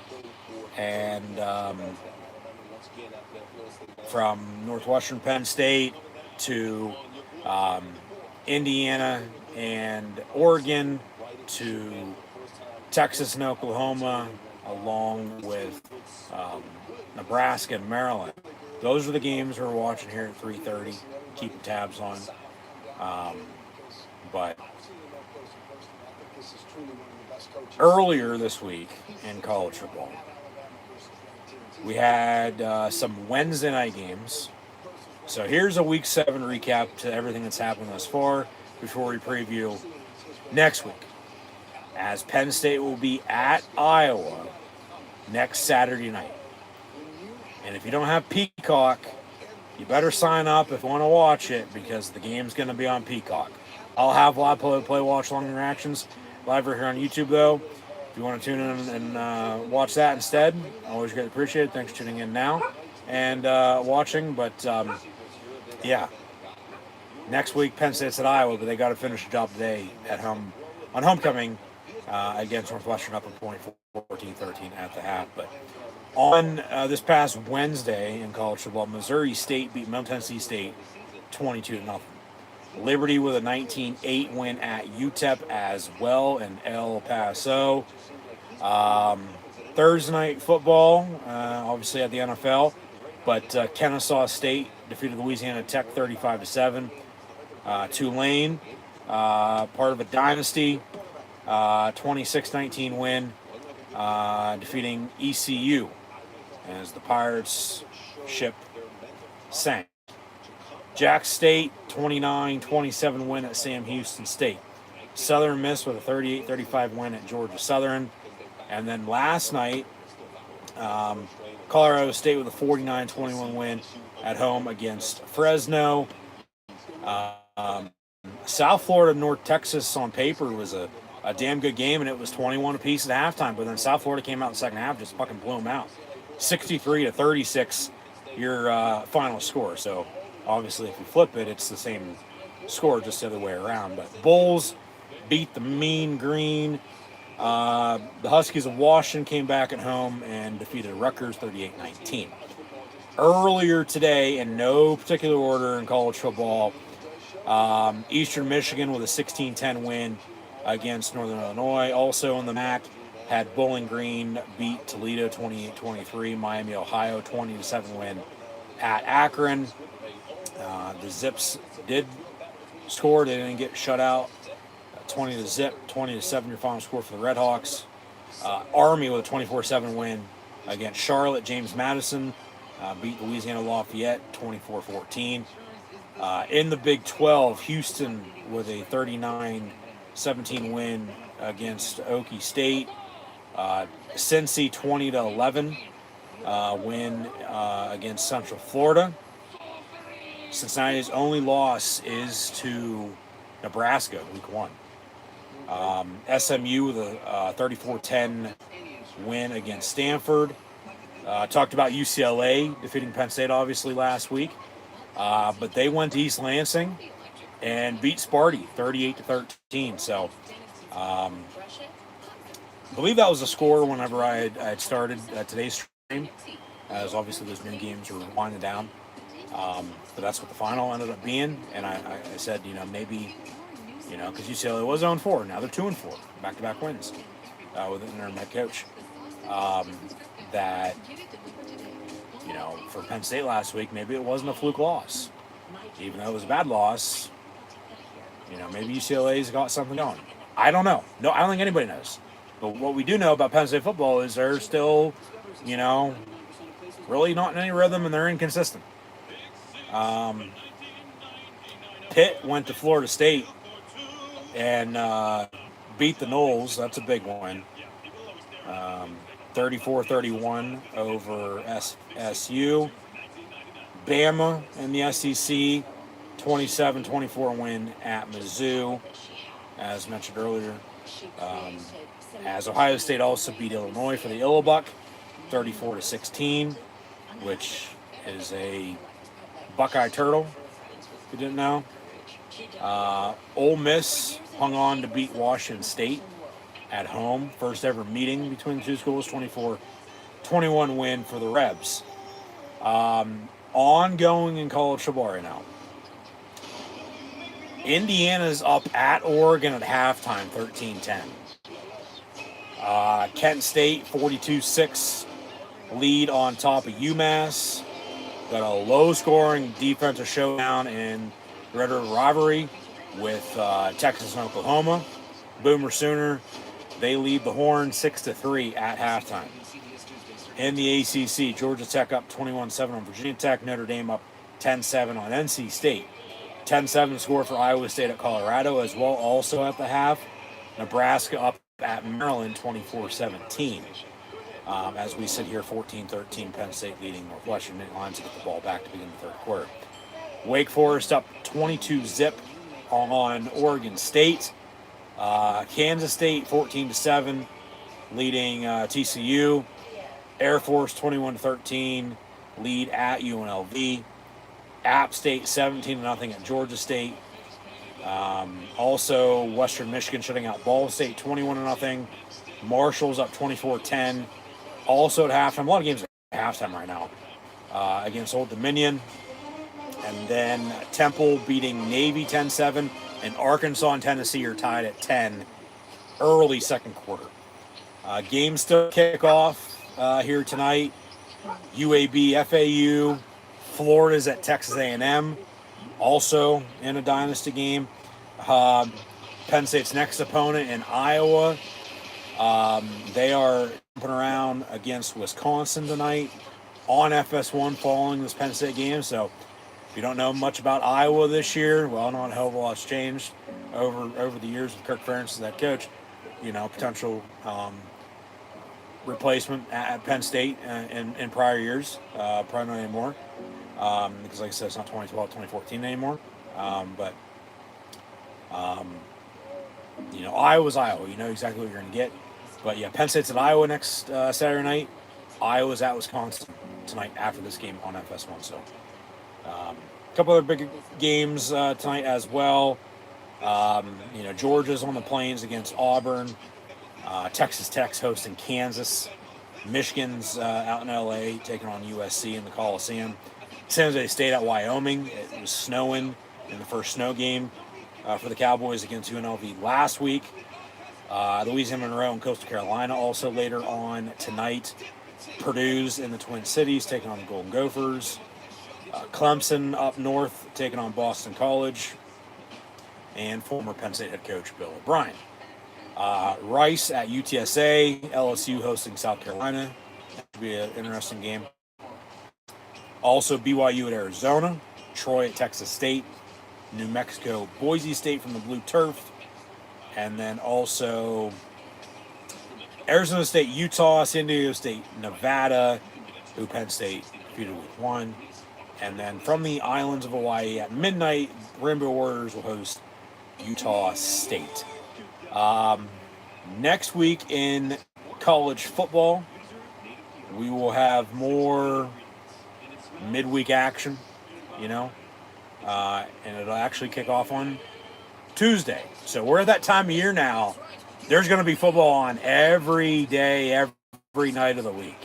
and from Northwestern Penn State to Indiana and Oregon to Texas and Oklahoma, along with Nebraska and Maryland. Those are the games we're watching here at 3:30. Keeping tabs on. But earlier this week in college football, we had some Wednesday night games. So here's a week 7 recap to everything that's happened thus far before we preview next week, as Penn State will be at Iowa next Saturday night. And if you don't have Peacock, you better sign up if you want to watch it, because the game's going to be on Peacock. I'll have live play watch long reactions live right here on YouTube, though. If you want to tune in and watch that instead, always greatly appreciate it. Thanks for tuning in now and watching. But, yeah, next week Penn State's at Iowa, but they got to finish the job today at home on homecoming against Northwestern, up a point, 14-13 at the half. But on this past Wednesday in college football, Missouri State beat Middle Tennessee State 22-0. Liberty with a 19-8 win at UTEP as well in El Paso. Thursday night football, obviously at the NFL, but Kennesaw State defeated Louisiana Tech 35-7. Tulane, part of a dynasty, 26-19 win, defeating ECU as the Pirates ship sank. Jack State, 29-27 win at Sam Houston State. Southern Miss with a 38-35 win at Georgia Southern. And then last night, Colorado State with a 49-21 win at home against Fresno. Um, South Florida, North Texas on paper was a damn good game, and it was 21 apiece at halftime. But then South Florida came out in the second half, just fucking blew them out. 63-36, your final score. So obviously, if you flip it, it's the same score, just the other way around. But Bulls beat the Mean Green. The Huskies of Washington came back at home and defeated Rutgers 38-19. Earlier today, in no particular order in college football, Eastern Michigan with a 16-10 win against Northern Illinois. Also in the MAC, had Bowling Green beat Toledo 28-23. Miami, Ohio 20-7 win at Akron. The Zips did score. They didn't get shut out. 20-0, 20-7 your final score for the Redhawks. Army with a 24-7 win against Charlotte. James Madison beat Louisiana Lafayette 24-14. In the Big 12, Houston with a 39-17 win against Okie State. Cincy 20-11 win against Central Florida. Cincinnati's only loss is to Nebraska, week 1. SMU with a 34-10 win against Stanford. Talked about UCLA defeating Penn State, obviously, last week. But they went to East Lansing and beat Sparty 38-13. So I believe that was the score whenever I had started today's stream, as obviously those new games were winding down. But that's what the final ended up being. And I said, maybe, because UCLA was 0-4. Now they're 2-4, back-to-back wins with an interim head coach. That, for Penn State last week, maybe it wasn't a fluke loss. Even though it was a bad loss, maybe UCLA's got something going. I don't know. No, I don't think anybody knows. But what we do know about Penn State football is they're still, really not in any rhythm, and they're inconsistent. Pitt went to Florida State and beat the Noles. That's a big one. 34-31 over SSU. Bama in the SEC, 27-24 win at Mizzou, as mentioned earlier. As Ohio State also beat Illinois for the Illabuck, 34-16, which is a Buckeye Turtle, if you didn't know. Ole Miss hung on to beat Washington State at home. First ever meeting between the two schools, 24-21 win for the Rebs. Ongoing in college football right now. Indiana's up at Oregon at halftime, 13-10. Kent State, 42-6 lead on top of UMass. Got a low-scoring defensive showdown in Red River rivalry with Texas and Oklahoma. Boomer Sooner, they lead the Horn 6-3 at halftime. In the ACC, Georgia Tech up 21-7 on Virginia Tech. Notre Dame up 10-7 on NC State. 10-7 score for Iowa State at Colorado as well, also at the half. Nebraska up at Maryland 24-17. As we sit here, 14-13, Penn State leading Northwestern. Lions get the ball back to begin the third quarter. Wake Forest up 22-0 on Oregon State. Kansas State 14-7 leading TCU. Air Force 21-13 lead at UNLV. App State 17-0 at Georgia State. Also, Western Michigan shutting out Ball State 21-0. Marshall's up 24-10. Also at halftime, a lot of games at halftime right now against Old Dominion. And then Temple beating Navy 10-7. And Arkansas and Tennessee are tied at 10 early second quarter. Games still kick off here tonight. UAB, FAU. Florida's at Texas A&M, also in a dynasty game. Penn State's next opponent in Iowa. They are jumping around against Wisconsin tonight on FS1 following this Penn State game. So if you don't know much about Iowa this year, well, not a hell of a lot's changed over the years with Kirk Ferentz as that coach. Potential replacement at Penn State in prior years. Probably not anymore. Because, like I said, it's not 2012, 2014 anymore. But Iowa's Iowa. You know exactly what you're going to get. But yeah, Penn State's at Iowa next Saturday night. Iowa's at Wisconsin tonight after this game on FS1. So a couple other big games tonight as well. Georgia's on the Plains against Auburn. Texas Tech's hosting Kansas. Michigan's out in LA taking on USC in the Coliseum. San Jose State at Wyoming. It was snowing in the first snow game for the Cowboys against UNLV last week. Louisiana Monroe and Coastal Carolina also later on tonight. Purdue's in the Twin Cities taking on the Golden Gophers. Clemson up north taking on Boston College. And former Penn State head coach Bill O'Brien. Rice at UTSA. LSU hosting South Carolina. That should be an interesting game. Also BYU at Arizona. Troy at Texas State. New Mexico, Boise State from the Blue Turf. And then also Arizona State, Utah, San Diego State, Nevada, who Penn State defeated week 1. And then from the islands of Hawaii at midnight, Rainbow Warriors will host Utah State. Next week in college football, we will have more midweek action, and it'll actually kick off on Tuesday. So we're at that time of year now. There's going to be football on every day, every night of the week.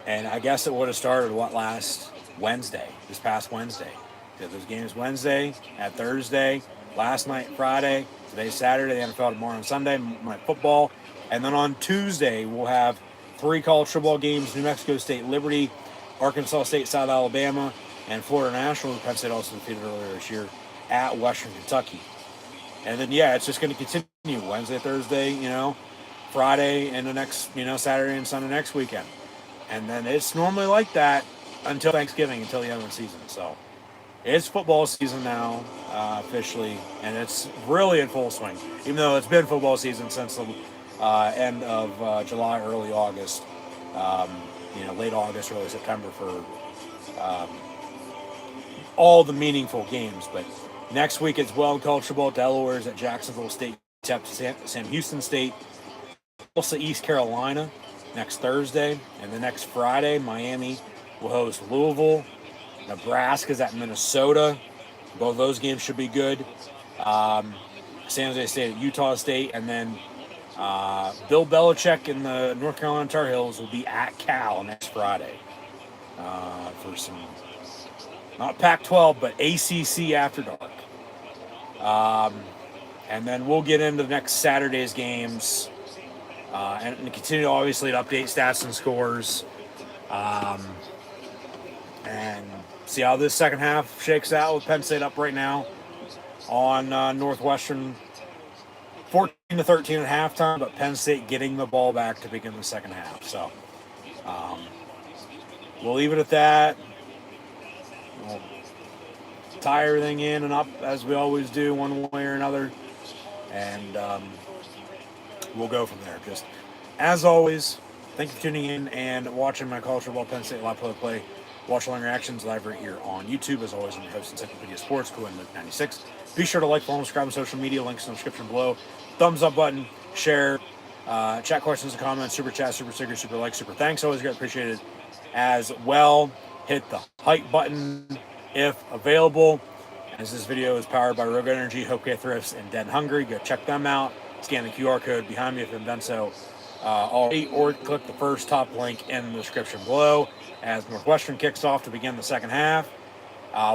And I guess it would have started, last Wednesday, this past Wednesday. Did those games Wednesday, at Thursday, last night, Friday, today's Saturday, the NFL tomorrow and Sunday, night football. And then on Tuesday, we'll have 3 college football games: New Mexico State, Liberty, Arkansas State, South Alabama, and Florida National, who Penn State also defeated earlier this year, at Western Kentucky. And then, it's just going to continue Wednesday, Thursday, Friday, and the next, Saturday and Sunday next weekend. And then it's normally like that until Thanksgiving, until the end of the season. So it's football season now, officially, and it's really in full swing. Even though it's been football season since the end of July, early August, late August, early September for all the meaningful games. But next week it's well in college football. Delaware's at Jacksonville State, Sam Houston State, also East Carolina next Thursday, and the next Friday Miami will host Louisville. Nebraska's at Minnesota. Both those games should be good. San Jose State at Utah State, and then Bill Belichick and the North Carolina Tar Heels will be at Cal next Friday for some, not Pac-12, but ACC After Dark. And then we'll get into next Saturday's games and continue, obviously, to update stats and scores and see how this second half shakes out with Penn State up right now on Northwestern. 14-13 at halftime, but Penn State getting the ball back to begin the second half. So we'll leave it at that. We'll tie everything in and up as we always do, one way or another, and we'll go from there. Just as always, thank you for tuning in and watching my college football Penn State live play. Watch along reactions live right here on YouTube. As always, I'm your host, Encyclopedia Sports, Cool and Luke 96. Be sure to like, follow, and subscribe on social media. Links in the description below. Thumbs up button, share, chat questions and comments, super chat, super sticker, super like, super thanks. Always get appreciated as well. Hit the hype button if available. As this video is powered by Rogue Energy, HopeKThrifts, and Dead Hungry. Go check them out. Scan the QR code behind me if you haven't done so already, or click the first top link in the description below. As Northwestern kicks off to begin the second half,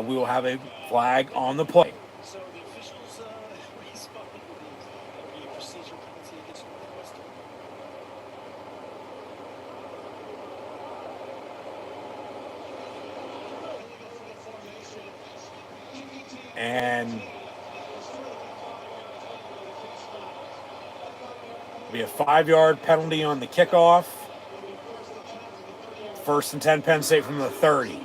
we will have a flag on the play. So the officials responded with the procedure penalty against Northwestern. And be a 5-yard penalty on the kickoff. 1st and 10 Penn State from the 30.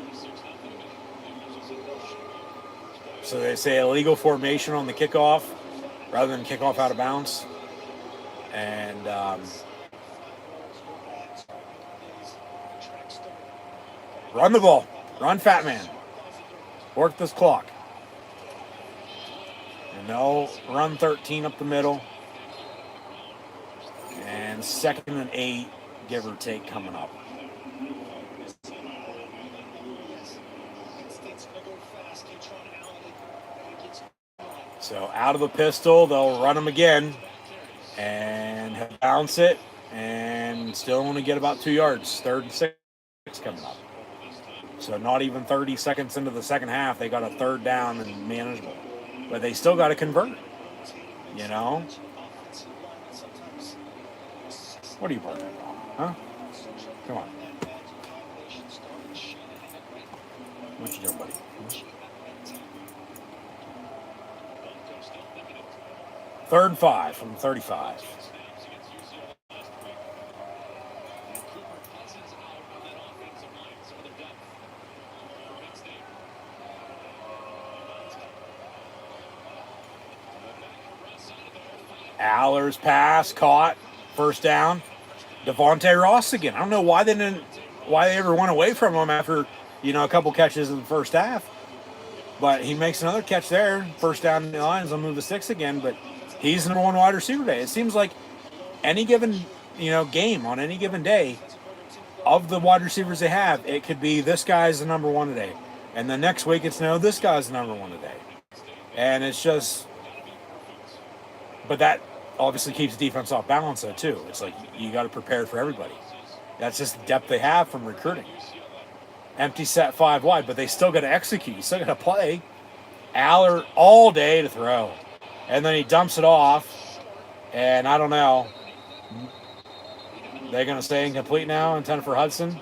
So they say illegal formation on the kickoff rather than kickoff out of bounds. And run the ball. Run, fat man. Work this clock. And they'll run 13 up the middle. And 2nd and 8, give or take, coming up. So out of the pistol, they'll run them again and bounce it, and still only get about 2 yards. 3rd and 6 coming up. So not even 30 seconds into the second half, they got a 3rd down and manageable. But they still got to convert, you know? What are you barking about? Huh? Come on. What you doing, buddy? 3rd and 5 from 35. Aller's pass caught, 1st down. Devontae Ross again. I don't know why they ever went away from him after, a couple catches in the first half. But he makes another catch there. 1st down in the Lions will move to 6 again, but he's the number 1 wide receiver today. It seems like any given, game on any given day, of the wide receivers they have, it could be this guy's the number 1 today. And the next week it's this guy's the number 1 today. And it's just, but that obviously keeps the defense off balance though too. It's like you got to prepare for everybody. That's just the depth they have from recruiting. Empty set 5 wide, but they still got to execute. You still got to play. Aller all day to throw. And then he dumps it off. And I don't know. They're going to stay incomplete now, intended for Hudson.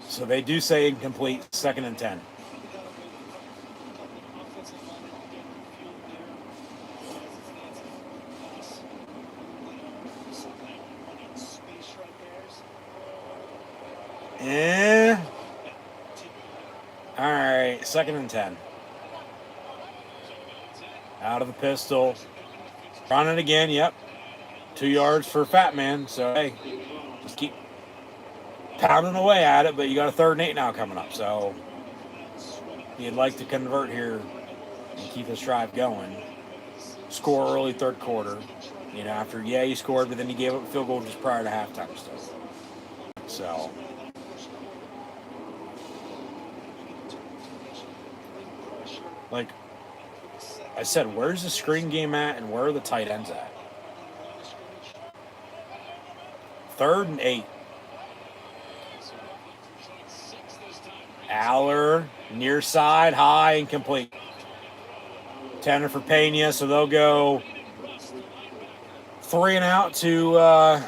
So they do say incomplete, 2nd and 10. All right, 2nd and 10. Out of the pistol. Running again, yep. 2 yards for Fat Man. So, hey, just keep pounding away at it, but you got a 3rd and 8 now coming up. So, you'd like to convert here and keep this drive going. Score early 3rd quarter. After, you scored, but then you gave up a field goal just prior to halftime stuff. So, like I said, where's the screen game at and where are the tight ends at? 3rd and 8. Aller, near side, high, incomplete. 10 for Pena, so they'll go 3 and out to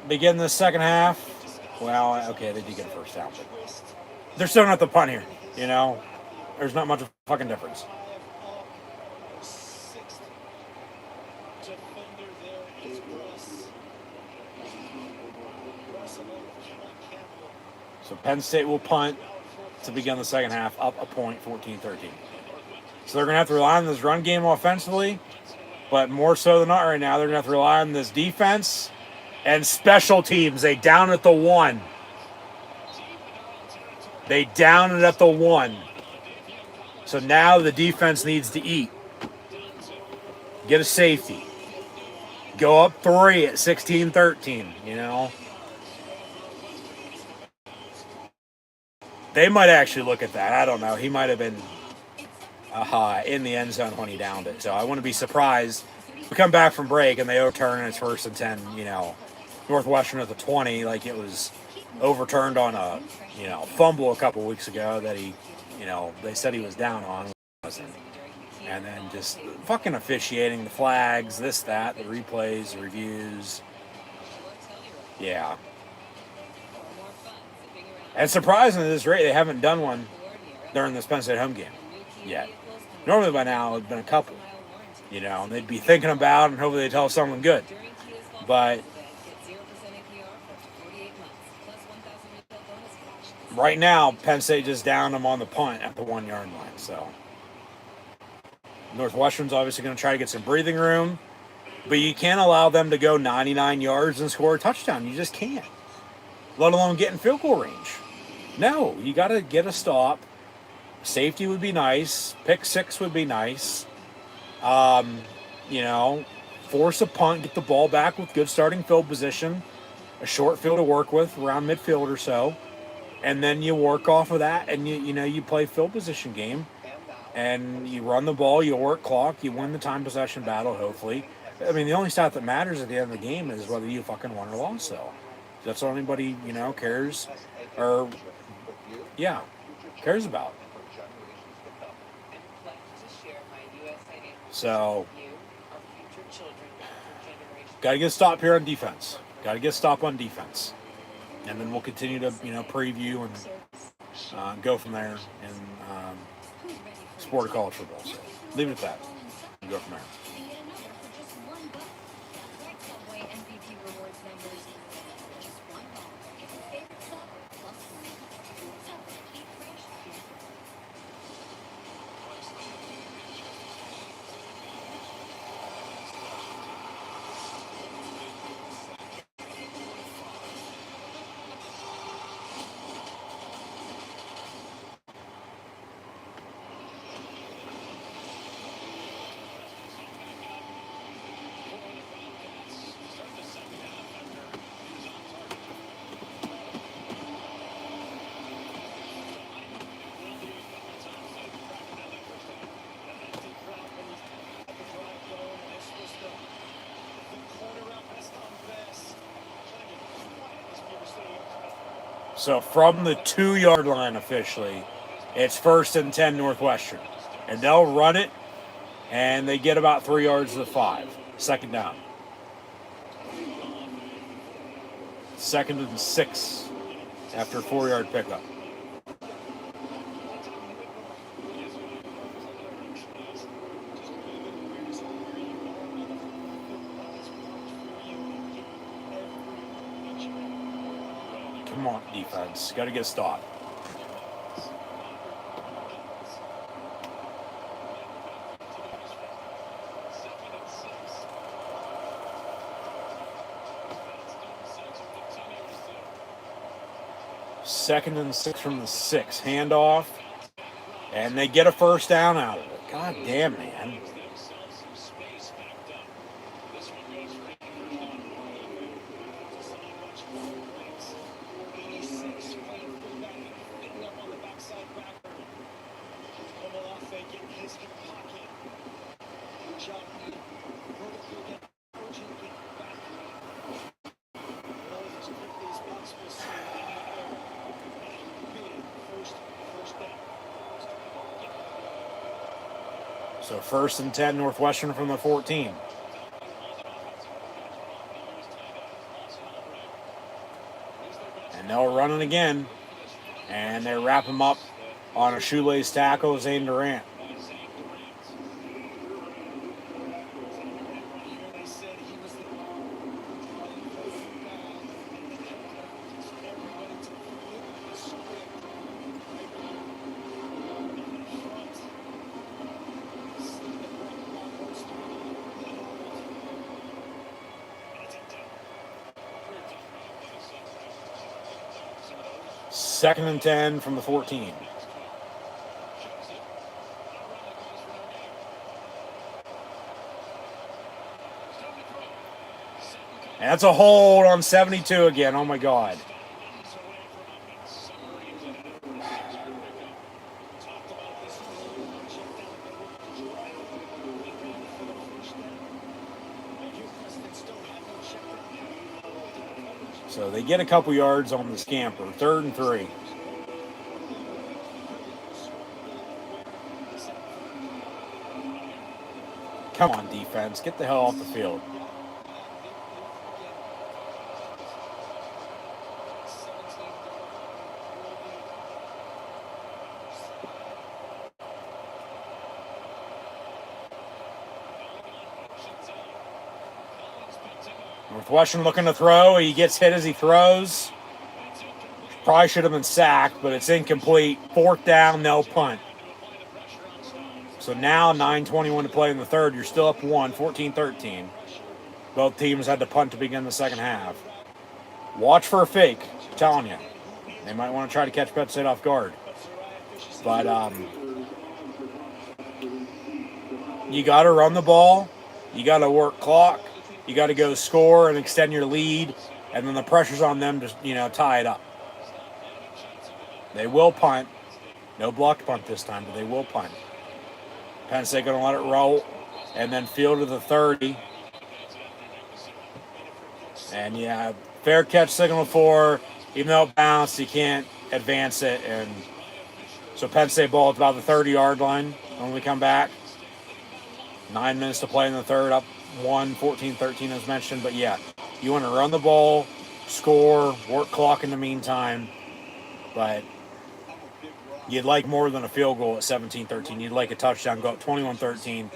begin the second half. Well, okay, they did get a 1st down, but they're still not the punt here, There's not much of a fucking difference. So Penn State will punt to begin the second half, up a point, 14-13. So they're going to have to rely on this run game offensively, but more so than not right now, they're going to have to rely on this defense and special teams. They down at the 1. They down it at the 1. So now the defense needs to eat. Get a safety. Go up 3 at 16-13, They might actually look at that. I don't know. He might have been in the end zone when he downed it. So I wouldn't be surprised. We come back from break and they overturn and it's 1st and 10, Northwestern at the 20, like it was overturned on a, fumble a couple weeks ago that he, they said he was down on. And then just fucking officiating, the flags, this, that, the replays, the reviews. Yeah. And surprisingly, at this rate, they haven't done one during this Penn State home game yet. Normally by now, it'd been a couple, and they'd be thinking about it and hopefully they'd tell us something good. But right now, Penn State just downed them on the punt at the 1 yard line. So Northwestern's obviously going to try to get some breathing room, but you can't allow them to go 99 yards and score a touchdown. You just can't, let alone get in field goal range. No, you got to get a stop. Safety would be nice. Pick six would be nice. You know, force a punt, get the ball back with good starting field position, a short field to work with around midfield or so, and then you work off of that, and you play field position game, and you run the ball, you work clock, you win the time possession battle. Hopefully, I mean, the only stat that matters at the end of the game is whether you fucking won or lost. So that's all anybody cares, or cares about. So, got to get a stop here on defense. Got to get a stop on defense. And then we'll continue to, preview and go from there in sport of college football. So, leave it at that. And go from there. So from the 2 yard line officially, it's 1st and 10 Northwestern. And they'll run it, and they get about 3 yards to the 5. Second down. 2nd and 6 after a 4 yard pickup. Come on, defense. Got to get a stop. Second and 6 from the 6. Handoff. And they get a first down out of it. God damn, man. So 1st and 10 Northwestern from the 14. And they'll run it again. And they wrap him up on a shoelace tackle, Zane Durant. Second and 10 from the 14. And that's a hold on 72 again. Oh my God. So they get a couple yards on the scamper. 3rd and 3. Come on, defense. Get the hell off the field. Northwestern looking to throw. He gets hit as he throws. Probably should have been sacked, but it's incomplete. 4th down, they'll punt. So now 9:21 to play in the third. You're still up 14-13. Both teams had to punt to begin the second half. Watch for a fake. I'm telling you. They might want to try to catch Penn State off guard. But you got to run the ball. You got to work clock. You got to go score and extend your lead. And then the pressure's on them to, tie it up. They will punt. No blocked punt this time, but they will punt. Penn State going to let it roll. And then field to the 30. And yeah, fair catch signal for, even though it bounced, you can't advance it. And so Penn State ball at about the 30-yard line when we come back. 9 minutes to play in the third, up 14-13 as mentioned. But yeah, you want to run the ball, score, work clock in the meantime. But you'd like more than a field goal at 17-13. You'd like a touchdown, go up 21-13.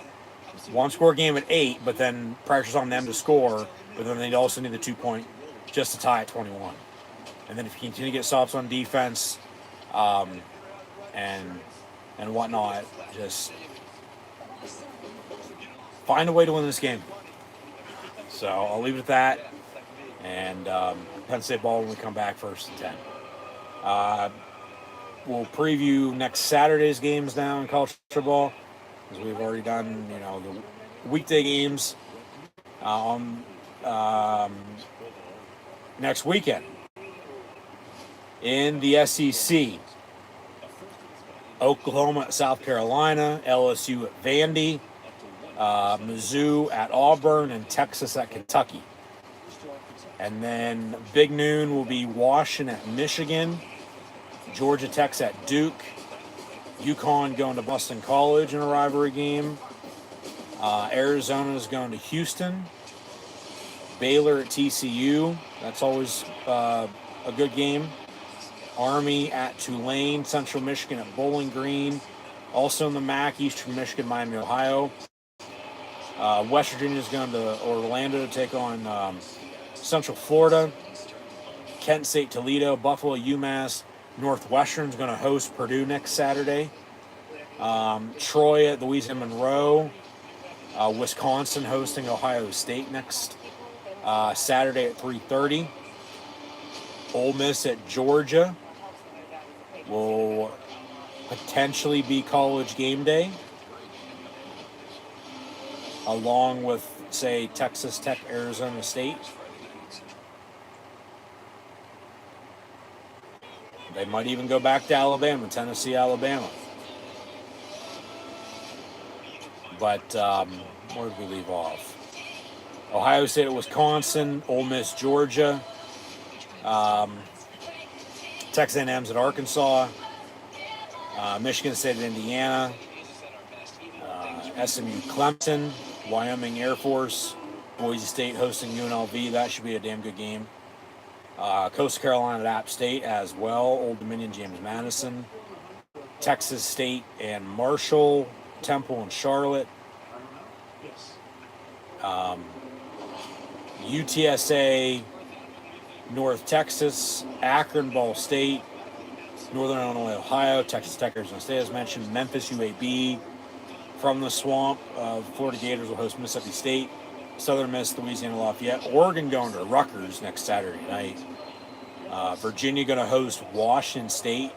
One score game at 8, but then pressure's on them to score. But then they'd also need the 2-point just to tie at 21. And then if you continue to get stops on defense and whatnot, just find a way to win this game. So I'll leave it at that. And Penn State ball when we come back 1st and 10. We'll preview next Saturday's games now in college football, because we've already done, the weekday games on next weekend. In the SEC, Oklahoma at South Carolina, LSU at Vandy, Mizzou at Auburn, and Texas at Kentucky. And then big noon will be Washington at Michigan, Georgia Tech's at Duke, UConn going to Boston College in a rivalry game, Arizona's going to Houston, Baylor at TCU, that's always a good game. Army at Tulane, Central Michigan at Bowling Green, also in the MAC, Eastern Michigan, Miami, Ohio. West Virginia's going to Orlando to take on Central Florida. Kent State, Toledo, Buffalo, UMass. Northwestern's going to host Purdue next Saturday. Troy at Louisiana Monroe. Wisconsin hosting Ohio State next Saturday at 3:30. Ole Miss at Georgia will potentially be College game day, along with, say, Texas Tech, Arizona State. They might even go back to Alabama, Tennessee, Alabama. But where did we leave off? Ohio State at Wisconsin, Ole Miss, Georgia, Texas A&M's at Arkansas, Michigan State at Indiana, SMU Clemson, Wyoming Air Force, Boise State hosting UNLV. That should be a damn good game. Coastal Carolina at App State as well. Old Dominion, James Madison. Texas State and Marshall. Temple and Charlotte. UTSA, North Texas. Akron, Ball State. Northern Illinois, Ohio. Texas Tech, Arizona State, as mentioned. Memphis, UAB. From the swamp, Florida Gators will host Mississippi State. Southern Miss, Louisiana Lafayette. Oregon going to Rutgers next Saturday night. Virginia going to host Washington State.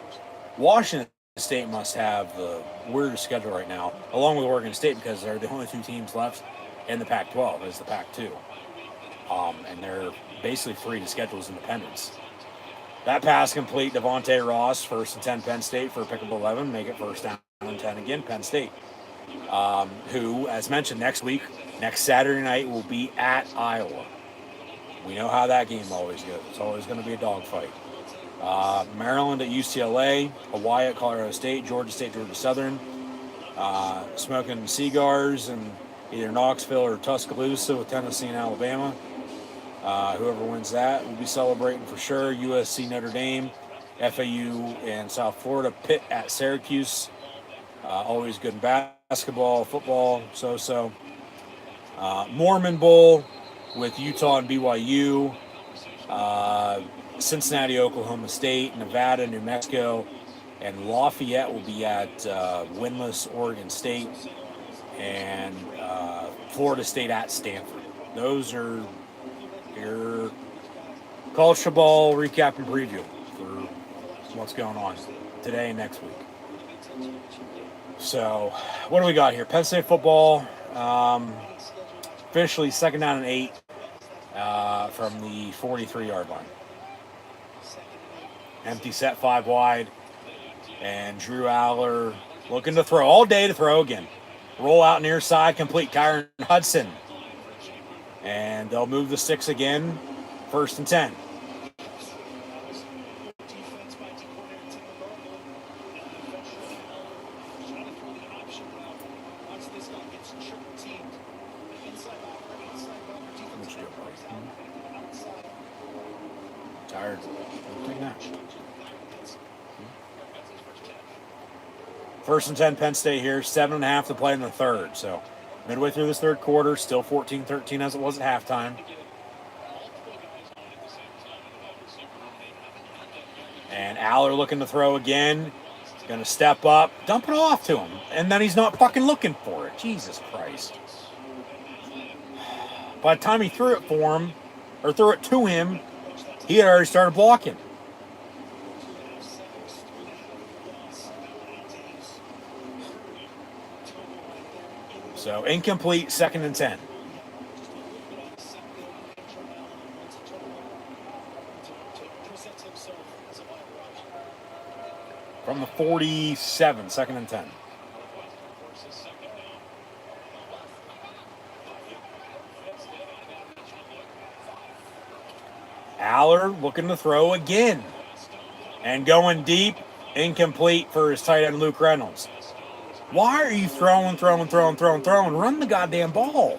Washington State must have the weirdest schedule right now, along with Oregon State, because they're the only two teams left in the Pac-12 as the Pac-2. And they're basically free to schedule as independents. That pass complete. Devontae Ross, 1st and 10 Penn State for a pick of 11. Make it 1st down and 10 again, Penn State. Who, as mentioned, next Saturday night, will be at Iowa. We know how that game always goes. It's always going to be a dogfight. Maryland at UCLA, Hawaii at Colorado State, Georgia State, Georgia Southern. Smoking cigars in either Knoxville or Tuscaloosa with Tennessee and Alabama. Whoever wins that will be celebrating for sure. USC, Notre Dame, FAU, and South Florida. Pitt at Syracuse. Always good in basketball, football, so. Mormon Bowl with Utah and BYU. Cincinnati, Oklahoma State, Nevada, New Mexico, and Lafayette will be at winless Oregon State, and Florida State at Stanford. Those are your college football recap and preview for what's going on today and next week. So, what do we got here? Penn State football, officially 2nd down and 8 from the 43-yard line. Empty set 5 wide, and Drew Aller looking to throw all day to throw again. Roll out near side, complete. Kyron Hudson. And they'll move the sticks again. 1st and 10. Tired. First and 10, Penn State here. 7.5 to play in the third. So midway through this third quarter, still 14-13 as it was at halftime. And Aller looking to throw again. Going to step up, dump it off to him. And then he's not fucking looking for it. Jesus Christ. By the time he threw it for him, or threw it to him, he had already started blocking. So incomplete, 2nd and 10. From the 47, 2nd and 10. Aller looking to throw again. And going deep, incomplete for his tight end Luke Reynolds. Why are you throwing? Run the goddamn ball.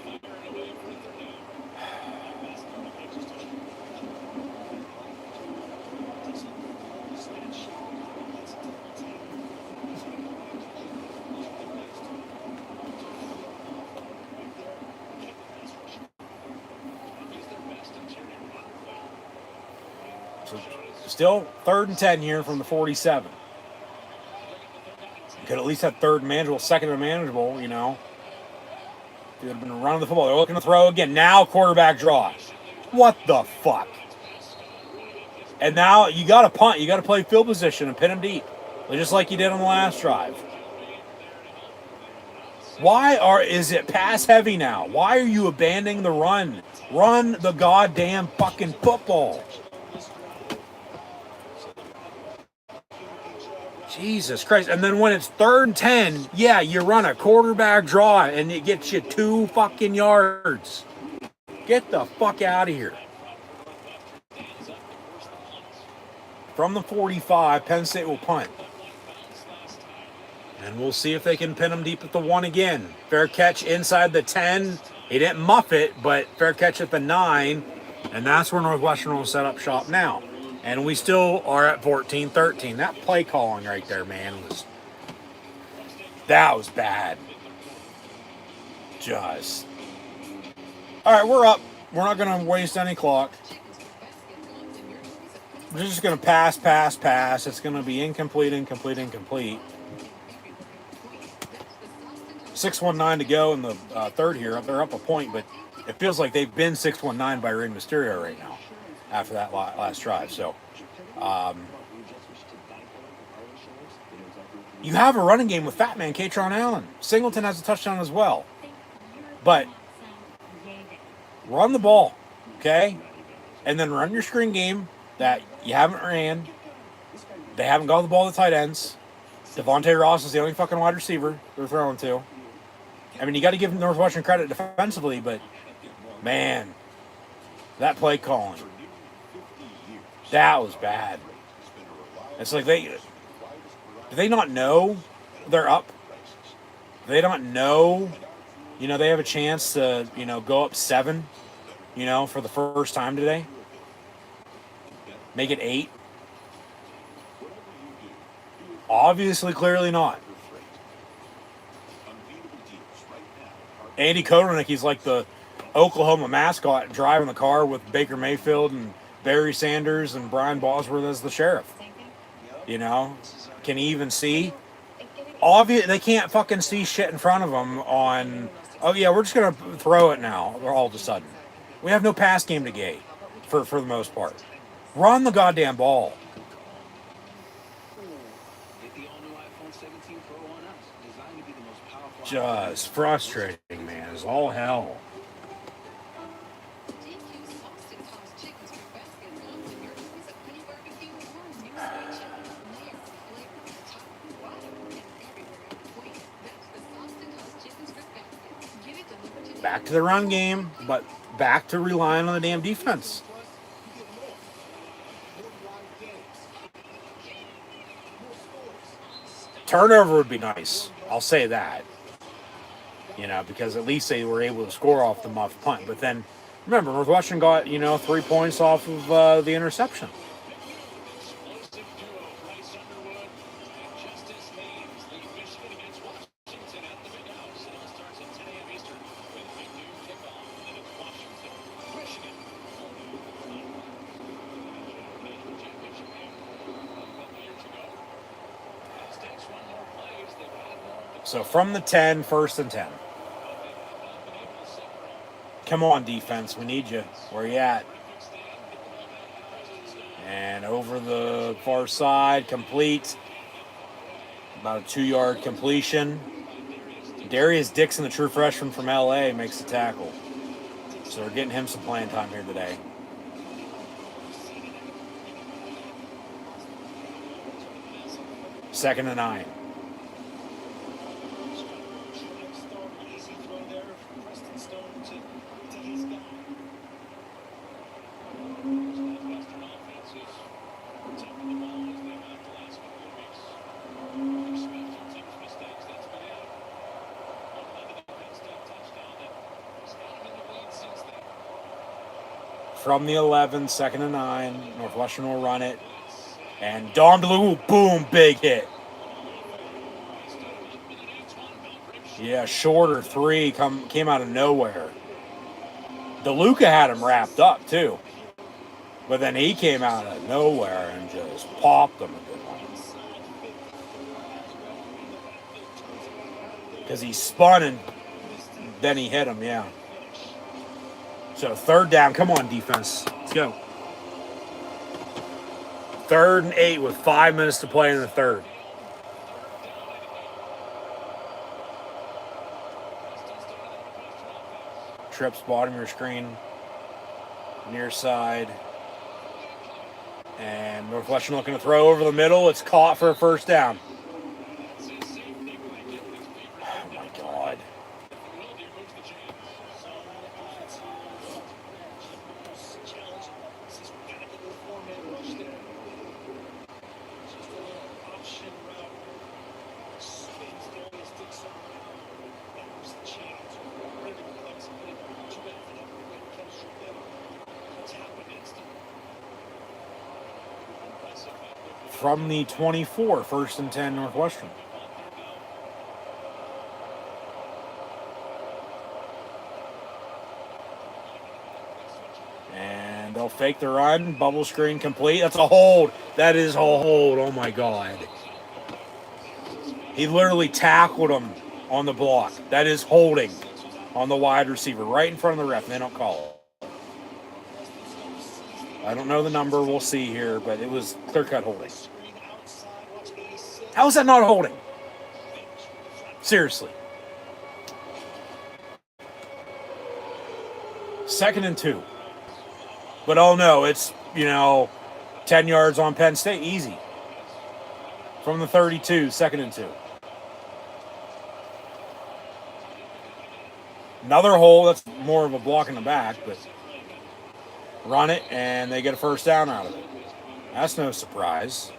So still 3rd and 10 here from the 47. Could at least have 3rd and manageable, 2nd and manageable, you know. Could have been running the football. They're looking to throw again. Now quarterback draw. What the fuck? And now you got to punt. You got to play field position and pin him deep, just like you did on the last drive. Is it pass heavy now? Why are you abandoning the run? Run the goddamn fucking football. Jesus Christ. And then when it's 3rd and 10, yeah, you run a quarterback draw and it gets you 2 fucking yards. Get the fuck out of here. From the 45, Penn State will punt. And we'll see if they can pin them deep at the 1 again. Fair catch inside the 10. He didn't muff it, but fair catch at the 9. And that's where Northwestern will set up shop now. And we still are at 14-13. That play calling right there, man, that was bad. Just. All right, we're up. We're not going to waste any clock. We're just going to pass. It's going to be incomplete. 6:19 to go in the third here. They're up a point, but it feels like they've been 6-19 by Rey Mysterio right now after that last drive. So you have a running game with Fat Man, Katron Allen. Singleton has a touchdown as well. But run the ball, okay? And then run your screen game that you haven't ran. They haven't got the ball to tight ends. Devontae Ross is the only fucking wide receiver they're throwing to. I mean, you got to give Northwestern credit defensively, but, man, that play calling, that was bad. It's like do they not know they're up? Do they not know, they have a chance to, go up 7, for the first time today? Make it 8? Obviously, clearly not. Andy Kotelnick, he's like the Oklahoma mascot driving the car with Baker Mayfield and Barry Sanders and Brian Bosworth as the sheriff. Same thing. You know, can he even see? Obvious, they can't fucking see shit in front of them on. Oh yeah, we're just gonna throw it now. All of a sudden, we have no pass game to gate for the most part. Run the goddamn ball. Get the all-new iPhone 17 Pro on us. Designed to be the most powerful. Just frustrating, man. It's all hell. DQ sauce and tossed chicken strip basket comes in your choice of honey barbecue or new sweet chili. Layer, flavor, top, bottom, and everywhere in between. That's the sauce and tossed chicken strip basket. Get it delivered today. Back to the run game, but back to relying on the damn defense. Plus, you get more. More wide games. More scores. Turnover would be nice. I'll say that. You know, because at least they were able to score off the muff punt. But then, remember, Northwestern got, 3 points off of the interception. Explosive duo, Bryce Underwood and Justice Haynes. The Michigan against Washington at the Big House. It all starts at 10 a.m. Eastern with a new kickoff. And it's Washington, Michigan. Championship game a couple years ago. Stakes one more plays. They've had more. So from the 10, first and 10. Come on, defense. We need you. Where you at? And over the far side, complete. About a 2-yard completion. Darius Dixon, the true freshman from LA, makes the tackle. So we're getting him some playing time here today. Second and 9. Easy throw there from Preston Stone to his guy. Northwestern offense is protecting the ball as they have the last couple of weeks. Their special teams mistakes, that's been it. One led to the Penn State touchdown that has got them in the lead since then. From the 11, second and 9. Northwestern will run it. And Dom DeLu, boom, big hit. Yeah, shorter 3 came out of nowhere. DeLuca had him wrapped up too. But then he came out of nowhere and just popped him a good one. Because he spun and then he hit him, yeah. So third down. Come on, defense. Let's go. 3rd and 8 with 5 minutes to play in the third. Trips bottom of your screen. Near side. And Northwestern looking to throw over the middle. It's caught for a first down. Oh my God. From the 24, first and 10, Northwestern. And they'll fake the run. Bubble screen complete. That's a hold. That is a hold. Oh my God. He literally tackled him on the block. That is holding on the wide receiver right in front of the ref. And they don't call it. I don't know the number. We'll see here, but it was clear-cut holding. How is that not holding? Seriously. 2nd and 2. But oh no, it's, 10 yards on Penn State. Easy. From the 32, 2nd and 2. Another hole. That's more of a block in the back, but run it, and they get a first down out of it. That's no surprise.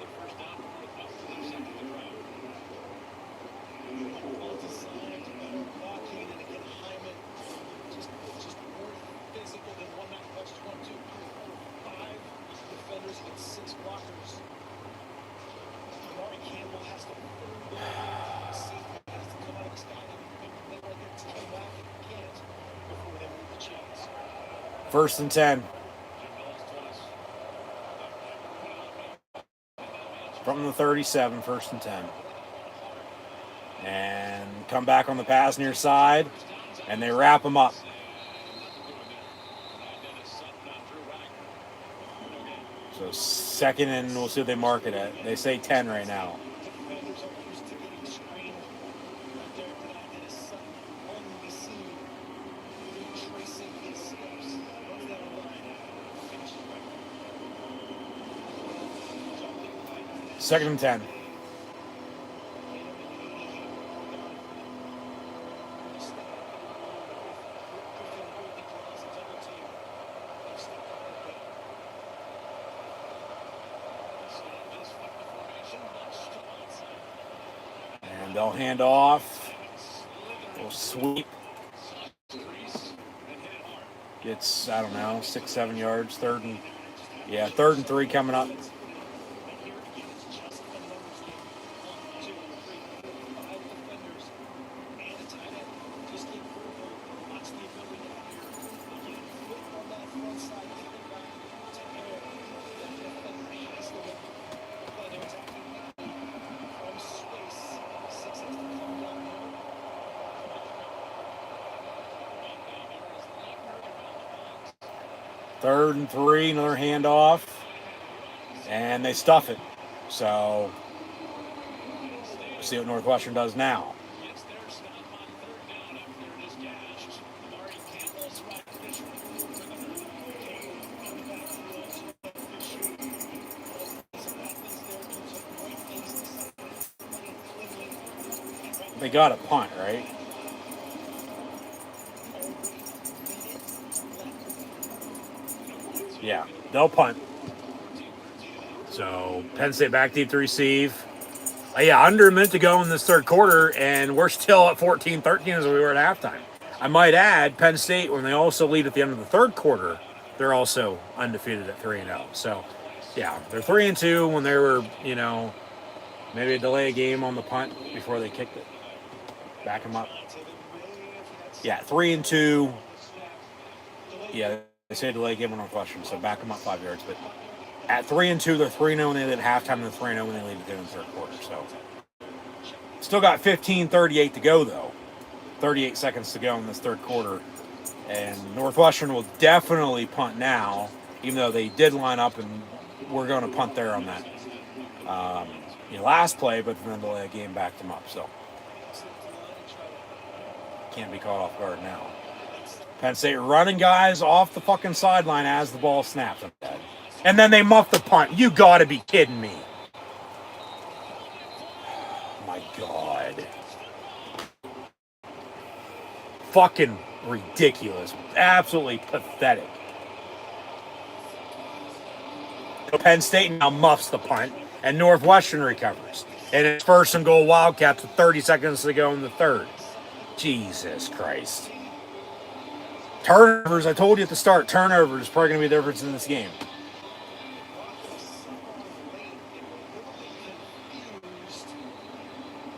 First and 10. from the 37, 1st and 10. And come back on the pass near side, and they wrap them up. So 2nd and we'll see what they mark it at. They say 10 right now. Defenders are used to getting screened right there tonight. That is something only to be seen. Retracing his steps. Runs down the line. Finishes right. 2nd and 10. And they'll hand off. We'll sweep. Gets, I don't know, 6-7 yards. 3rd and 3 coming up. Third and 3, another handoff, and they stuff it. So, see what Northwestern does now. They got a punt, right? Yeah, they'll punt. So Penn State back deep to receive. Under a minute to go in this 3rd quarter, and we're still at 14-13 as we were at halftime. I might add, Penn State, when they also lead at the end of the 3rd quarter, they're also undefeated at 3-0. So, yeah, they're 3-2 when they were, maybe a delay a game on the punt before they kicked it. Back them up. Yeah, 3-2. Yeah. They say delay game on Northwestern, so back them up 5 yards. But at 3-2, they're 3-0 when they lead at halftime, and they're 3-0 when they lead at the end of the 3rd quarter. So still got 15:38 to go, though. 38 seconds to go in this 3rd quarter. And Northwestern will definitely punt now, even though they did line up, and we're going to punt there on that last play, but then delay a game backed them up. So can't be caught off guard now. Penn State running guys off the fucking sideline as the ball snaps. And then they muff the punt. You gotta be kidding me. My God. Fucking ridiculous. Absolutely pathetic. Penn State now muffs the punt, and Northwestern recovers. And it's 1st and goal Wildcats with 30 seconds to go in the 3rd. Jesus Christ. Turnovers, I told you at the start, turnovers is probably going to be the difference in this game.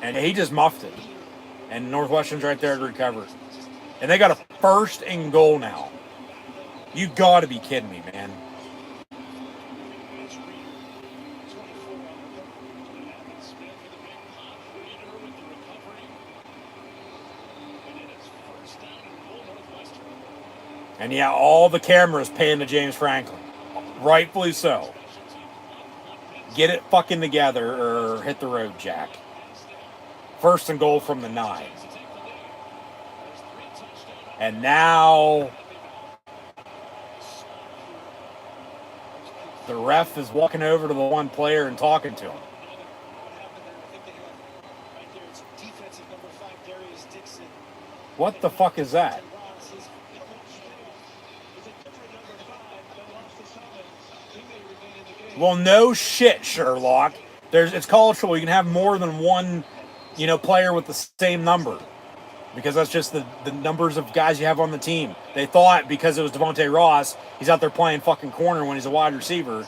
And he just muffed it. And Northwestern's right there to recover. And they got a 1st and goal now. You got to be kidding me, man. And yeah, all the cameras paying to James Franklin. Rightfully so. Get it fucking together or hit the road, Jack. 1st and goal from the 9. And now the ref is walking over to the one player and talking to him. What the fuck is that? Well, no shit, Sherlock. It's cultural. You can have more than one, player with the same number. Because that's just the numbers of guys you have on the team. They thought because it was Devontae Ross, he's out there playing fucking corner when he's a wide receiver.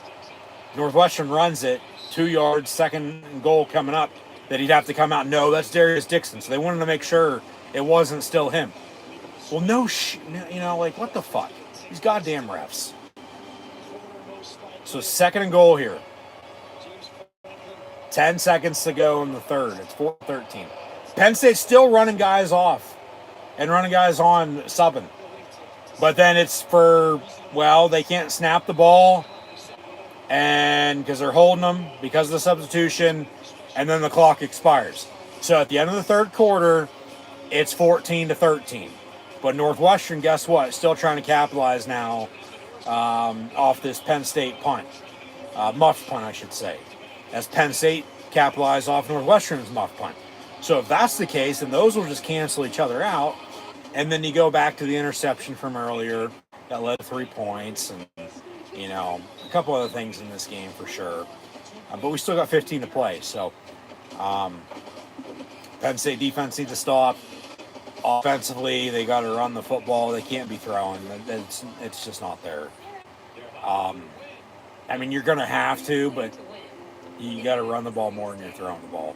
Northwestern runs it, 2 yards, 2nd and goal coming up, that he'd have to come out. No, that's Darius Dixon. So they wanted to make sure it wasn't still him. Well, what the fuck? These goddamn refs. So 2nd and goal here. 10 seconds to go in the third. It's 4-13. Penn State's still running guys off and running guys on subbing. But then it's they can't snap the ball and because they're holding them because of the substitution, and then the clock expires. So at the end of the third quarter, it's 14-13. But Northwestern, guess what? Still trying to capitalize now off this Penn State punt. Muff punt, I should say. As Penn State capitalized off Northwestern's muff punt. So if that's the case, then those will just cancel each other out. And then you go back to the interception from earlier that led to 3 points. And, a couple other things in this game for sure. But we still got 15 to play. So Penn State defense needs to stop. Offensively, they got to run the football. They can't be throwing. It's just not there. You're going to have to, but you got to run the ball more than you're throwing the ball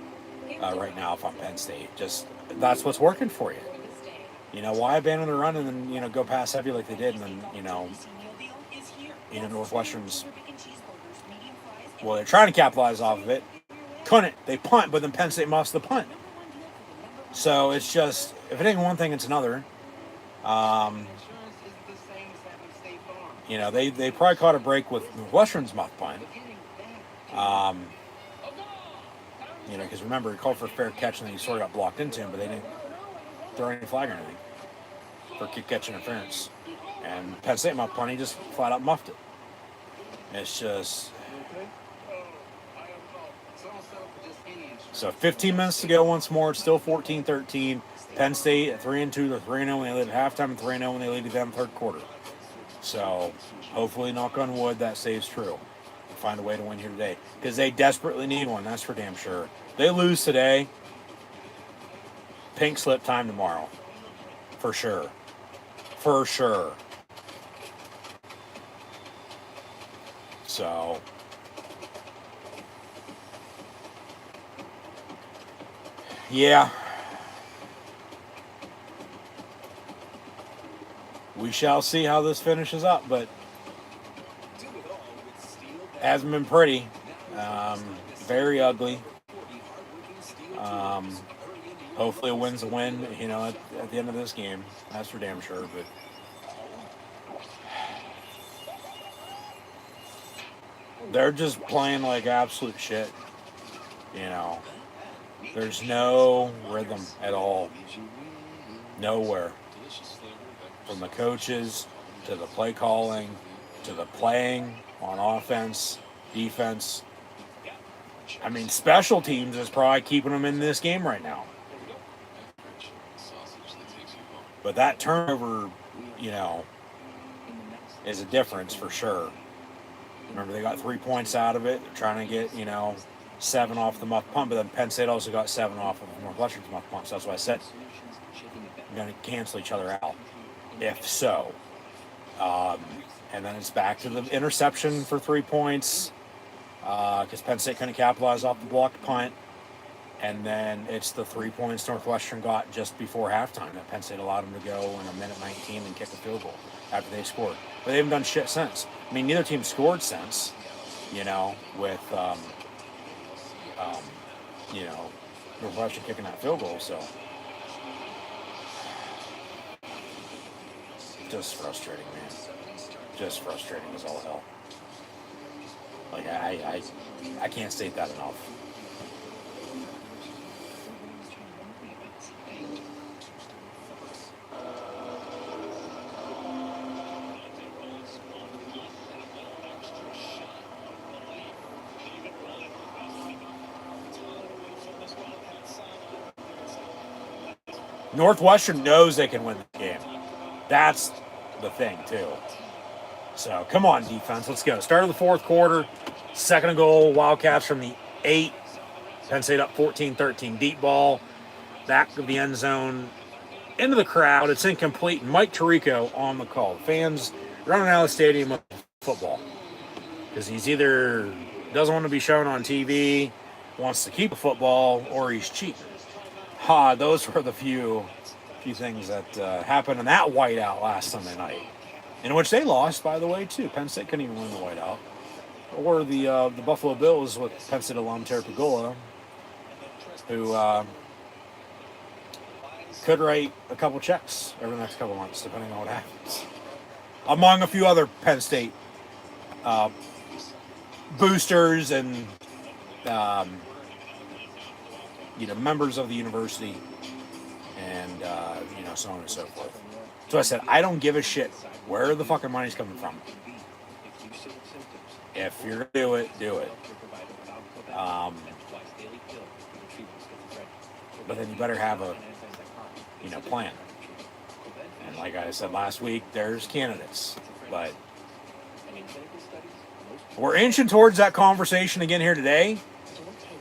right now if I'm Penn State. Just that's what's working for you. Why abandon the run and then, go pass heavy like they did and then, Northwestern's, they're trying to capitalize off of it. Couldn't. They punt, but then Penn State muffs the punt. So it's just, if it ain't one thing, it's another. They probably caught a break with Northwestern's muff punt. Because remember, he called for a fair catch and then he sort of got blocked into him, but they didn't throw any flag or anything for kick catch interference. And Penn State muff punt, he just flat out muffed it. It's just. So 15 minutes to go once more. It's still 14-13. Penn State at 3-2. They're 3-0 when they lead at halftime and 3-0 when they lead at them third quarter. So hopefully, knock on wood, that stays true. We'll find a way to win here today. Because they desperately need one. That's for damn sure. They lose today. Pink slip time tomorrow. For sure. For sure. So. Yeah. We shall see how this finishes up, but hasn't been pretty. Very ugly. Hopefully a win's a win, at the end of this game. That's for damn sure, but they're just playing like absolute shit. There's no rhythm at all. Nowhere. From the coaches, to the play calling, to the playing on offense, defense. Special teams is probably keeping them in this game right now. But that turnover, is a difference for sure. Remember, they got 3 points out of it. They're trying to get, 7 off the muff punt, but then Penn State also got 7 off of Northwestern's muff punt. So that's why I said we're going to cancel each other out. If so. And then it's back to the interception for 3 points because Penn State couldn't capitalize off the blocked punt. And then it's the 3 points Northwestern got just before halftime that Penn State allowed them to go in a minute 19 and kick a field goal after they scored. But they haven't done shit since. Neither team scored since, with, Northwestern kicking that field goal. So just frustrating, man. Just frustrating as all hell. I can't state that enough. Northwestern knows they can win the game. That's the thing, too. So, come on, defense. Let's go. Start of the fourth quarter. Second goal. Wildcats from the 8. Penn State up 14-13. Deep ball. Back of the end zone. Into the crowd. It's incomplete. Mike Tirico on the call. Fans running out of the stadium with football. Because he's either doesn't want to be shown on TV, wants to keep the football, or he's cheating. Those were the few things that happened in that whiteout last Sunday night, in which they lost, by the way, too. Penn State couldn't even win the whiteout. or the Buffalo Bills with Penn State alum Terry Pagula, who could write a couple checks over the next couple months, depending on what happens. Among a few other Penn State boosters and members of the university, and so on and so forth. So I said, I don't give a shit where the fucking money's coming from. If you're gonna do it, do it. But then you better have a plan. And like I said last week, there's candidates, but we're inching towards that conversation again here today.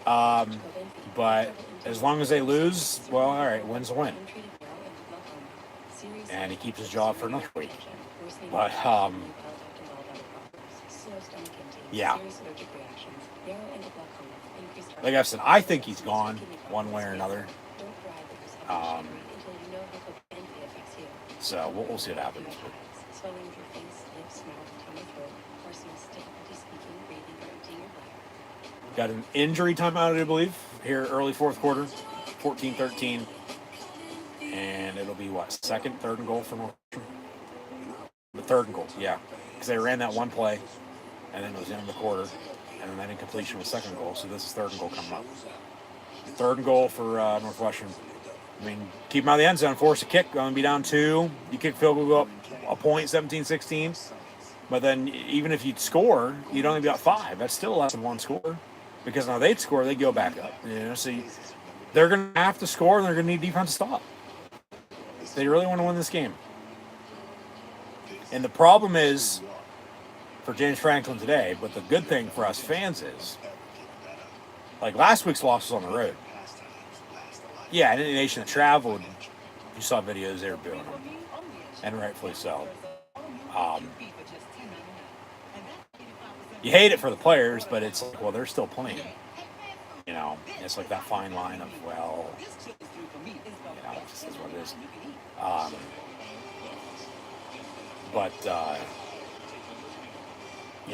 But as long as they lose, well, all right, win's a win. And he keeps his job for another week. But yeah. Like I said, I think he's gone one way or another. So we'll see what happens. Got an injury timeout, I believe, here early fourth quarter, 14-13. And it'll be what, third and goal for Northwestern? The third and goal, yeah. Because they ran that one play, and then it was the end of the quarter, and then that incompletion was second goal, so this is third and goal coming up. Third and goal for Northwestern. I mean, keep them out of the end zone, force a kick, going to be down 2. You kick field goal, go up a point, 17-16. But then even if you'd score, you'd only be up 5. That's still less than one score. Because now they'd score, they'd go back up. So they're going to have to score, and they're going to need defense to stop. They really want to win this game. And the problem is, for James Franklin today, but the good thing for us fans is, like last week's loss was on the road. Yeah, and any nation that traveled, you saw videos, they were booing them. And rightfully so. You hate it for the players, but it's like, well, they're still playing. It's like that fine line of, well, it just is what it is.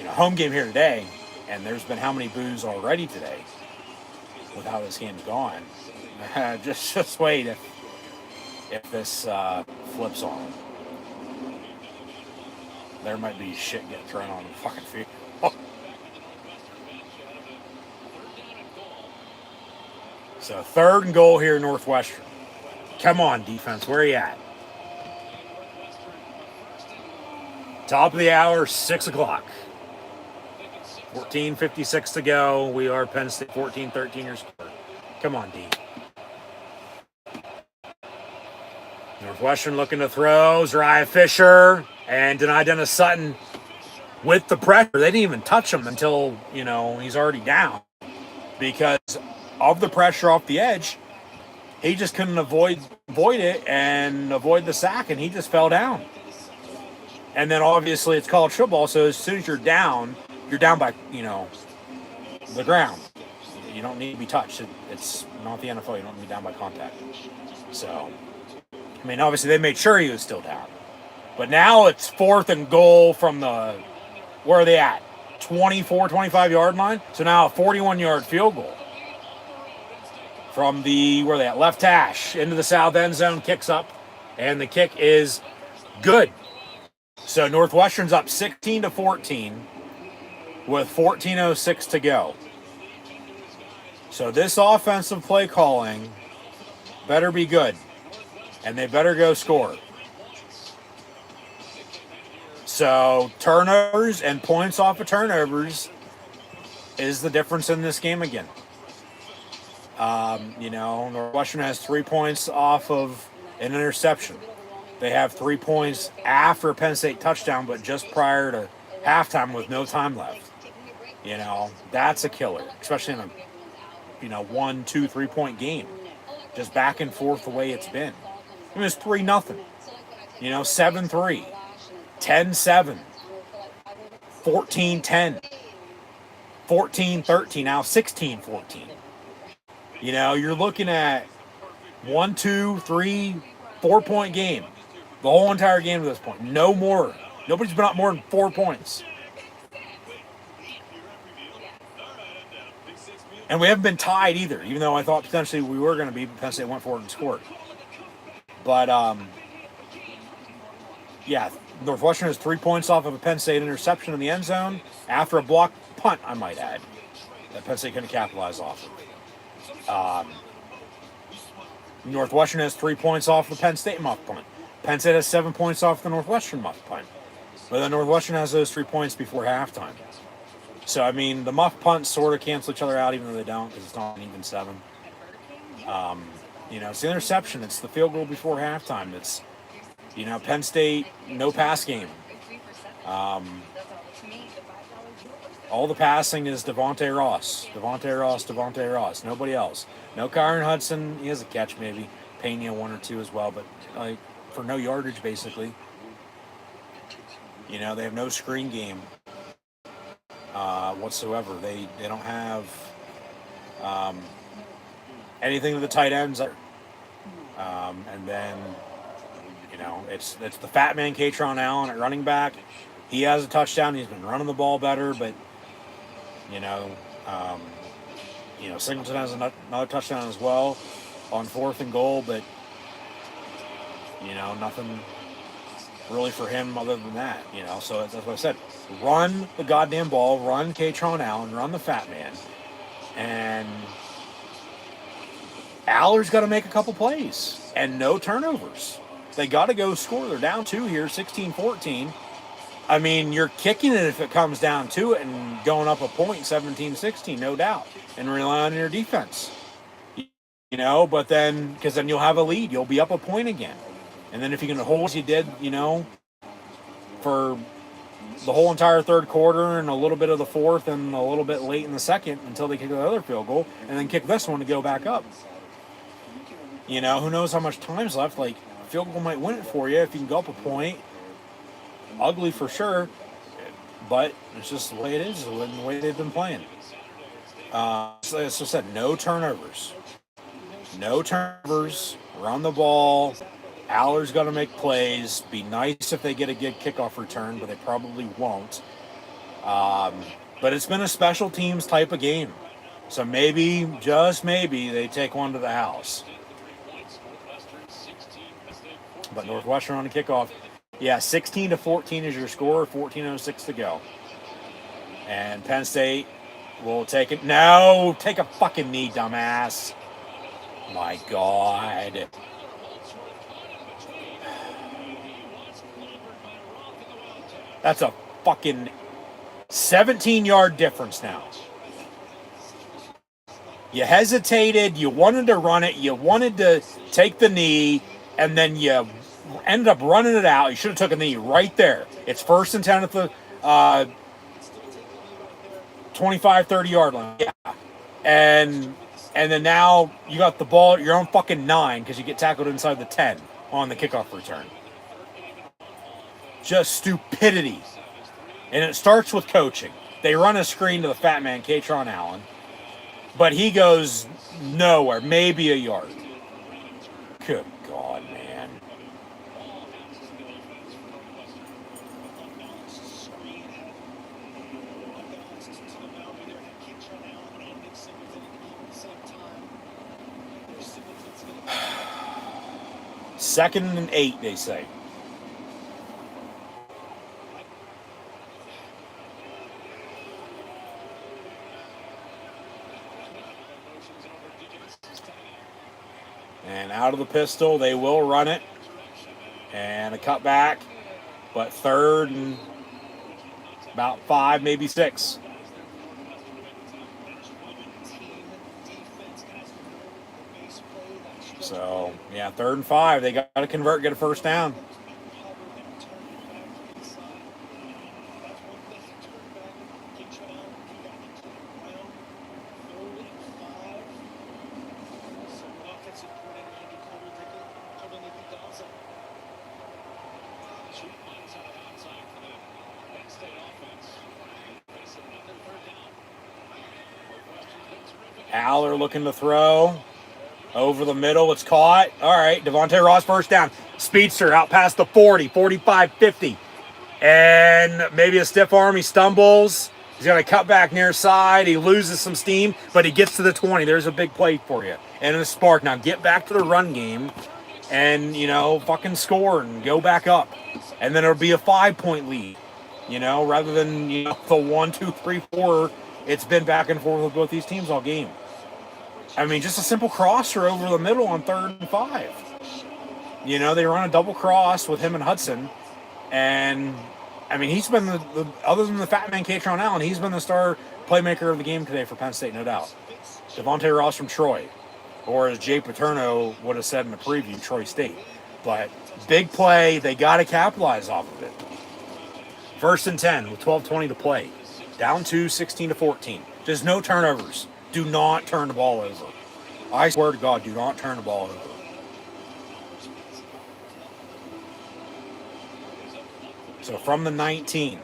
Home game here today, and there's been how many boos already today with how this game's gone. just wait if this flips on them. There might be shit getting thrown on the fucking field. So third and goal here, Northwestern. Come on, defense. Where are you at? Top of the hour, 6 o'clock. 14:56 to go. We are Penn State 14-13 your score. Come on, D. Northwestern looking to throw. Zariah Fisher and denied Dennis Sutton with the pressure. They didn't even touch him until, he's already down. Because of the pressure off the edge, he just couldn't avoid it and avoid the sack, and he just fell down. And then obviously it's college football, so as soon as you're down by, the ground. You don't need to be touched. It's not the NFL. You don't need to be down by contact. So, obviously they made sure he was still down. But now it's fourth and goal from where are they at? 24, 25-yard line. So now a 41-yard field goal. From where are they at? Left hash into the south end zone, kicks up, and the kick is good. So Northwestern's up 16-14 with 14:06 to go. So this offensive play calling better be good, and they better go score. So turnovers and points off of turnovers is the difference in this game again. Northwestern has 3 points off of an interception. They have 3 points after a Penn State touchdown, but just prior to halftime with no time left. That's a killer, especially in a 1, 2, 3 point game. Just back and forth the way it's been. It's 3-0. 7-3, 10-7, 14-10, 14-13, now 16-14. You're looking at 1, 2, 3, 4 point game. The whole entire game to this point. No more. Nobody's been up more than 4 points. And we haven't been tied either, even though I thought potentially we were going to be. Penn State went forward and scored. But, yeah, Northwestern has 3 points off of a Penn State interception in the end zone after a blocked punt, I might add, that Penn State couldn't capitalize off of. Northwestern has 3 points off the Penn State muff punt. Penn State has 7 points off the Northwestern muff punt. But then Northwestern has those 3 points before halftime. So, I mean, the muff punts sort of cancel each other out, even though they don't, because it's not an even 7. It's the interception. It's the field goal before halftime. It's, Penn State, no pass game. All the passing is Devontae Ross. Nobody else. No Kyron Hudson. He has a catch maybe. Pena 1 or 2 as well, but for no yardage basically. They have no screen game whatsoever. They don't have anything to the tight ends. And then it's the fat man Katron Allen at running back. He has a touchdown. He's been running the ball better, but Singleton has another touchdown as well on 4th and goal, but nothing really for him other than that. So that's what I said. Run the goddamn ball. Run Katron Allen. Run the fat man, and Aller's got to make a couple plays and no turnovers. They got to go score. They're down 2 here, 16-14. I mean, you're kicking it if it comes down to it and going up a point, 17-16, no doubt, and relying on your defense. But then, because then you'll have a lead. You'll be up a point again. And then if you can hold as you did, for the whole entire third quarter and a little bit of the fourth and a little bit late in the second until they kick the other field goal and then kick this one to go back up. Who knows how much time's left. Like, field goal might win it for you if you can go up a point. Ugly for sure, but it's just the way it is, the way they've been playing. As I said, no turnovers. Run the ball. Aller's got to make plays. Be nice if they get a good kickoff return, but they probably won't. But it's been a special teams type of game. So maybe, just maybe, they take one to the house. But Northwestern on the kickoff. Yeah, 16-14 is your score, 14:06 to go. And Penn State will take it. No, take a fucking knee, dumbass. My God. That's a fucking 17-yard difference now. You hesitated, you wanted to run it, you wanted to take the knee, and then you ended up running it out. You should have taken the knee right there. It's 1st and 10 at the 25, 30-yard line. Yeah. And then now you got the ball at your own fucking 9 because you get tackled inside the 10 on the kickoff return. Just stupidity. And it starts with coaching. They run a screen to the fat man, Katron Allen, but he goes nowhere, maybe a yard. Good God, man. Second and 8, they say. And out of the pistol, they will run it. And a cutback. But 3rd and about 5, maybe 6. So, yeah, 3rd and 5. They got to convert, get a first down. Aller looking to throw. Over the middle, it's caught. All right, Devontae Ross first down. Speedster out past the 40, 45, 50. And maybe a stiff arm, he stumbles. He's got a cut back near side. He loses some steam, but he gets to the 20. There's a big play for you. And a spark. Now get back to the run game and, fucking score and go back up. And then it'll be a 5-point lead, rather than, the 1, 2, 3, 4. It's been back and forth with both these teams all game. I mean, just a simple crosser over the middle on 3rd and 5. They run a double cross with him and Hudson. And, I mean, he's been the other than the fat man, Katron Allen, he's been the star playmaker of the game today for Penn State, no doubt. Devontae Ross from Troy. Or as Jay Paterno would have said in the preview, Troy State. But big play, they got to capitalize off of it. 1st and 10 with 12:20 to play. Down to 16-14. There's no turnovers. Do not turn the ball over. I swear to God, do not turn the ball over. So from the 19.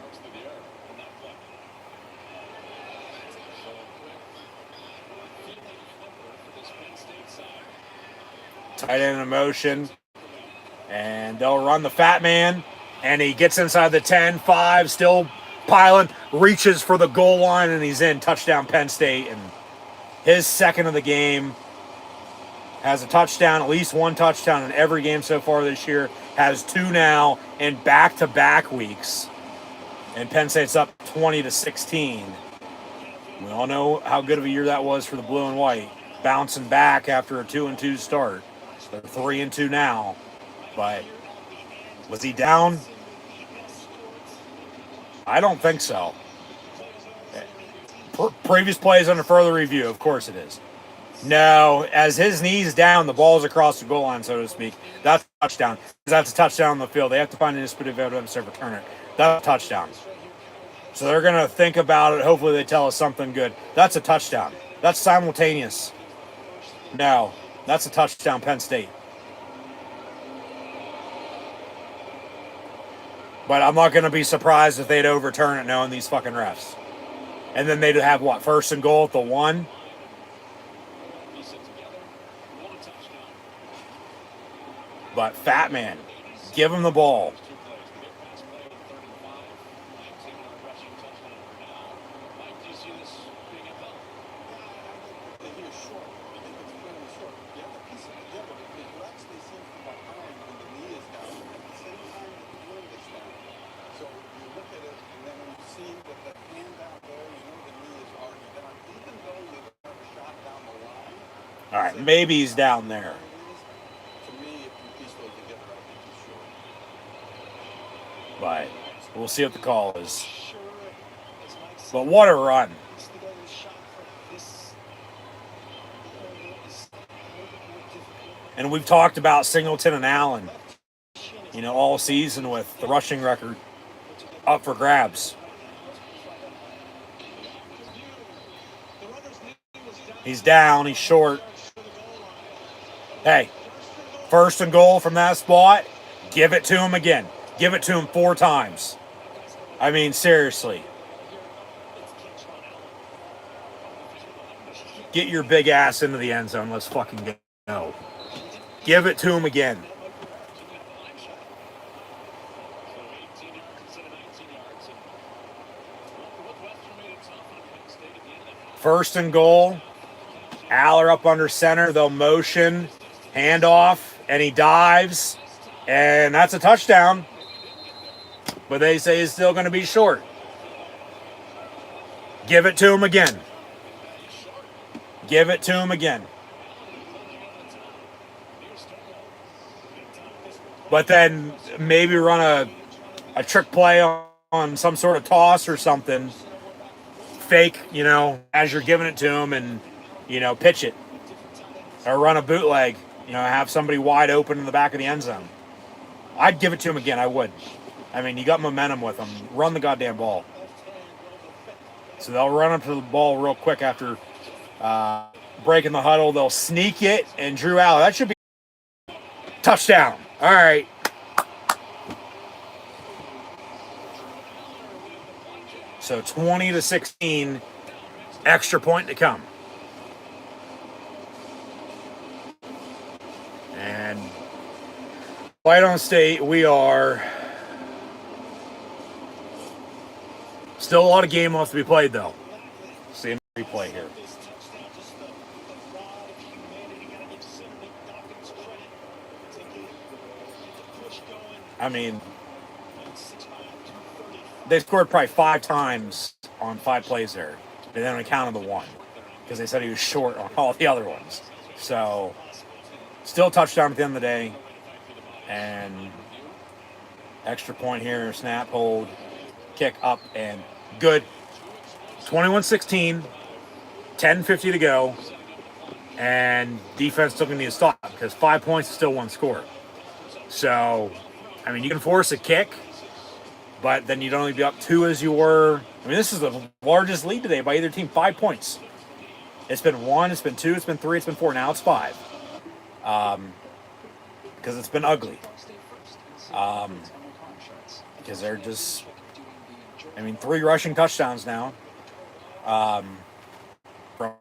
Tight end in motion. And they'll run the fat man. And he gets inside the 10, 5, still piling, reaches for the goal line, and he's in. Touchdown Penn State. And his second of the game. Has a touchdown, at least one touchdown in every game so far this year. Has 2 now in back-to-back weeks. And Penn State's up 20-16. We all know how good of a year that was for the blue and white. Bouncing back after a 2-2 start. They're 3-2 now. But was he down? I don't think so. Previous plays under further review, of course it is. No, as his knee's down, the ball's across the goal line, so to speak. That's a touchdown. That's a touchdown on the field. They have to find an disputed evidence to return it. That's a touchdown. So they're going to think about it. Hopefully they tell us something good. That's a touchdown. That's simultaneous. No, that's a touchdown, Penn State. But I'm not going to be surprised if they'd overturn it knowing these fucking refs. And then they'd have, 1st and goal at the 1? But fat man, give him the ball. All right, maybe he's down there. But we'll see what the call is. But what a run. And we've talked about Singleton and Allen, all season with the rushing record up for grabs. He's down. He's short. Hey, 1st and goal from that spot. Give it to him again. Give it to him 4 times. I mean, seriously. Get your big ass into the end zone. Let's fucking go. Give it to him again. First and goal. Aller up under center. They'll motion. Handoff. And he dives. And that's a touchdown. But they say he's still going to be short. Give it to him again. Give it to him again. But then maybe run a trick play on some sort of toss or something. Fake, as you're giving it to him and, pitch it. Or run a bootleg. Have somebody wide open in the back of the end zone. I'd give it to him again. I would. I mean, you got momentum with him. Run the goddamn ball. So they'll run up to the ball real quick after breaking the huddle. They'll sneak it, and Drew Aller. That should be touchdown. All right. So 20-16, extra point to come. And White on State, we are Still a lot of game left to be played, though. See the replay here. This touchdown, just the rod of humanity. Got to give center Dawkins credit to get the push going. I mean, 6'5", 230. they scored probably 5 times on 5 plays there. They only counted the one because they said he was short on all the other ones. So, still touchdown at the end of the day. And extra point here, snap, hold, kick up, and good. 21-16, 10:50 to go. And defense still going to need to stop because 5 points is still 1 score. So, I mean, you can force a kick, but then you'd only be up 2 as you were. I mean, this is the largest lead today by either team, 5 points. It's been 1, it's been 2, it's been 3, it's been 4. Now it's 5. Because it's been ugly. Because they're just, I mean, 3 rushing touchdowns now. From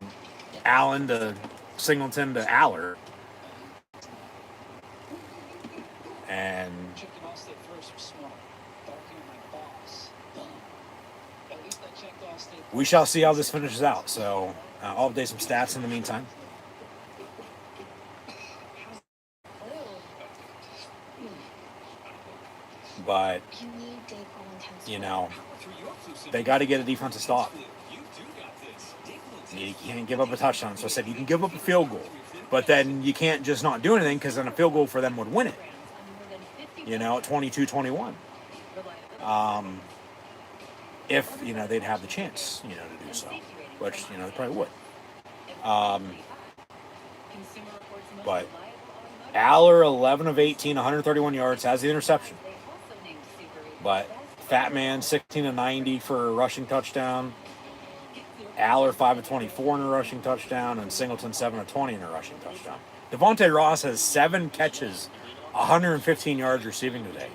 Allen to Singleton to Aller. And Checking off state first was smart. Barking at my boss. At least I checked off state. we shall see how this finishes out. So I'll update some stats in the meantime. But, you know, they got to get a defensive stop. You can't give up a touchdown. So I said you can give up a field goal. But then you can't just not do anything because then a field goal for them would win it. You know, at 22-21. If, you know, they'd have the chance, you know, to do so. Which, you know, they probably would. But Aller, 11 of 18, 131 yards, has the interception. But Fat Man, 16 of 90 for a rushing touchdown. Aller, 5 of 24 in a rushing touchdown. And Singleton, 7 of 20 in a rushing touchdown. Devontae Ross has 7 catches, 115 yards receiving today.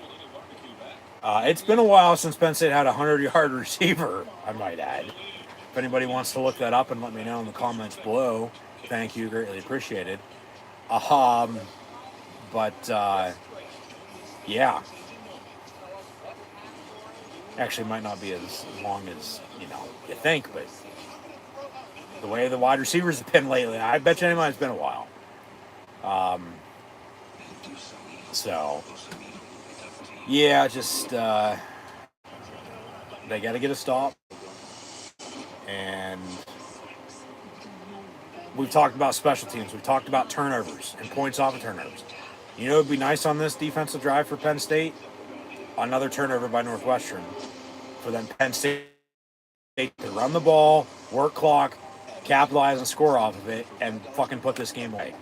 It's been a while since Penn State had a 100-yard receiver, I might add. If anybody wants to look that up and let me know in the comments below, thank you, greatly appreciated. Yeah. Actually, might not be as long as, you know, you think, but the way the wide receivers have been lately, I bet you anybody it's been a while. So, yeah, just, they got to get a stop. And we've talked about special teams. We've talked about turnovers and points off of turnovers. You know what would be nice on this defensive drive for Penn State? Another turnover by Northwestern for them Penn State to run the ball, work clock, capitalize and score off of it, and fucking put this game away.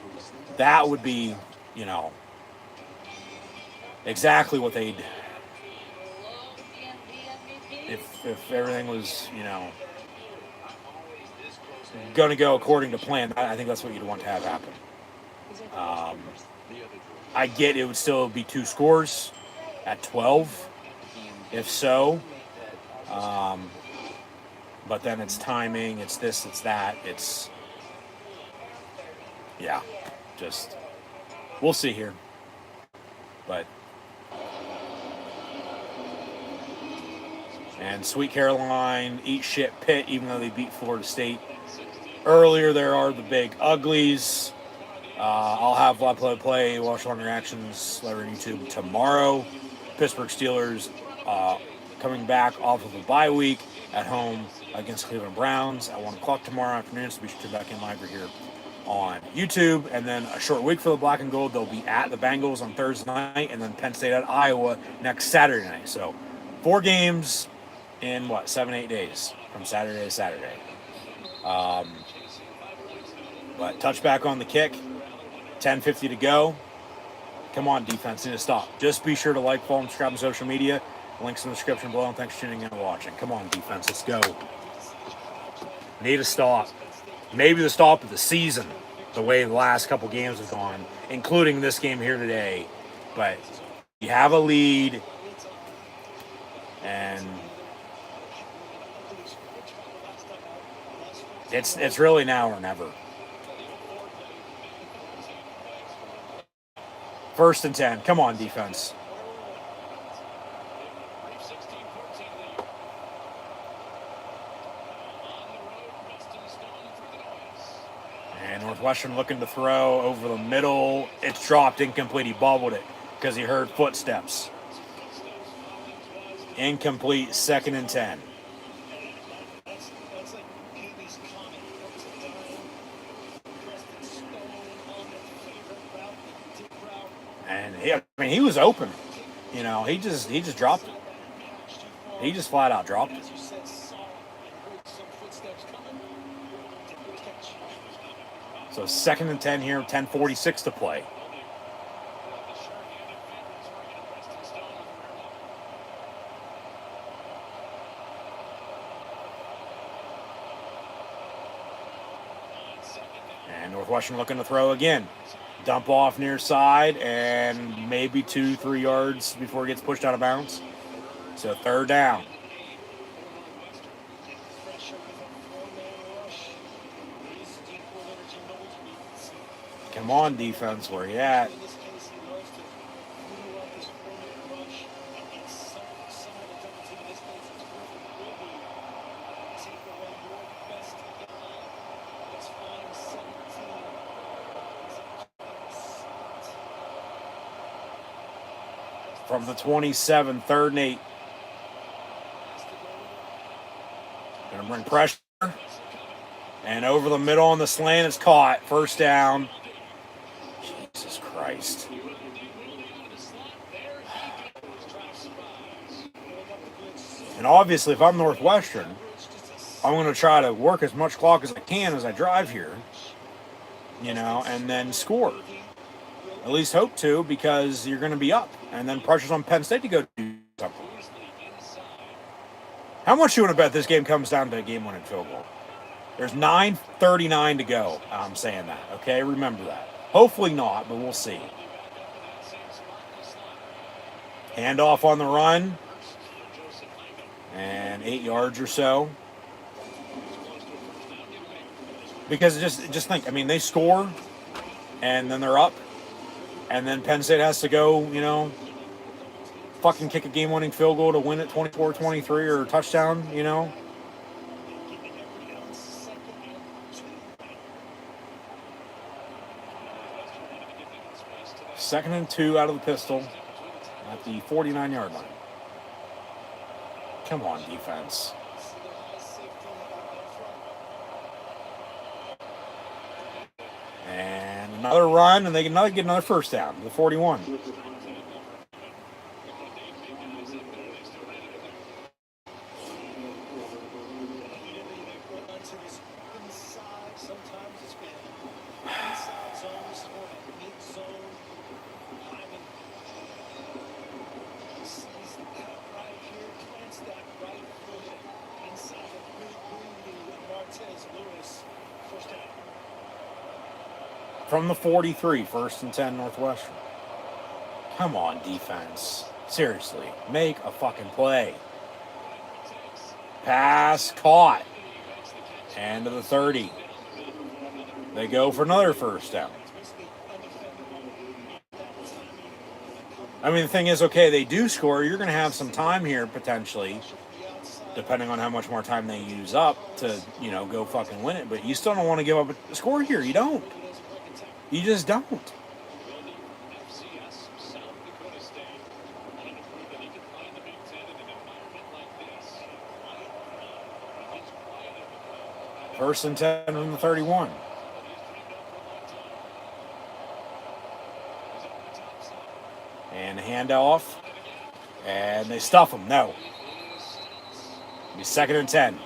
That would be, you know, exactly what they'd, if everything was, you know, going to go according to plan. I think that's what you'd want to have happen. I get it would still be 2 scores at 12, if so. But then it's timing, it's this, it's that, it's, yeah, just, we'll see here. But, and Sweet Caroline, eat shit Pitt, even though they beat Florida State earlier. There are the big uglies. I'll have live play, watch on reactions live on YouTube tomorrow. Pittsburgh Steelers coming back off of a bye week at home against Cleveland Browns at 1 o'clock tomorrow afternoon. So be sure to back in live here on YouTube. And then a short week for the Black and Gold. They'll be at the Bengals on Thursday night, and then Penn State at Iowa next Saturday night. So 4 games in 7-8 days from Saturday to Saturday. But touchback on the kick, 10:50 to go. Come on, defense, need to stop. Just be sure to like, follow, and subscribe on social media. Links in the description below, and thanks for tuning in and watching. Come on, defense, let's go. Need a stop. Maybe the stop of the season, the way the last couple games have gone, including this game here today. But you have a lead, and it's really now or never. 1st and 10. Come on, defense. And Northwestern looking to throw over the middle. It's dropped incomplete. He bobbled it because he heard footsteps. Incomplete, 2nd and 10. That's like Haley's comment. What was it, Diane? Preston Stone on the favorite route, the dip route. And he was open. You know, he just dropped it. He just flat out dropped it. As you said, saw and heard some footsteps coming. Did good catch. So 2nd and 10 here, 10:46 to play. And Northwestern looking to throw again. Dump off near side and maybe 2-3 yards before it gets pushed out of bounds. So 3rd down. Pressure with a four-man rush. He's equal energy, no beats. Come on, defense, where you at? In this case, he loves to move up his four-man rush and someone to double team. In this case, it's perfect. Will be take away your best guy. Let's find 17. From the 27, 3rd and 8. Gonna bring pressure. And over the middle on the slant, it's caught. 1st down. Jesus Christ. And obviously, if I'm Northwestern, I'm going to try to work as much clock as I can as I drive here, you know, and then score. At least hope to, because you're going to be up. And then pressure's on Penn State to go do something. How much you want to bet this game comes down to a game-winning field goal? There's 9:39 to go. I'm saying that, okay? Remember that. Hopefully not, but we'll see. Handoff on the run. And 8 yards or so. Because just think, I mean, they score, and then they're up. And then Penn State has to go, you know, fucking kick a game-winning field goal to win it 24-23 or a touchdown, you know. Second and 2 out of the pistol at the 49-yard line. Come on, defense. And another run, and they can get another 1st down, the 41. From the 43, 1st and 10 Northwestern. Come on, defense. Seriously, make a fucking play. Pass caught. And to the 30. They go for another 1st down. I mean, the thing is, okay, they do score. You're going to have some time here, potentially, depending on how much more time they use up to, you know, go fucking win it. But you still don't want to give up a score here. You don't. You just don't. First and 10 from the 31. And handoff. And they stuff him. No. It'll be 2nd and 10.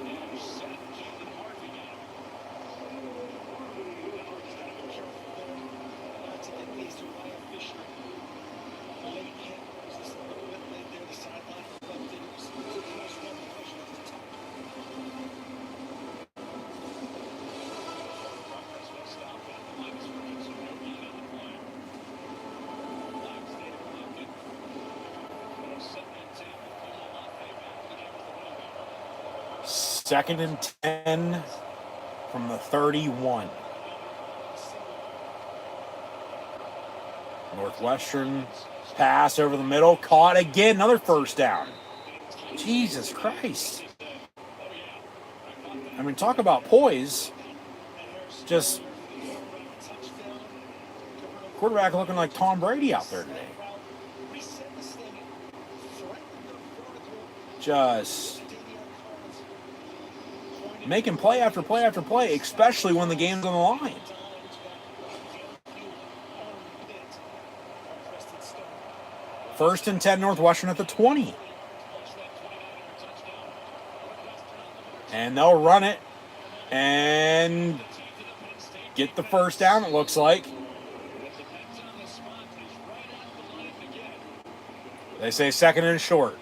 Second and 10 from the 31. Northwestern pass over the middle. Caught again. Another 1st down. Jesus Christ. I mean, talk about poise. Just Quarterback looking like Tom Brady out there today. Just making play after play after play, especially when the game's on the line. First and 10 Northwestern at the 20. And they'll run it and get the first down, it looks like. They say second and short.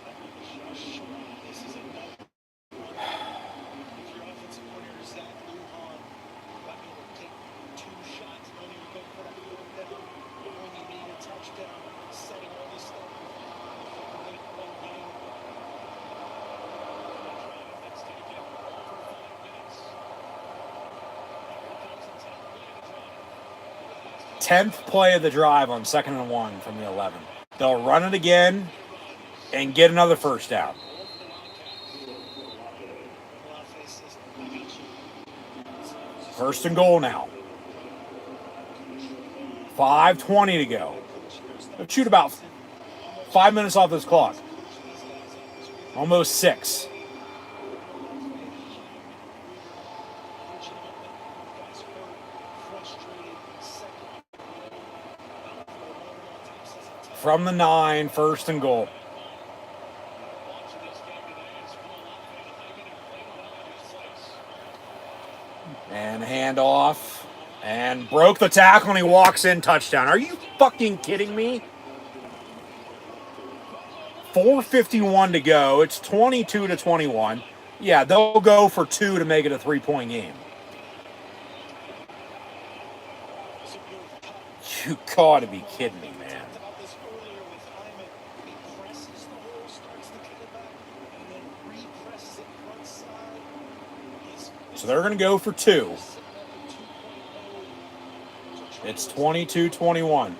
Tenth play of the drive on 2nd and 1 from the 11. They'll run it again and get another first down. First and goal now. 5:20 to go. They'll shoot about 5 minutes off this clock. Almost 6. From the 9, first and goal. And handoff. And broke the tackle and he walks in, touchdown. Are you fucking kidding me? 4:51 to go. It's 22-21. Yeah, they'll go for 2 to make it a 3-point game. You gotta be kidding me, man. So they're going to go for 2. It's 22-21.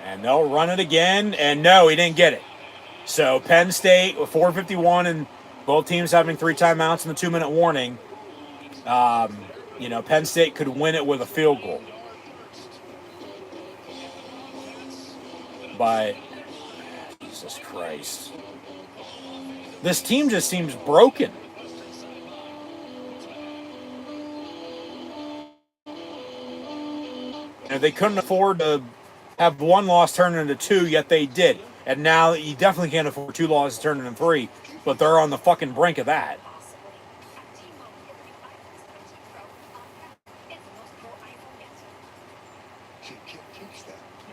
And they'll run it again. And no, he didn't get it. So Penn State with 4:51 and both teams having 3 timeouts and the 2-minute warning. Penn State could win it with a field goal. But, Jesus Christ. This team just seems broken. They couldn't afford to have 1 loss turn into 2, yet they did. And now you definitely can't afford 2 losses to turn into 3, but they're on the fucking brink of that.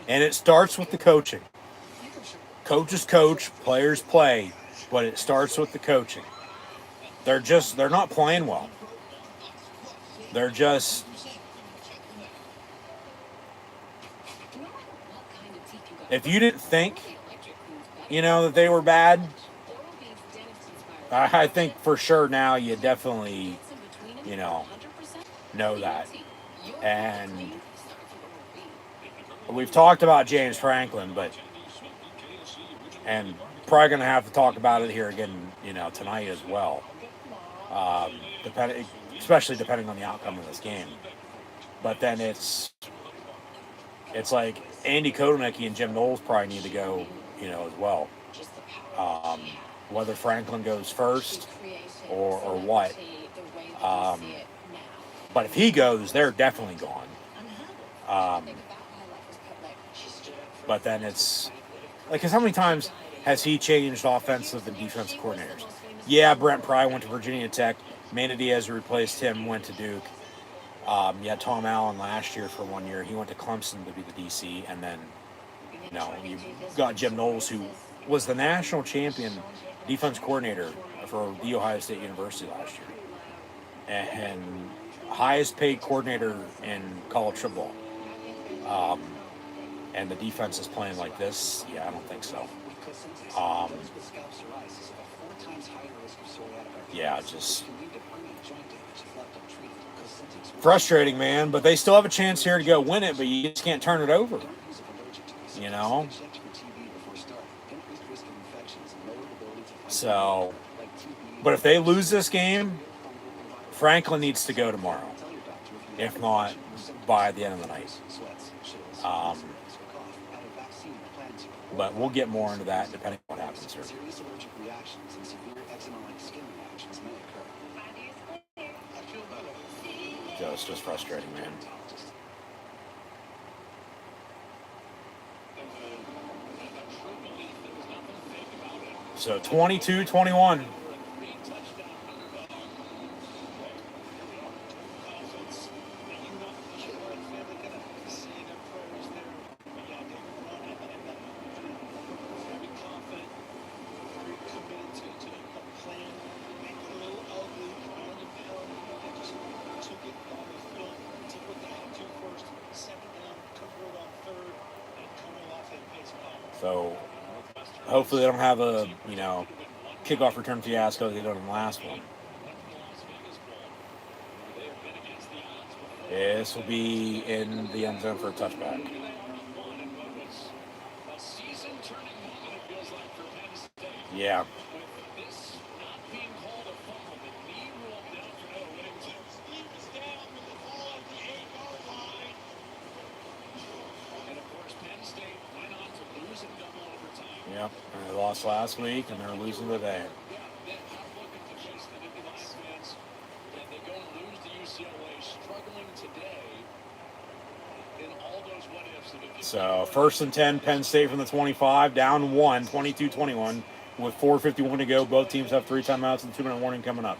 And it starts with the coaching. Coaches coach, players play, but it starts with the coaching. They're not playing well. They're just... If you didn't think, that they were bad, I think for sure now you definitely, know that. And we've talked about James Franklin, and probably going to have to talk about it here again, tonight as well. Especially depending on the outcome of this game. But then it's like Andy Kotelnicki and Jim Knowles probably need to go, as well. Whether Franklin goes first or what. But if he goes, they're definitely gone. But then it's like, because how many times has he changed offensive and defensive coordinators? Yeah, Brent Pry went to Virginia Tech. Manny Diaz replaced him, went to Duke. You had Tom Allen last year for 1 year. He went to Clemson to be the DC. And then, you got Jim Knowles, who was the national champion defense coordinator for The Ohio State University last year. And highest paid coordinator in college football. And the defense is playing like this? Yeah, I don't think so. Yeah, just frustrating, man. But they still have a chance here to go win it, but you just can't turn it over. So, but if they lose this game, Franklin needs to go tomorrow. If not, by the end of the night. But we'll get more into that depending on what happens here. Just frustrating, man. So 22-21. So hopefully they don't have a, kickoff return fiasco they did on the last one. This will be in the end zone for a touchback. Yeah. Yep, and they lost last week, and they're losing today. So 1st and 10, Penn State from the 25, down 1, 22-21, with 4:51 to go. Both teams have 3 timeouts and 2-minute warning coming up.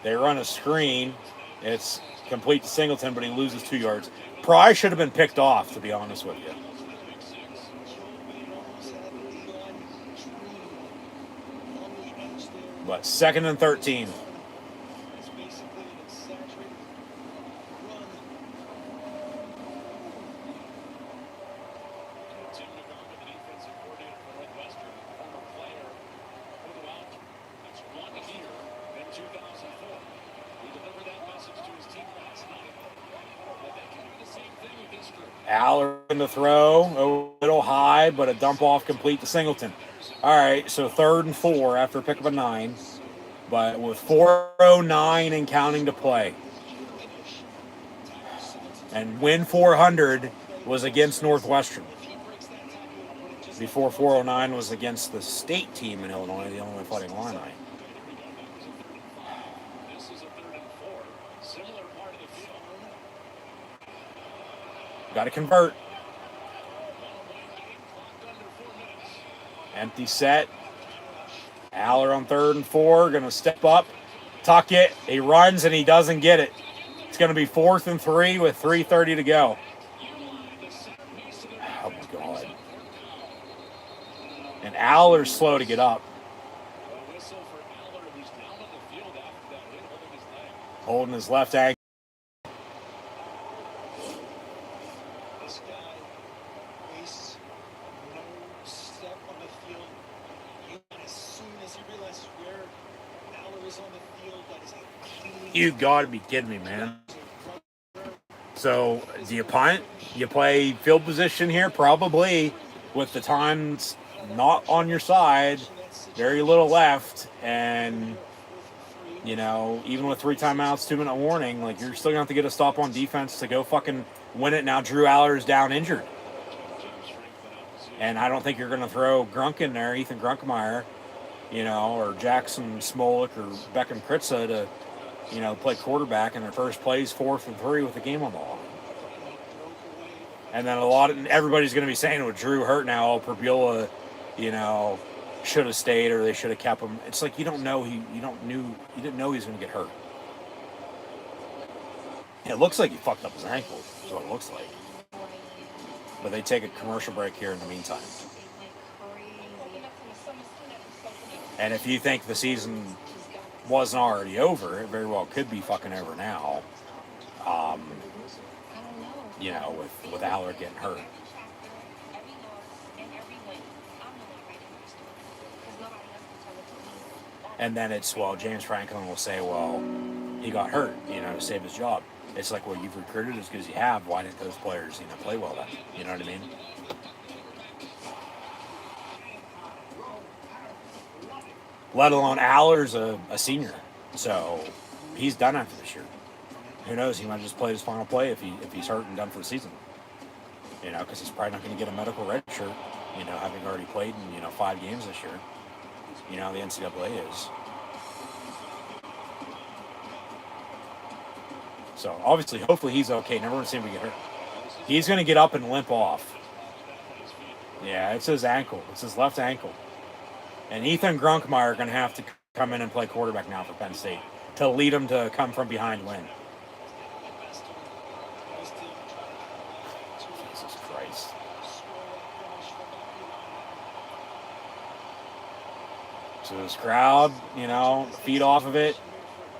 They run a screen. It's complete to Singleton, but he loses 2 yards. Probably should have been picked off, to be honest with you. But 2nd and 13. Aller in the throw, a little high, but a dump off complete to Singleton. All right, so 3rd and 4 after a pickup of 9, but with 4:09 and counting to play. And win 400 was against Northwestern. Before 4:09 was against the state team in Illinois, the Illinois Fighting Illini. Got to convert. Empty set. Aller on 3rd and 4. Going to step up. Tuck it. He runs and he doesn't get it. It's going to be 4th and 3 with 3:30 to go. Oh my God. And Aller's slow to get up. Holding his left ankle. You gotta be kidding me, man. So, do you punt? You play field position here? Probably, with the times not on your side, very little left, and, even with 3 timeouts, 2-minute warning, like, you're still gonna have to get a stop on defense to go fucking win it. Now Drew Aller is down injured. And I don't think you're gonna throw Grunk in there, Ethan Grunkmeyer, or Jackson Smolik or Beckham Kritza to play quarterback in their first plays, 4th and 3 with the game on the line. And then everybody's going to be saying with Drew hurt now, Perbula, should have stayed or they should have kept him. It's like you didn't know he was going to get hurt. It looks like he fucked up his ankle. Is what it looks like. But they take a commercial break here in the meantime. And if you think the season wasn't already over, it very well could be fucking over now. With Aller getting hurt. And then it's, James Franklin will say, he got hurt, to save his job. It's like, you've recruited as good as you have. Why didn't those players, play well then? You know what I mean? let alone Aller's a senior. So he's done after this year. Who knows? He might just play his final play if he's hurt and done for the season. Because he's probably not going to get a medical red shirt. Having already played in 5 games this year. The NCAA is. So obviously, hopefully he's okay. Never want to see him get hurt. He's going to get up and limp off. Yeah, it's his ankle. It's his left ankle. And Ethan Grunkmeyer are going to have to come in and play quarterback now for Penn State to lead them to come from behind win. Jesus Christ. So this crowd, feed off of it.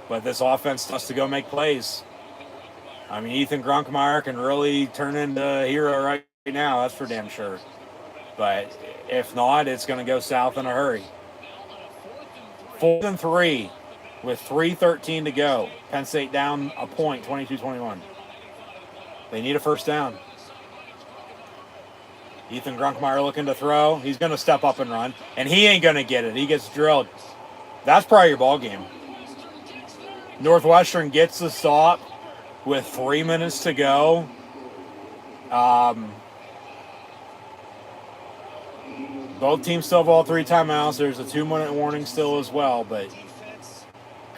But this offense has to go make plays. I mean, Ethan Grunkmeyer can really turn into a hero right now. That's for damn sure. But if not, it's going to go south in a hurry. 4th and 3 with 3:13 to go. Penn State down a point, 22-21. They need a first down. Ethan Grunkmeyer looking to throw. He's going to step up and run. And he ain't going to get it. He gets drilled. That's probably your ball game. Northwestern gets the stop with 3 minutes to go. Both teams still have all 3 timeouts. There's a 2-minute warning still as well. But,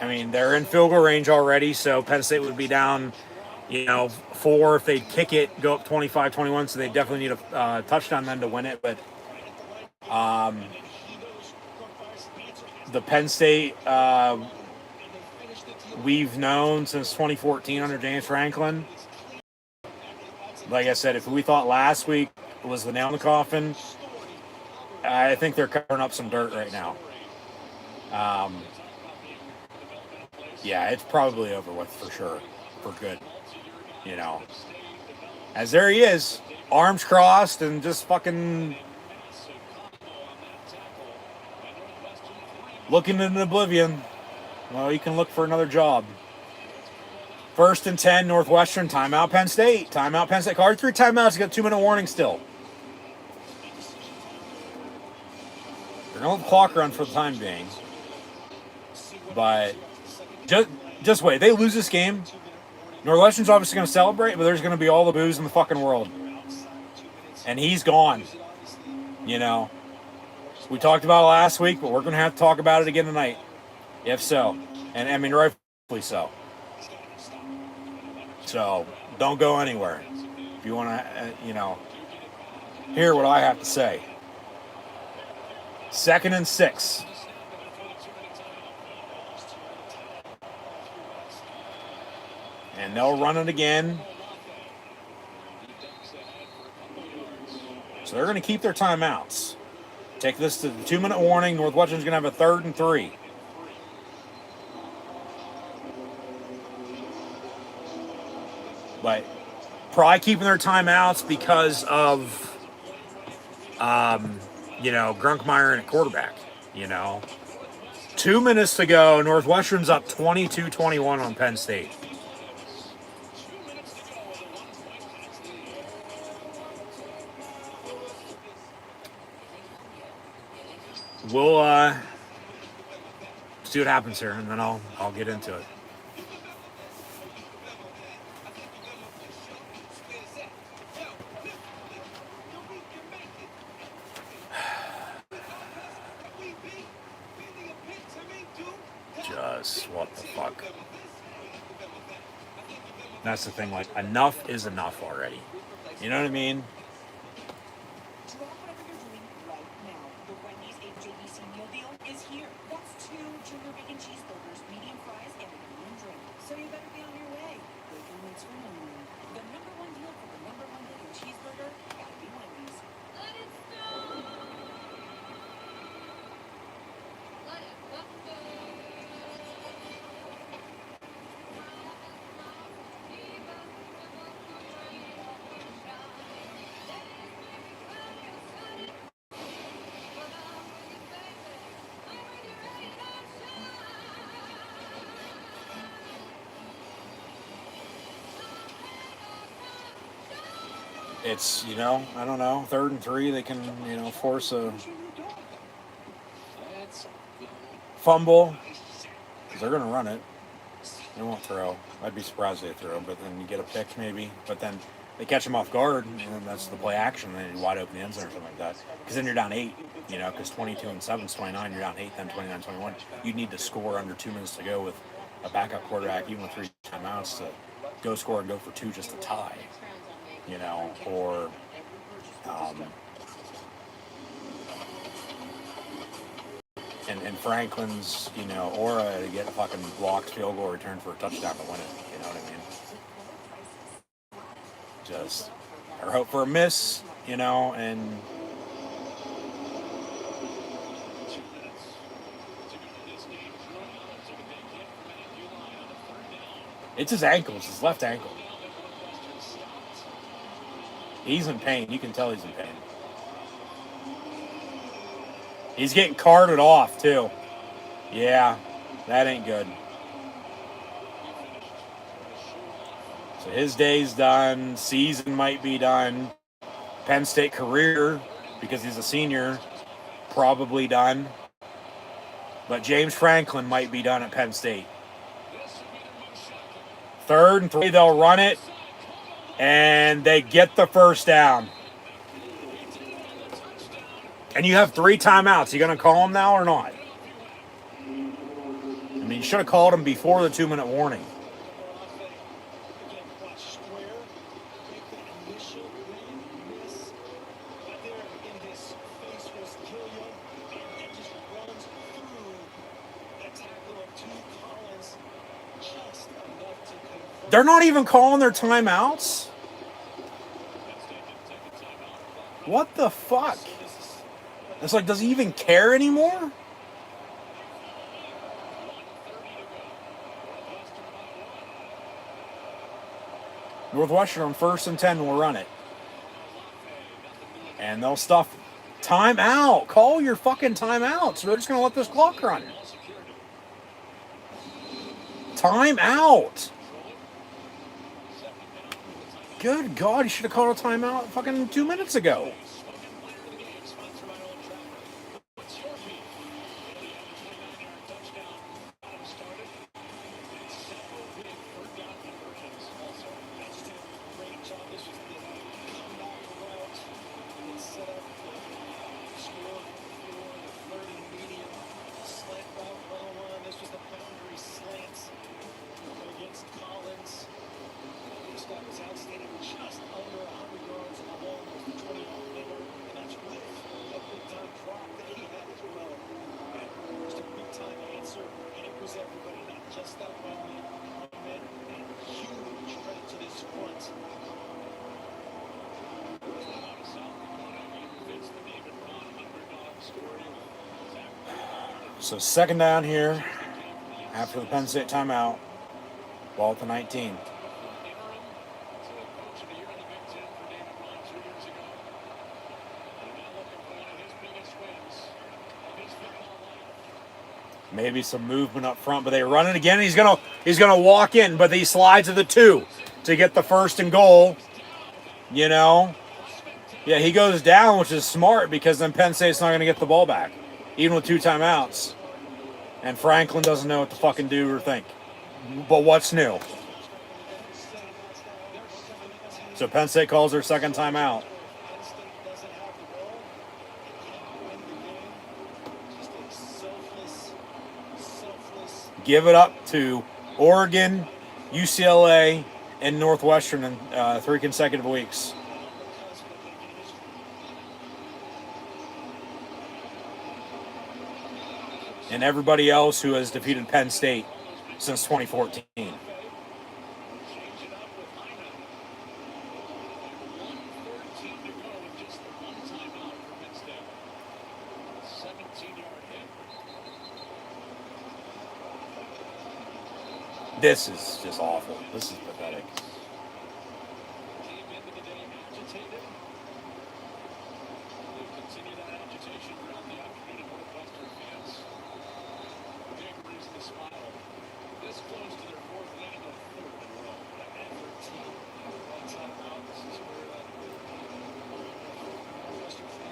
I mean, they're in field goal range already, so Penn State would be down, 4 if they kick it, go up 25-21, so they definitely need a touchdown then to win it. But the Penn State we've known since 2014 under James Franklin. Like I said, if we thought last week was the nail in the coffin, I think they're covering up some dirt right now. Yeah, it's probably over with for sure, for good. As there he is, arms crossed and just fucking looking into oblivion. Well, you can look for another job. 1st and 10, Northwestern, timeout Penn State. Timeout Penn State. Already 3 timeouts, you got 2-minute warning still. They're going to let the clock run for the time being. But just wait. They lose this game, Northwestern's obviously going to celebrate, but there's going to be all the booze in the fucking world. And he's gone. We talked about it last week, but we're going to have to talk about it again tonight. If so. And I mean, rightfully so. So, don't go anywhere. If you want to, hear what I have to say. 2nd and 6. And they'll run it again. So they're going to keep their timeouts. Take this to the 2-minute warning. Northwestern's going to have a 3rd and 3. But probably keeping their timeouts because of, Grunkmeyer and a quarterback, 2 minutes to go. Northwestern's up 22-21 on Penn State. We'll see what happens here, and then I'll get into it. Just what the fuck? That's the thing. Like, enough is enough already. You know what I mean? Drop whatever you're doing right now. The Wendy's HJBC meal deal is here. That's 2 junior bacon cheeseburgers, medium fries, and a medium drink. So you better be on your way. Bacon wings for no one. The #1 deal for the #1 bacon cheeseburger, gotta be Wendy's. Let it snow. Let it go. It's, I don't know, 3rd and 3, they can, force a fumble, because they're going to run it. They won't throw. I'd be surprised if they throw, but then you get a pick maybe. But then they catch them off guard, and then that's the play action, and then you wide open the end zone or something like that. Because then you're down 8, you know, because 22-7 is 29. You're down 8, then 29-21. You need to score under 2 minutes to go with a backup quarterback, even with 3 timeouts, to go score and go for 2 just to tie, you know, or and Franklin's, you know, aura to get a fucking blocked field goal return for a touchdown to win it. You know what I mean? Just or hope for a miss, you know, and it's his ankle, it's his left ankle. He's in pain. You can tell he's in pain. He's getting carted off, too. Yeah, that ain't good. So his day's done. Season might be done. Penn State career, because he's a senior, probably done. But James Franklin might be done at Penn State. 3rd and 3, they'll run it. And they get the first down. And you have 3 timeouts. You going to call them now or not? I mean, you should have called them before the 2-minute warning. They're not even calling their timeouts? What the fuck? It's like, does he even care anymore? Northwestern on 1st and 10 will run it. And they'll stuff timeout. Call your fucking timeouts. They're just going to let this clock run. Timeout. Good God, you should have called a timeout fucking 2 minutes ago. So 2nd down here after the Penn State timeout. Ball at the 19. Maybe some movement up front, but they run it again. He's gonna walk in, but he slides to the 2 to get the 1st and goal. You know? Yeah, he goes down, which is smart because then Penn State's not gonna get the ball back, even with 2 timeouts. And Franklin doesn't know what to fucking do or think. But what's new? So Penn State calls their 2nd timeout. Give it up to Oregon, UCLA, and Northwestern in 3 consecutive weeks. And everybody else who has defeated Penn State since 2014. This is just awful. This is pathetic.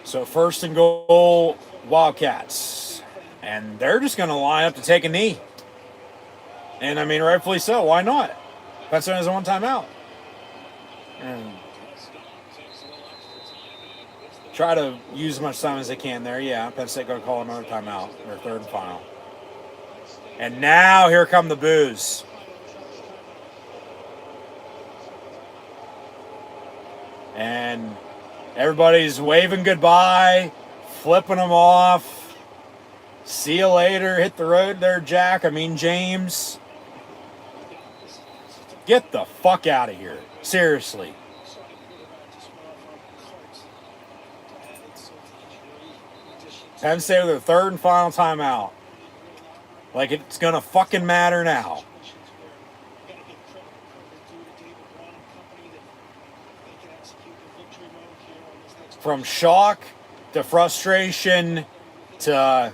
So 1st and goal, Wildcats. And they're just going to line up to take a knee. And, I mean, rightfully so. Why not? Penn State has a one timeout. And try to use as much time as they can there. Yeah, Penn State going to call another timeout, their third and final. And now here come the boos. And everybody's waving goodbye, flipping them off. See you later. Hit the road there, Jack. I mean, James. Get the fuck out of here. Seriously. Penn State with their third and final timeout. Like it's going to fucking matter now. From shock to frustration to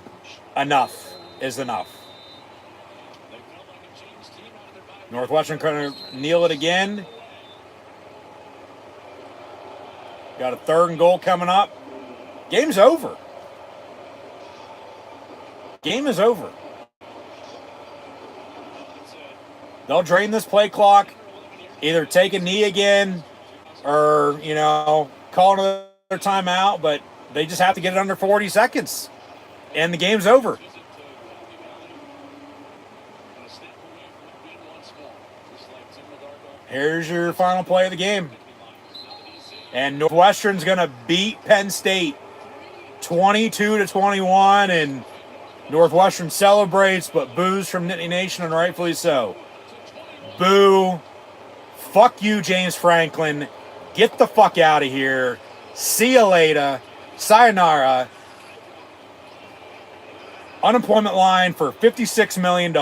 enough is enough. Northwestern going to kneel it again. Got a third and goal coming up. Game's over. Game is over. They'll drain this play clock, either take a knee again or, you know, call another timeout, but they just have to get it under 40 seconds. And the game's over. Here's your final play of the game. And Northwestern's going to beat Penn State 22-21, and Northwestern celebrates, but boos from Nittany Nation, and rightfully so. Boo. Fuck you, James Franklin. Get the fuck out of here. See you later. Sayonara. Unemployment line for $56 million.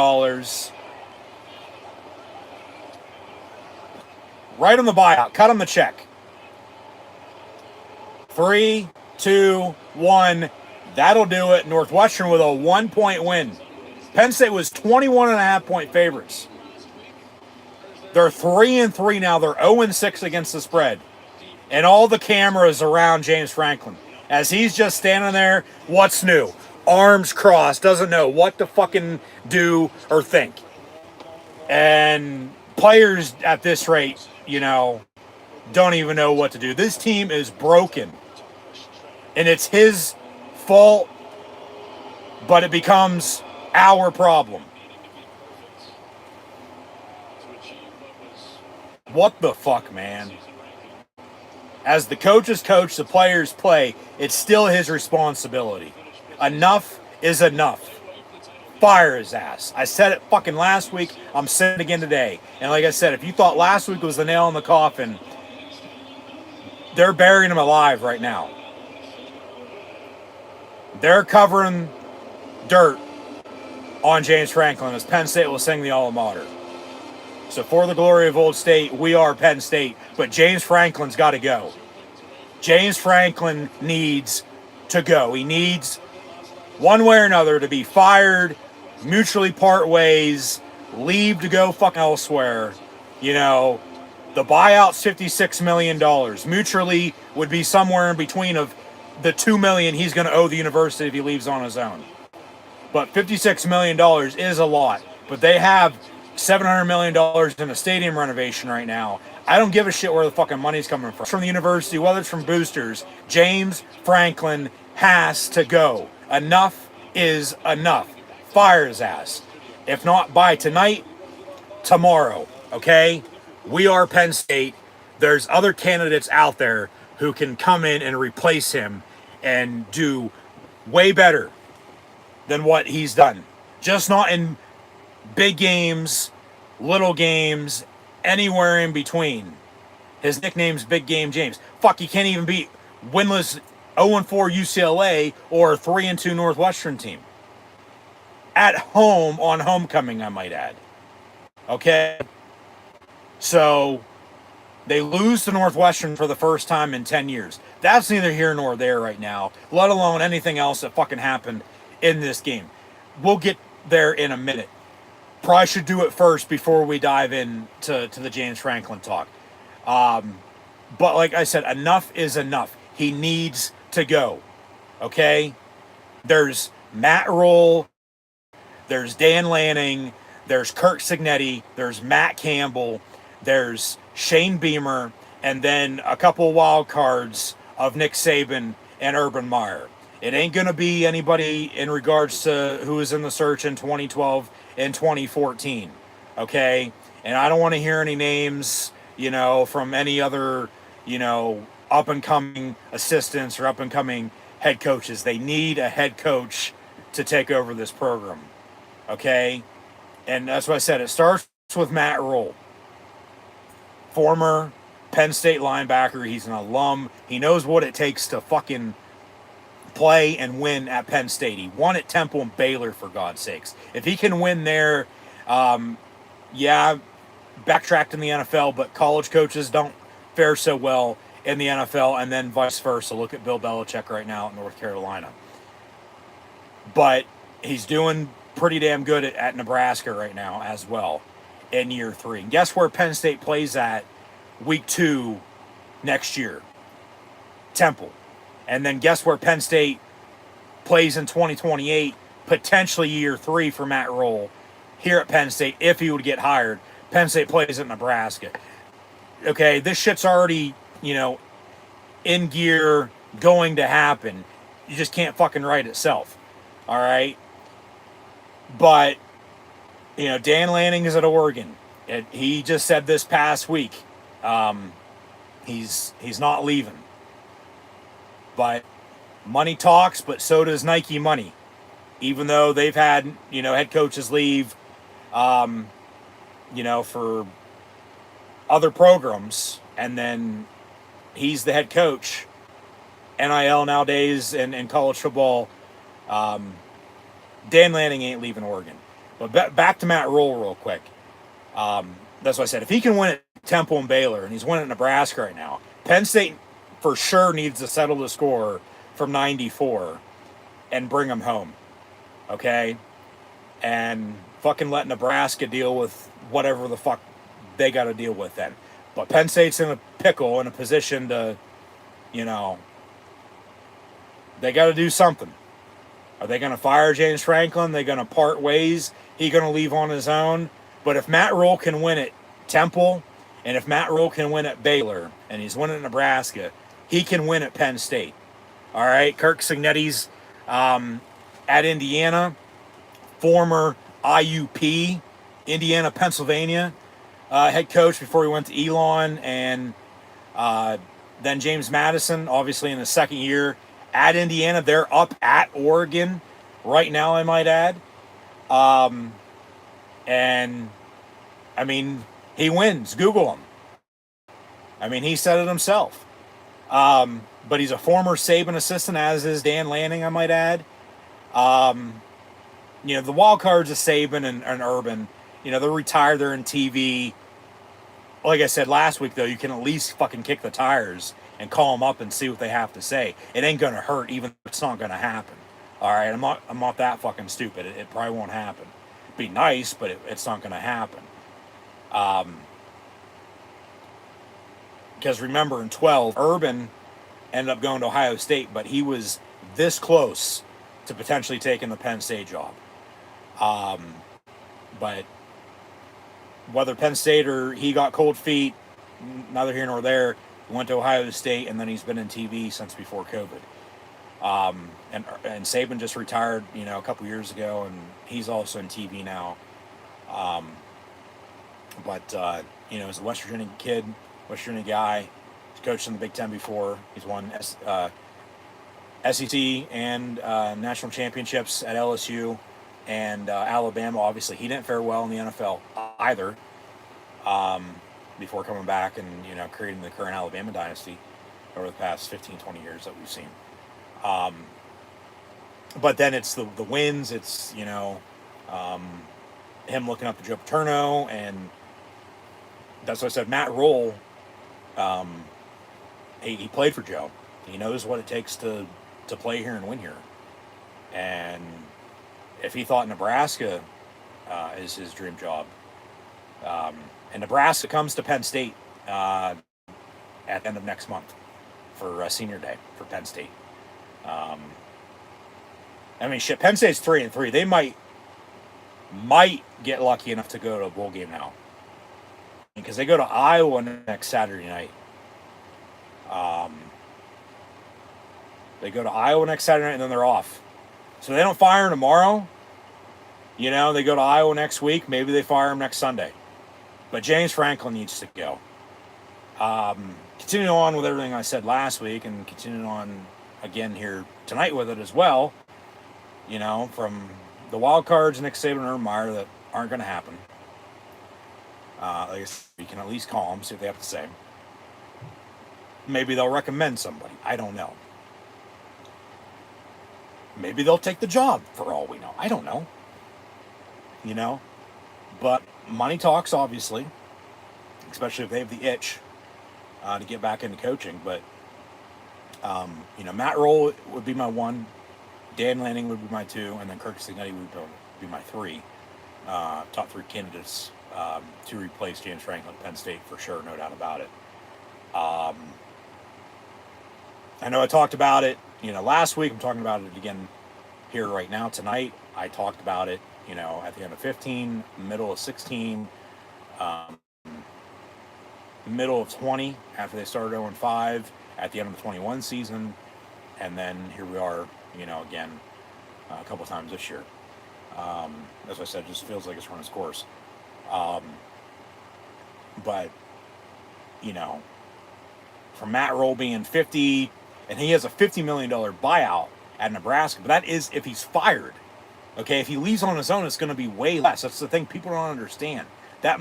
Write him the buyout. Cut him the check. 3, 2, 1. That'll do it. Northwestern with a 1-point win. Penn State was 21.5-point favorites. They're 3-3 now. They're 0-6 against the spread. And all the cameras around James Franklin. As he's just standing there, what's new? Arms crossed, doesn't know what to fucking do or think. And players at this rate, you know, don't even know what to do. This team is broken. And it's his fault, but it becomes our problem. What the fuck, man? As the coaches coach, the players play, it's still his responsibility. Enough is enough. Fire his ass. I said it fucking last week. I'm saying it again today. And like I said, if you thought last week was the nail in the coffin, they're burying him alive right now. They're covering dirt on James Franklin as Penn State will sing the alma mater. So for the glory of Old State, we are Penn State. But James Franklin's got to go. James Franklin needs to go. He needs, one way or another, to be fired, mutually part ways, leave to go fucking elsewhere. You know, the buyout's $56 million. Mutually would be somewhere in between of the $2 million he's going to owe the university if he leaves on his own. But $56 million is a lot. But they have $700 million in a stadium renovation right now. I don't give a shit where the fucking money's coming from. It's from the university, whether it's from boosters. James Franklin has to go. Enough is enough. Fire his ass. If not by tonight, tomorrow. Okay? We are Penn State. There's other candidates out there who can come in and replace him and do way better than what he's done. Just not in big games, little games, anywhere in between. His nickname's Big Game James. Fuck, he can't even beat winless 0-4 UCLA or 3-2 Northwestern team. At home on homecoming, I might add. Okay? So, they lose to Northwestern for the first time in 10 years. That's neither here nor there right now, let alone anything else that fucking happened in this game. We'll get there in a minute. Probably should do it first before we dive in to the James Franklin talk. But like I said, enough is enough. He needs to go. Okay? There's Matt Rule, there's Dan Lanning, there's Kirk Signetti, there's Matt Campbell, there's Shane Beamer, and then a couple wild cards of Nick Saban and Urban Meyer. It ain't going to be anybody in regards to who was in the search in 2012 and 2014, okay? And I don't want to hear any names, from any other, up-and-coming assistants or up-and-coming head coaches. They need a head coach to take over this program, okay? And that's what I said. It starts with Matt Rule, former Penn State linebacker. He's an alum. He knows what it takes to fucking play and win at Penn State. He won at Temple and Baylor, for God's sakes. If he can win there, backtracked in the NFL, but college coaches don't fare so well in the NFL, and then vice versa. Look at Bill Belichick right now at North Carolina. But he's doing pretty damn good at Nebraska right now as well in year 3. And guess where Penn State plays at week 2 next year? Temple. And then guess where Penn State plays in 2028, potentially year 3 for Matt Rule here at Penn State if he would get hired. Penn State plays at Nebraska. Okay, this shit's already, in gear, going to happen. You just can't fucking write itself. All right? But, Dan Lanning is at Oregon. He just said this past week, he's not leaving. But money talks, but so does Nike money. Even though they've had, head coaches leave, for other programs, and then he's the head coach. NIL nowadays in college football, Dan Lanning ain't leaving Oregon. But back to Matt Rule real quick. That's what I said. If he can win at Temple and Baylor, and he's winning at Nebraska right now, Penn State for sure needs to settle the score from 94 and bring him home. Okay? And fucking let Nebraska deal with whatever the fuck they got to deal with then. But Penn State's in a pickle, in a position to, they got to do something. Are they going to fire James Franklin? Are they going to part ways? He going to leave on his own? But if Matt Rule can win at Temple, and if Matt Rule can win at Baylor, and he's winning at Nebraska, he can win at Penn State. All right, Kirk Signetti's at Indiana, former IUP, Indiana, Pennsylvania, head coach before he went to Elon, and then James Madison, obviously in the second year at Indiana. They're up at Oregon right now, I might add. And, I mean, he wins. Google him. I mean, he said it himself. But he's a former Saban assistant, as is Dan Lanning, I might add. The wild cards of Saban and Urban, they're retired, they're in TV. Like I said last week, though, you can at least fucking kick the tires and call them up and see what they have to say. It ain't going to hurt, even if it's not going to happen. All right, I'm not that fucking stupid. It probably won't happen. It'd be nice, but it's not going to happen. Because remember, in 12, Urban ended up going to Ohio State, but he was this close to potentially taking the Penn State job. But whether Penn State or he got cold feet, neither here nor there, went to Ohio State, and then he's been in TV since before COVID. And Saban just retired, a couple years ago, and he's also in TV now. But he's a West Virginia kid, West Virginia guy. He's coached in the Big Ten before. He's won SEC and national championships at LSU and Alabama. Obviously, he didn't fare well in the NFL either before coming back and, creating the current Alabama dynasty over the past 15, 20 years that we've seen. But then it's the wins. It's, him looking up to Joe Paterno, and that's what I said. Matt Rule, he played for Joe. He knows what it takes to play here and win here. And if he thought Nebraska is his dream job, and Nebraska comes to Penn State at the end of next month for Senior Day for Penn State. I mean, shit. Penn State's 3-3. They might get lucky enough to go to a bowl game now, because they go to Iowa next Saturday night. They go to Iowa next Saturday night, and then they're off. So they don't fire him tomorrow. You know, they go to Iowa next week. Maybe they fire him next Sunday. But James Franklin needs to go. Continuing on with everything I said last week, and continuing on again here tonight with it as well. You know, from the wild cards, Nick Saban and Urban Meyer, that aren't going to happen. I guess you can at least call them, see what they have to say. Maybe they'll recommend somebody. I don't know. Maybe they'll take the job, for all we know. I don't know. You know? But money talks, obviously. Especially if they have the itch to get back into coaching. But, you know, Matt Roll would be my 1. Dan Lanning would be my 2. And then Kirk Cignetti would be my 3. Top 3 candidates to replace James Franklin at Penn State, for sure. No doubt about it. I know I talked about it, you know, last week. I'm talking about it again here right now tonight. I talked about it, you know, at the end of 15, middle of 16, middle of 20 after they started 0-5, at the end of the 21 season, and then here we are, you know, again a couple times this year. As I said, it just feels like it's run its course. But, you know, from Matt Roll being 50, and he has a $50 million buyout at Nebraska, but that is if he's fired. Okay, if he leaves on his own, it's going to be way less. That's the thing people don't understand. That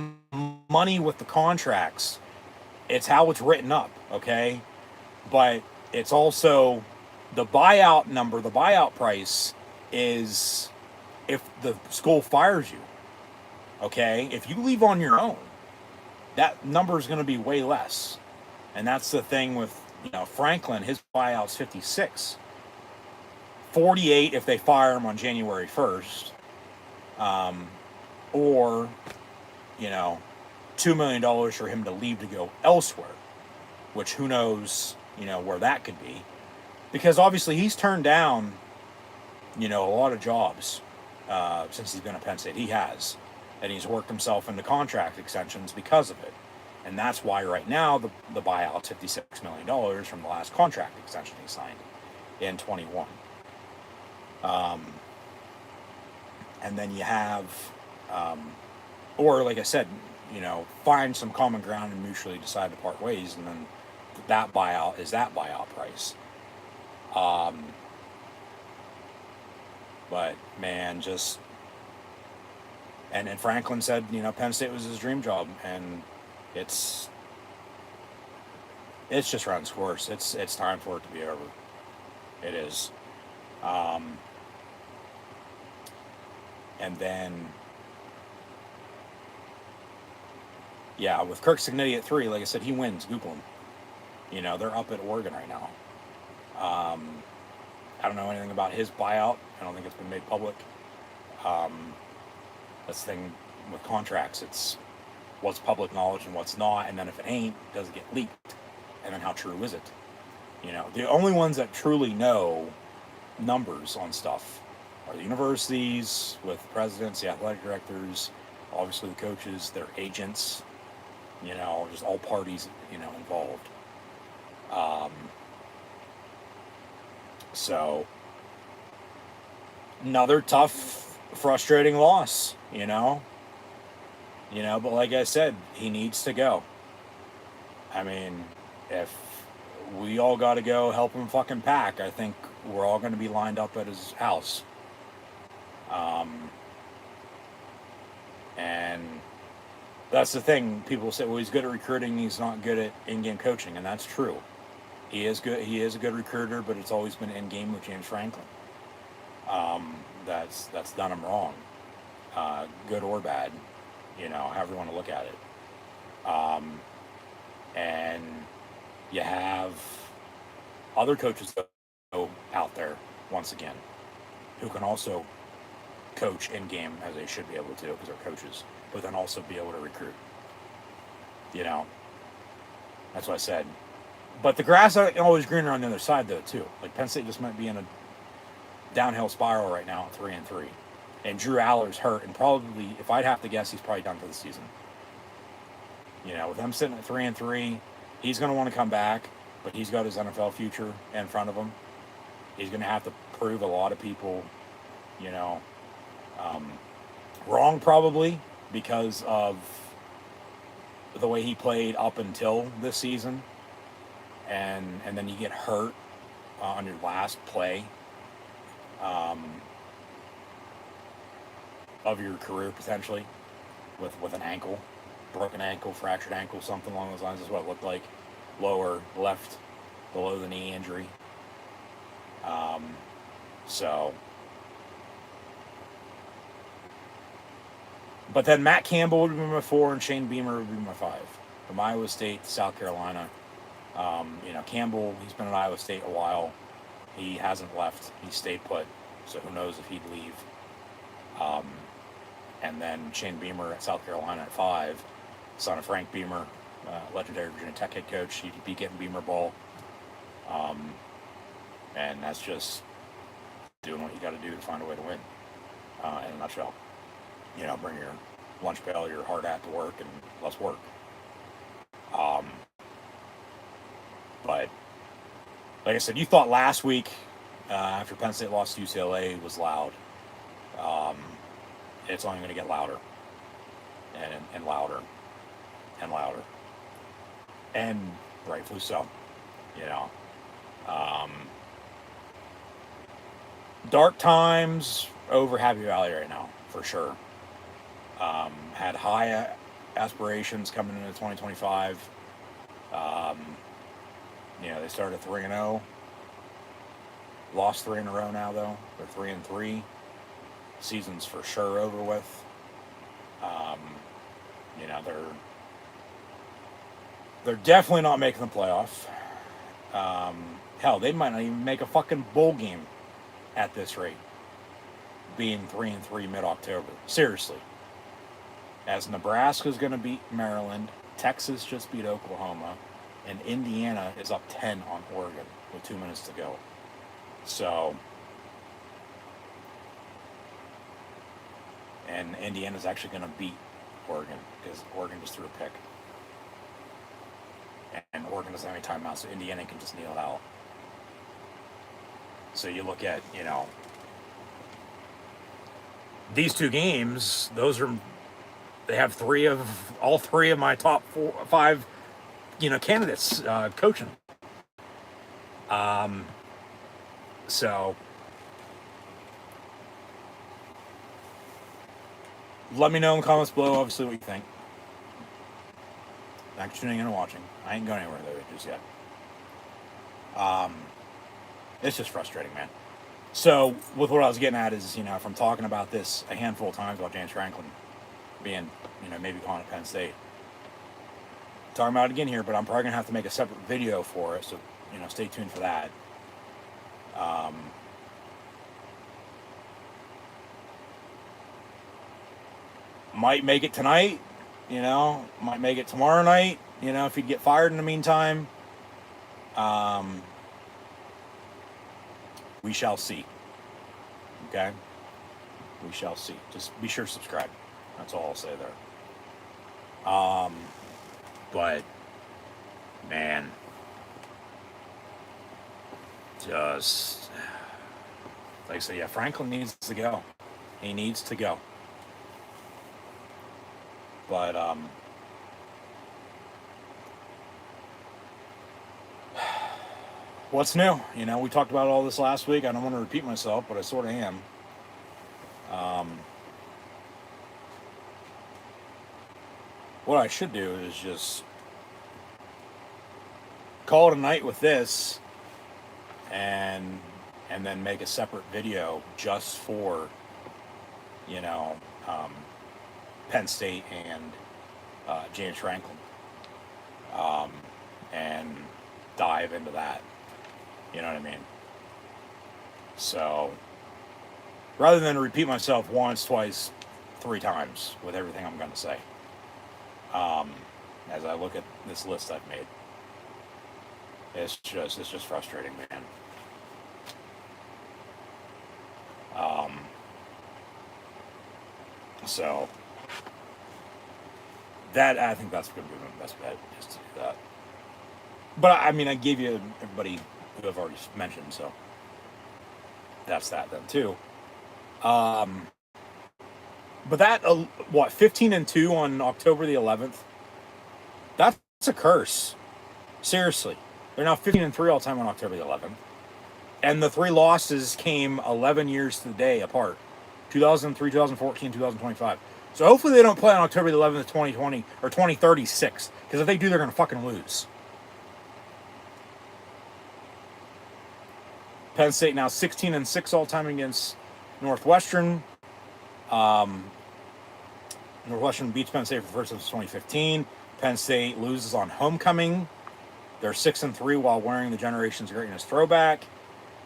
money with the contracts, it's how it's written up, okay? But it's also the buyout number, the buyout price is if the school fires you, okay? If you leave on your own, that number is going to be way less. And that's the thing with, you know, Franklin, his buyout's 56. 48 if they fire him on January 1st. Or, you know, $2 million for him to leave to go elsewhere. Which who knows, you know, where that could be. Because obviously he's turned down, you know, a lot of jobs since he's been at Penn State. He has. And he's worked himself into contract extensions because of it. And that's why right now the buyout's $56 million from the last contract extension he signed in 21. And then you have, or like I said, you know, find some common ground and mutually decide to part ways, and then that buyout is that buyout price. But man, just and Franklin said, you know, Penn State was his dream job, and it's just run its course. It's time for it to be over. It is. And then, yeah, with Kirk Cignetti at 3, like I said, he wins. Google him. You know, they're up at Oregon right now. I don't know anything about his buyout. I don't think it's been made public. That's the thing with contracts. It's what's public knowledge and what's not. And then if it ain't, does it get leaked? And then how true is it? You know, the only ones that truly know numbers on stuff are the universities with the presidents, the athletic directors, obviously the coaches, their agents, you know, just all parties, you know, involved. So another tough, frustrating loss, you know, but like I said, he needs to go. I mean, if we all got to go help him fucking pack, I think we're all going to be lined up at his house. And that's the thing. People say, well, he's good at recruiting, he's not good at in-game coaching, and that's true. He is good. He is a good recruiter, but it's always been in-game with James Franklin. That's done him wrong, good or bad, you know, however you want to look at it. And you have other coaches out there, once again, who can also coach in-game as they should be able to because they're coaches, but then also be able to recruit. You know, that's what I said. But the grass ain't always greener on the other side, though, too. Like, Penn State just might be in a downhill spiral right now at 3-3. And Drew Aller's hurt, and probably, if I'd have to guess, he's probably done for the season. You know, with them sitting at 3-3, he's going to want to come back, but he's got his NFL future in front of him. He's going to have to prove a lot of people, you know, wrong probably because of the way he played up until this season, and then you get hurt on your last play of your career potentially with an ankle, broken ankle, fractured ankle, something along those lines is what it looked like. Lower left, below the knee injury. So, but then Matt Campbell would be my 4 and Shane Beamer would be my 5. From Iowa State to South Carolina. You know, Campbell, he's been at Iowa State a while. He hasn't left. He stayed put. So who knows if he'd leave. And then Shane Beamer at South Carolina at 5. Son of Frank Beamer, legendary Virginia Tech head coach. He'd be getting Beamer ball. And that's just doing what you got to do to find a way to win. In a nutshell. You know, bring your lunch pail, your hard hat to work, and let's work. But like I said, you thought last week after Penn State lost to UCLA was loud. It's only going to get louder and louder and louder, and rightfully so. You know, dark times over Happy Valley right now for sure. Had high aspirations coming into 2025. You know, they started 3-0. Lost 3 in a row now, though. They're 3-3. Season's for sure over with. You know, they're definitely not making the playoff. Hell, they might not even make a fucking bowl game at this rate. Being 3-3 mid-October. Seriously. As Nebraska's going to beat Maryland, Texas just beat Oklahoma, and Indiana is up 10 on Oregon with 2 minutes to go. So, and Indiana's actually going to beat Oregon because Oregon just threw a pick. And Oregon doesn't have any timeouts, so Indiana can just kneel it out. So you look at, you know, these 2 games, they have all three of my top 5, you know, candidates coaching. So let me know in the comments below, obviously, what you think. Thanks for tuning in and watching. I ain't going anywhere though just yet. It's just frustrating, man. So with what I was getting at is, you know, from talking about this a handful of times about James Franklin being, you know, maybe calling at Penn State. Talking about it again here, but I'm probably going to have to make a separate video for it, so, you know, stay tuned for that. Might make it tonight, you know, might make it tomorrow night, you know, if he'd get fired in the meantime. We shall see. Okay? We shall see. Just be sure to subscribe. That's all I'll say there. But, man, just, like I said, yeah, Franklin needs to go. He needs to go. But, what's new? You know, we talked about all this last week. I don't want to repeat myself, but I sort of am. What I should do is just call it a night with this, and then make a separate video just for, you know, Penn State and James Franklin, and dive into that. You know what I mean? So, rather than repeat myself once, twice, 3 times with everything I'm going to say, as I look at this list I've made, it's just frustrating, man. So that, I think that's going to be my best bet, is to do that. But I mean, I gave you everybody who I've already mentioned, so that's that then too. But that, 15-2 on October the 11th? That's a curse. Seriously. They're now 15-3 all time on October the 11th. And the 3 losses came 11 years to the day apart. 2003, 2014, 2025. So hopefully they don't play on October the 11th, 2020, or 2036. Because if they do, they're going to fucking lose. Penn State now 16-6 all time against Northwestern. Northwestern beats Penn State for the first since 2015. Penn State loses on homecoming. They're 6-3 while wearing the Generation's Greatness throwback.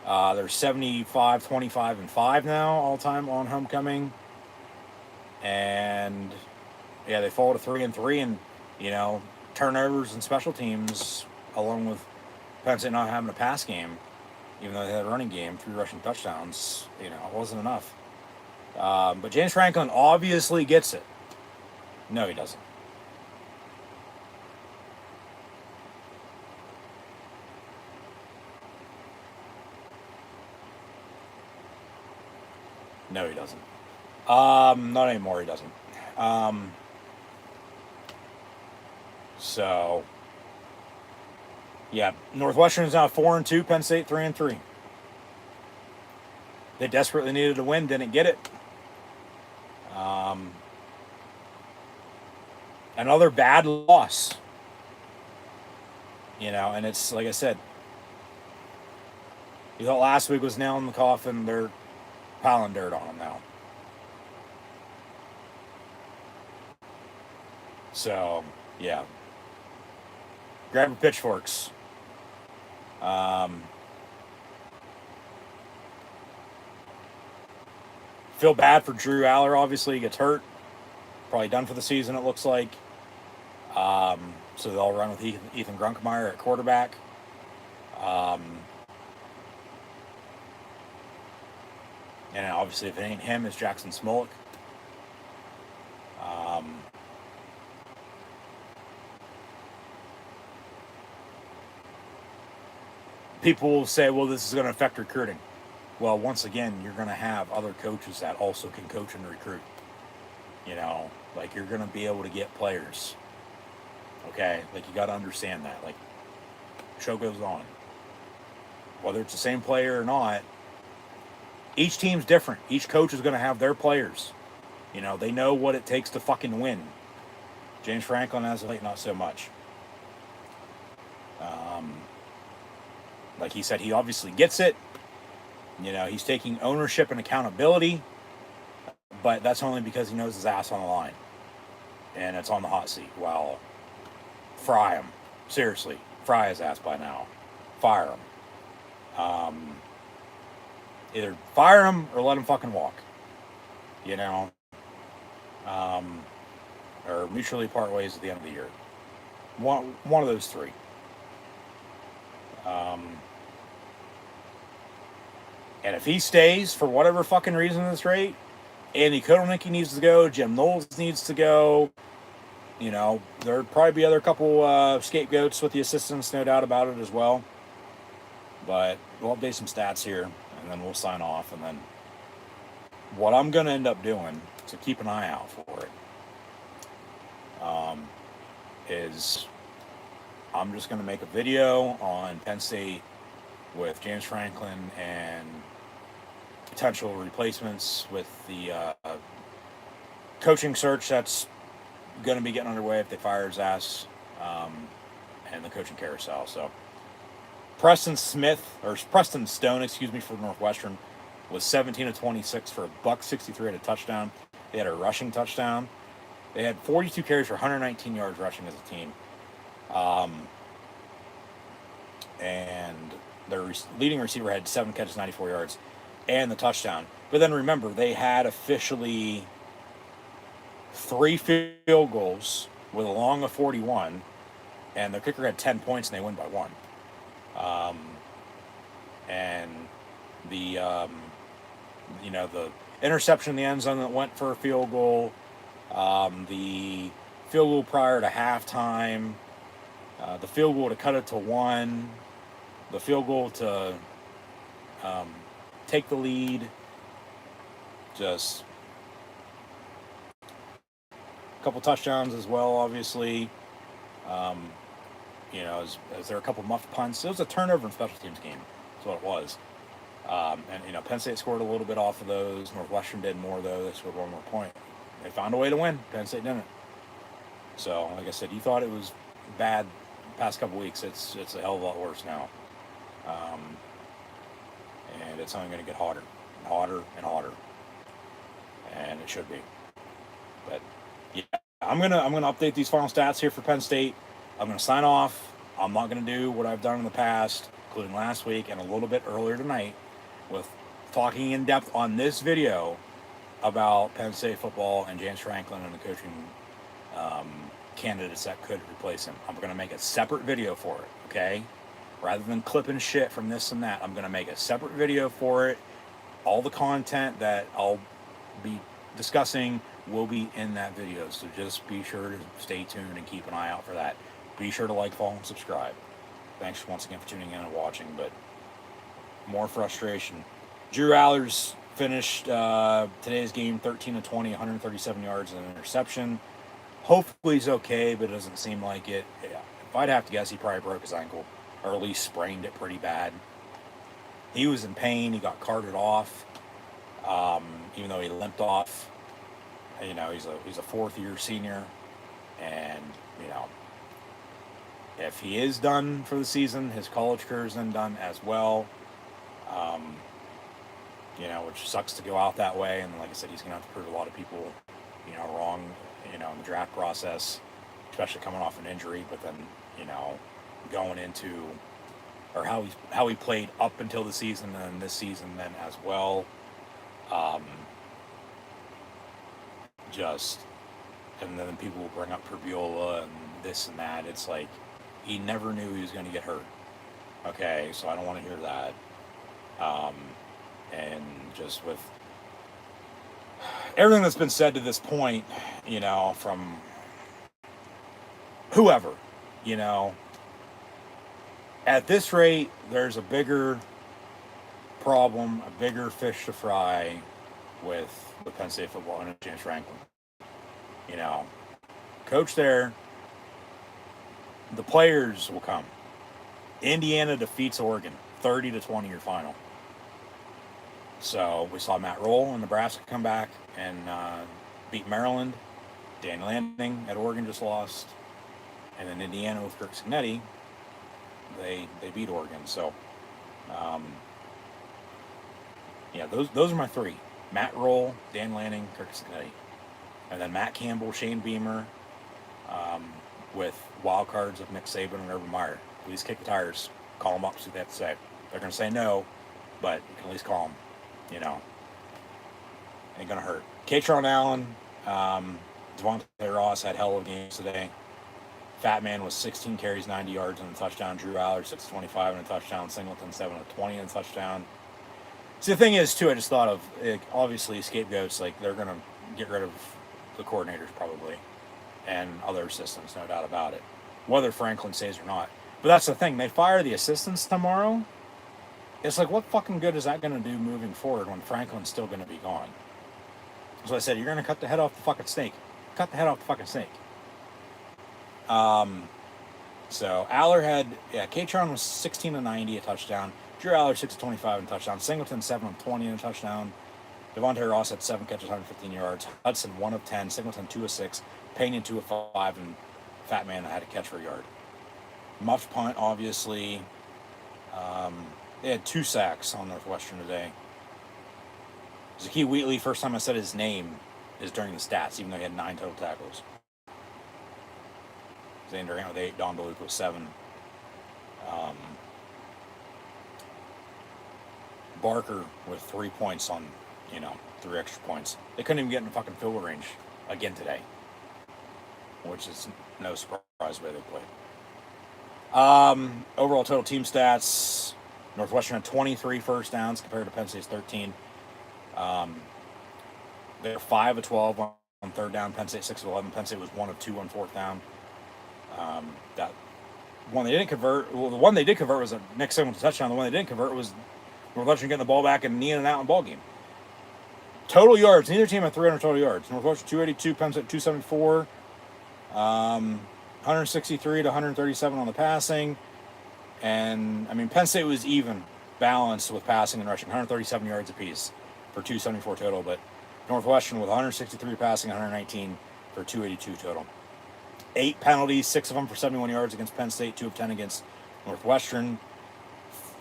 They're 75, 25, and 5 now all time on homecoming. And yeah, they fall to 3-3, and turnovers and special teams, along with Penn State not having a pass game, even though they had a running game, 3 rushing touchdowns, it wasn't enough. But James Franklin obviously gets it. No, he doesn't. No, he doesn't. Not anymore, he doesn't. So, yeah, Northwestern is now 4-2, Penn State 3-3. They desperately needed to win, didn't get it. Another bad loss. And it's like I said, you thought last week was nail in the coffin, they're piling dirt on them now. So, yeah. Grab your pitchforks. Feel bad for Drew Aller, obviously. He gets hurt. Probably done for the season, it looks like. So they'll run with Ethan Grunkemeyer at quarterback. And obviously, if it ain't him, it's Jackson Smolik. People will say, well, this is going to affect recruiting. Well, once again, you're going to have other coaches that also can coach and recruit. You're going to be able to get players. Okay? You got to understand that. Show goes on. Whether it's the same player or not, each team's different. Each coach is going to have their players. They know what it takes to fucking win. James Franklin, as of late, not so much. Like he said, he obviously gets it. He's taking ownership and accountability. But that's only because he knows his ass on the line. And it's on the hot seat. Well, fry him. Seriously. Fry his ass by now. Fire him. Either fire him or let him fucking walk. Or mutually part ways at the end of the year. One of those three. And if he stays for whatever fucking reason at this rate, Andy Kotelnicki needs to go, Jim Knowles needs to go. There'll probably be other couple scapegoats with the assistants, no doubt about it as well. But we'll update some stats here, and then we'll sign off. And then what I'm going to end up doing, so keep an eye out for it, is I'm just going to make a video on Penn State with James Franklin and potential replacements with the coaching search that's going to be getting underway if they fire his ass, and the coaching carousel. So Preston Stone, for Northwestern, was 17-26 for $163 at a touchdown. They had a rushing touchdown. They had 42 carries for 119 yards rushing as a team. And their leading receiver had 7 catches, 94 yards, and the touchdown. But then remember, they had officially 3 field goals with a long of 41, and their kicker had 10 points, and they win by 1. And the the interception in the end zone that went for a field goal, the field goal prior to halftime, the field goal to cut it to 1, the field goal to take the lead, just a couple touchdowns as well, obviously. As there were a couple muffed punts. It was a turnover in special teams game. That's what it was. And Penn State scored a little bit off of those. Northwestern did more, though. They scored one more point. They found a way to win. Penn State didn't. So, like I said, you thought it was bad the past couple weeks. It's a hell of a lot worse now. And it's only going to get hotter and hotter and hotter. And it should be. But yeah, I'm gonna update these final stats here for Penn State. I'm gonna sign off. I'm not gonna do what I've done in the past, including last week and a little bit earlier tonight, with talking in depth on this video about Penn State football and James Franklin and the coaching candidates that could replace him. I'm gonna make a separate video for it, okay? Rather than clipping shit from this and that, I'm gonna make a separate video for it. All the content that I'll be discussing will be in that video, so just be sure to stay tuned and keep an eye out for that. Be sure to like, follow, and subscribe. Thanks once again for tuning in and watching, but more frustration. Drew Allers finished today's game 13 of 20, 137 yards and an interception. Hopefully he's okay, but it doesn't seem like it. Yeah. If I'd have to guess, he probably broke his ankle, or at least sprained it pretty bad. He was in pain. He got carted off, even though he limped off. He's a fourth-year senior, and if he is done for the season, his college career is then done as well. Which sucks to go out that way. And like I said, he's going to have to prove a lot of people, wrong, in the draft process, especially coming off an injury. But then, going into, or how he played up until the season and this season then as well. And then people will bring up Purviola and this and that. It's like, he never knew he was going to get hurt. Okay, so I don't want to hear that. And just with everything that's been said to this point, from whoever, at this rate, there's a bigger problem, a bigger fish to fry with the Penn State football and James Franklin. Coach there, the players will come. Indiana defeats Oregon 30-20 your final. So we saw Matt Roll in Nebraska come back and beat Maryland. Dan Lanning at Oregon just lost. And then Indiana with Kirk Cignetti, they beat Oregon. So, those are my three. Matt Roll, Dan Lanning, Kirk Cignetti. And then Matt Campbell, Shane Beamer, with wild cards of Nick Saban and Urban Meyer. Please kick the tires. Call them up, see what they have to say. They're going to say no, but you can at least call them. Ain't going to hurt. Katron Allen, Devontae Ross had hell of games today. Fat Man was 16 carries, 90 yards and a touchdown. Drew Allers, 625 and a touchdown. Singleton, 7 of 20 and a touchdown. See, the thing is, too, I just thought of, obviously, scapegoats, they're going to get rid of the coordinators probably and other assistants, no doubt about it, whether Franklin stays or not. But that's the thing. They fire the assistants tomorrow. It's like, what fucking good is that going to do moving forward when Franklin's still going to be gone? So I said, you're going to cut the head off the fucking snake. Cut the head off the fucking snake. So Aller had, Katron was 16 of 90, a touchdown. Drew Aller, 6 of 25 and a touchdown. Singleton, 7 of 20 and a touchdown. Devontae Ross had 7 catches, 115 yards. Hudson, 1 of 10. Singleton, 2 of 6. Payne, 2 of 5. And Fat Man had a catch for a yard. Muffed punt, obviously. They had 2 sacks on Northwestern today. Zakee Wheatley, first time I said his name is during the stats, even though he had 9 total tackles. Zane Durant with 8, Don DeLuca with 7. Barker with 3 points on, 3 extra points. They couldn't even get in the fucking field goal range again today, which is no surprise where they played. Overall total team stats, Northwestern had 23 first downs compared to Penn State's 13. They're 5 of 12 on third down. Penn State 6 of 11. Penn State was 1 of 2 on fourth down. That one they didn't convert. Well, the one they did convert was a Nick Singleton touchdown. The one they didn't convert was Northwestern getting the ball back and kneeing it out in the ball game. Total yards. Neither team had 300 total yards. Northwestern 282, Penn State 274. 163 to 137 on the passing. And, I mean, Penn State was even balanced with passing and rushing, 137 yards apiece for 274 total. But Northwestern with 163 passing, 119 for 282 total. 8 penalties, 6 of them for 71 yards against Penn State, 2 of 10 against Northwestern.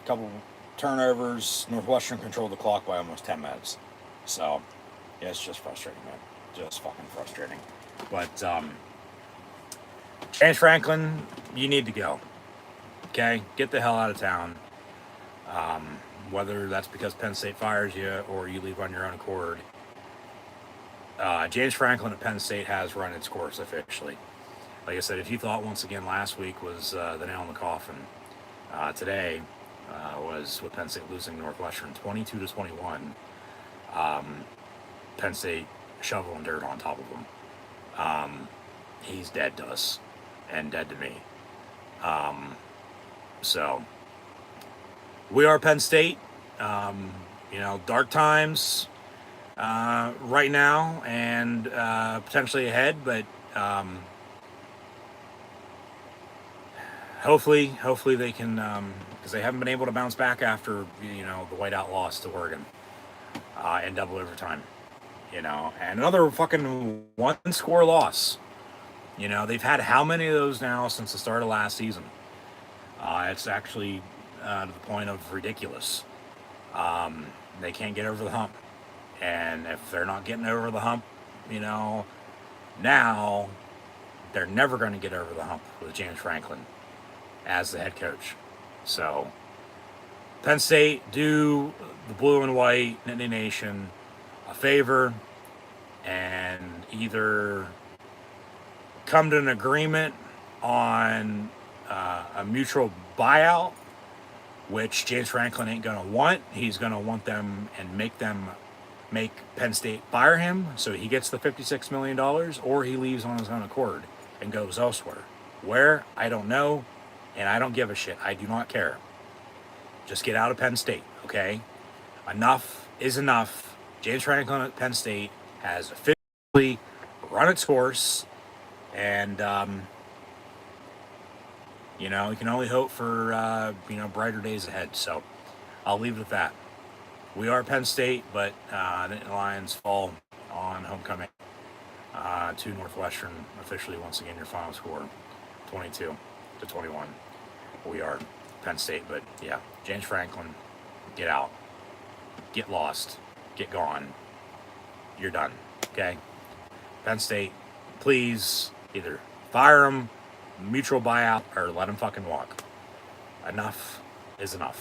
A couple turnovers. Northwestern controlled the clock by almost 10 minutes. So, yeah, it's just frustrating, man. Just fucking frustrating. But, James Franklin, you need to go. Okay? Get the hell out of town. Whether that's because Penn State fires you or you leave on your own accord. James Franklin at Penn State has run its course officially. Like I said, if you thought once again last week was the nail in the coffin, today was with Penn State losing Northwestern 22 to 21. Penn State shoveling dirt on top of him. He's dead to us and dead to me. So we are Penn State. Dark times right now and potentially ahead, but hopefully they can, because they haven't been able to bounce back after the whiteout loss to Oregon in double overtime. And another fucking one-score loss. They've had how many of those now since the start of last season? It's actually to the point of ridiculous. They can't get over the hump. And if they're not getting over the hump, now they're never going to get over the hump with James Franklin as the head coach. So, Penn State, do the blue and white Nittany Nation a favor and either come to an agreement on a mutual buyout, which James Franklin ain't going to want. He's going to want them and make Penn State fire him so he gets the $56 million, or he leaves on his own accord and goes elsewhere. Where? I don't know, and I don't give a shit. I do not care. Just get out of Penn State, okay? Enough is enough. James Franklin at Penn State has officially run its course, and you can only hope for brighter days ahead. So I'll leave it at that. We are Penn State, but the Lions fall on homecoming to Northwestern. Officially, once again, your final score, 22 to 21. We are Penn State, but yeah, James Franklin, get out, get lost, get gone. You're done, okay? Penn State, please either fire him, mutual buyout, or let him fucking walk. Enough is enough.